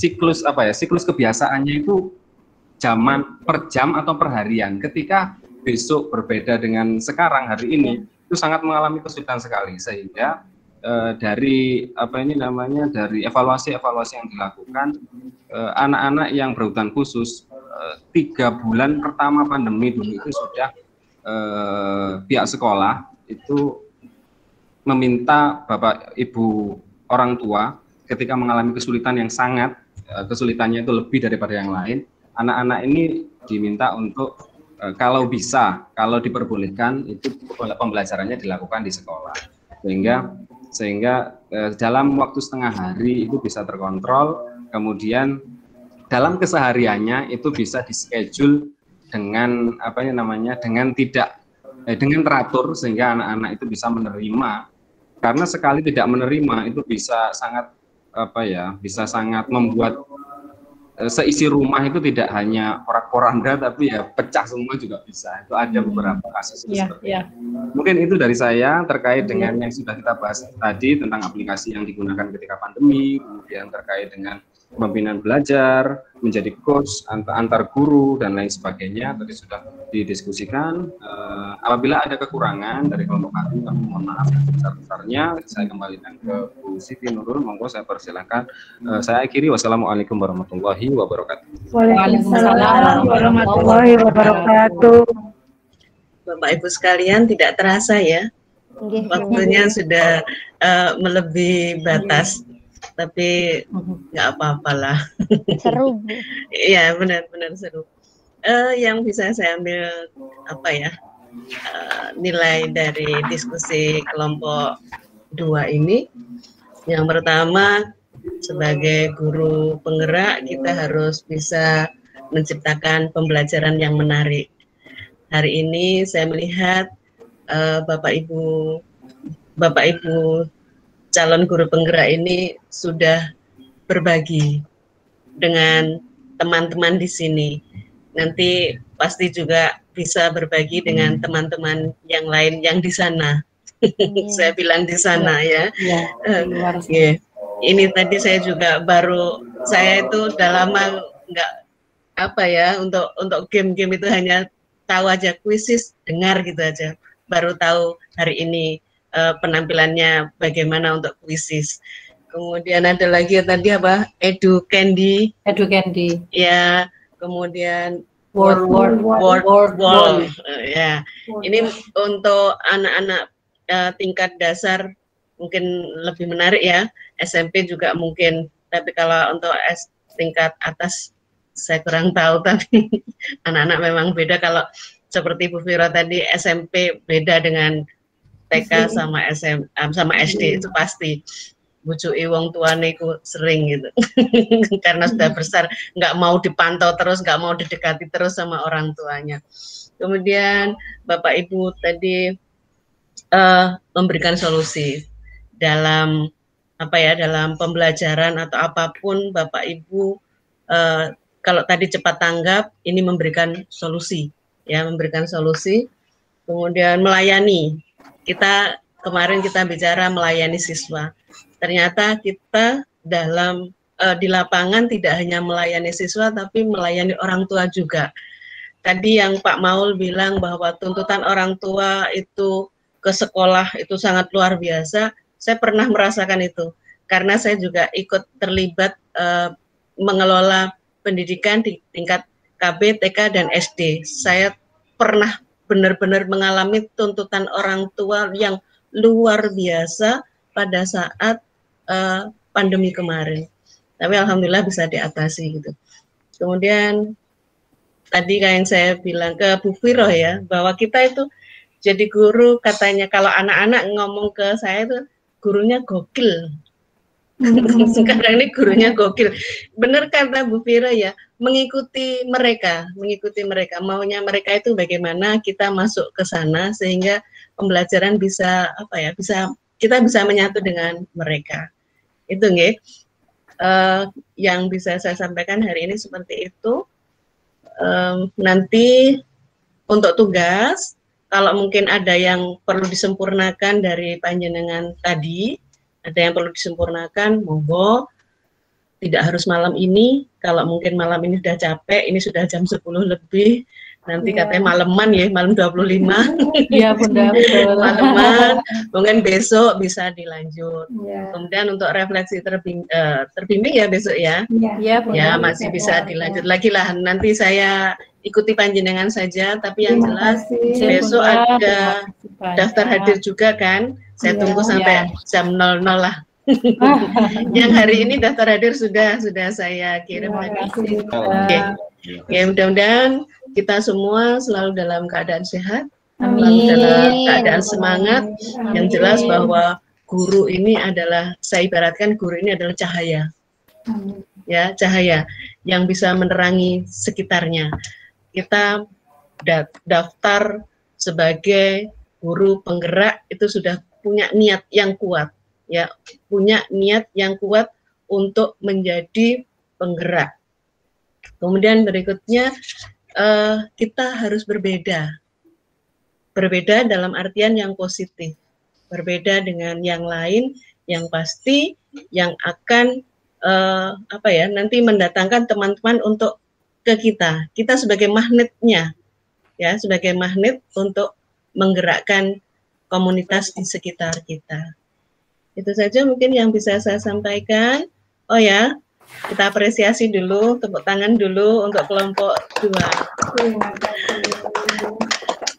F: kebiasaannya itu jaman per jam atau per harian. Ketika besok berbeda dengan sekarang hari ini, itu sangat mengalami kesulitan sekali, sehingga dari dari evaluasi yang dilakukan, anak-anak yang berkebutuhan khusus 3 bulan pertama pandemi dulu itu sudah pihak sekolah itu meminta Bapak Ibu orang tua ketika mengalami kesulitan yang sangat, kesulitannya itu lebih daripada yang lain, anak-anak ini diminta untuk kalau diperbolehkan itu pembelajarannya dilakukan di sekolah, sehingga dalam waktu setengah hari itu bisa terkontrol, kemudian dalam kesehariannya itu bisa dischedule dengan dengan teratur, sehingga anak-anak itu bisa menerima. Karena sekali tidak menerima itu bisa sangat membuat seisi rumah itu tidak hanya porak-poranda, tapi ya pecah semua juga bisa. Itu ada beberapa kasus seperti itu. Mungkin itu dari saya terkait dengan yang sudah kita bahas tadi tentang aplikasi yang digunakan ketika pandemi, kemudian terkait dengan pembinaan belajar, menjadi coach antar guru dan lain sebagainya, tadi sudah didiskusikan. Apabila ada kekurangan dari kelompok kami mohon maaf sebesar-besarnya. Saya kembalikan ke Bu Siti Nurul, monggo saya persilahkan. Saya akhiri, wassalamualaikum warahmatullahi wabarakatuh.
K: Waalaikumsalam warahmatullahi wabarakatuh.
A: Bapak Ibu sekalian, tidak terasa ya, waktunya sudah melebihi batas. Tapi nggak apa-apalah.
B: Seru.
A: Iya, benar-benar seru. Yang bisa saya ambil nilai dari diskusi kelompok 2 ini, yang pertama, sebagai guru penggerak kita harus bisa menciptakan pembelajaran yang menarik. Hari ini saya melihat Bapak Ibu calon guru penggerak ini sudah berbagi dengan teman-teman di sini. Nanti pasti juga bisa berbagi dengan teman-teman yang lain yang di sana. Saya bilang di sana ya. Ini tadi saya juga saya itu udah lama nggak untuk game-game itu hanya tahu aja Quizzes, dengar gitu aja. Baru tahu hari ini penampilannya bagaimana untuk Quizzes. Kemudian ada lagi tadi Edu Candy. Ya, kemudian Word. Ya, ini untuk anak-anak tingkat dasar mungkin lebih menarik ya. SMP juga mungkin, tapi kalau untuk tingkat atas saya kurang tahu. Tapi anak-anak memang beda. Kalau seperti Bu Vira tadi, SMP beda dengan TK sama sama SD, itu pasti bujuki wong tuane ku sering gitu. Karena sudah besar, nggak mau dipantau terus, nggak mau didekati terus sama orang tuanya. Kemudian Bapak Ibu tadi memberikan solusi dalam dalam pembelajaran atau apapun. Bapak Ibu kalau tadi cepat tanggap, ini memberikan solusi ya, memberikan solusi. Kemudian melayani. Kemarin kita bicara melayani siswa. Ternyata kita dalam di lapangan tidak hanya melayani siswa tapi melayani orang tua juga. Tadi yang Pak Maul bilang bahwa tuntutan orang tua itu ke sekolah itu sangat luar biasa. Saya pernah merasakan itu karena saya juga ikut terlibat mengelola pendidikan di tingkat KB, TK, dan SD. Saya pernah benar-benar mengalami tuntutan orang tua yang luar biasa pada saat pandemi kemarin. Tapi alhamdulillah bisa diatasi gitu. Kemudian tadi kayak yang saya bilang ke Bu Viro ya, bahwa kita itu jadi guru katanya kalau anak-anak ngomong ke saya itu gurunya gokil. Sekarang ini gurunya gokil. Benar kata Bu Viro ya, mengikuti mereka, maunya mereka itu bagaimana kita masuk ke sana sehingga pembelajaran bisa kita bisa menyatu dengan mereka. Itu nggih. Yang bisa saya sampaikan hari ini seperti itu. Nanti untuk tugas, kalau mungkin ada yang perlu disempurnakan dari panjenengan tadi, ada yang perlu disempurnakan, monggo. Tidak harus malam ini, kalau mungkin malam ini sudah capek, ini sudah jam 10 lebih, nanti katanya maleman ya, malam 25.
J: Iya, Bunda, betul.
A: Maleman, mungkin besok bisa dilanjut. Kemudian untuk refleksi terbimbing ya besok ya.
J: Iya, Bunda.
A: Ya, masih bisa dilanjut lagi lah. Nanti saya ikuti panjenengan saja, tapi yang jelas besok ada daftar hadir juga kan. Saya tunggu sampai jam 00 lah. Yang hari ini daftar hadir sudah saya kirim lagi. Oke, mudah-mudahan kita semua selalu dalam keadaan sehat, selalu dalam keadaan semangat. Yang jelas bahwa guru ini adalah, saya ibaratkan guru ini adalah cahaya, ya, cahaya yang bisa menerangi sekitarnya. Kita daftar sebagai guru penggerak itu sudah punya niat yang kuat, ya, punya niat yang kuat untuk menjadi penggerak. Kemudian berikutnya kita harus berbeda dalam artian yang positif, berbeda dengan yang lain yang pasti yang akan nanti mendatangkan teman-teman untuk ke kita sebagai magnetnya, ya, sebagai magnet untuk menggerakkan komunitas di sekitar kita. Itu saja mungkin yang bisa saya sampaikan. Oh ya, kita apresiasi dulu, tepuk tangan dulu untuk kelompok 2.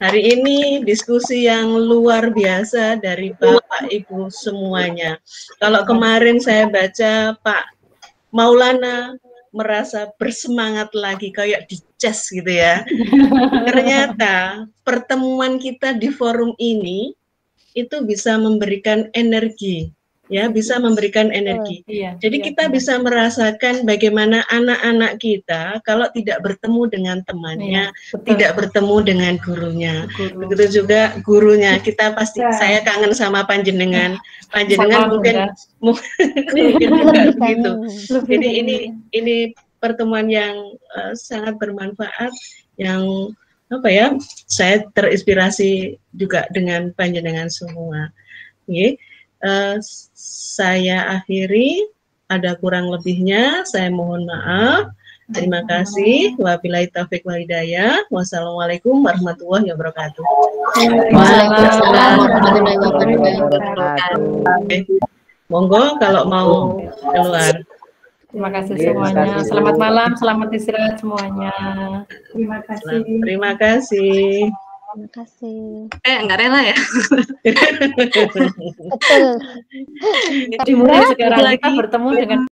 A: Hari ini diskusi yang luar biasa dari Bapak Ibu semuanya. Kalau kemarin saya baca Pak Maulana merasa bersemangat lagi kayak di chess gitu ya. Ternyata pertemuan kita di forum ini itu bisa memberikan energi. Ya, bisa memberikan energi. Jadi kita bisa merasakan bagaimana anak-anak kita kalau tidak bertemu dengan temannya, tidak bertemu dengan gurunya. Begitu juga gurunya. Kita pasti, saya kangen sama panjenengan. Panjenengan mungkin juga begitu. Jadi ini pertemuan yang sangat bermanfaat, yang saya terinspirasi juga dengan panjenengan semua. Saya akhiri, ada kurang lebihnya saya mohon maaf. Terima kasih. Wabillahi taufiq wal hidayah. Wassalamualaikum warahmatullahi wabarakatuh.
M: Waalaikumsalam warahmatullahi wabarakatuh.
A: Monggo kalau mau keluar.
J: Terima kasih semuanya. Selamat malam, selamat istirahat semuanya.
K: Terima kasih.
A: Terima kasih.
B: Terima kasih.
L: Nggak rela ya?
B: Betul.
J: Dimulai sekarang kita bertemu dengan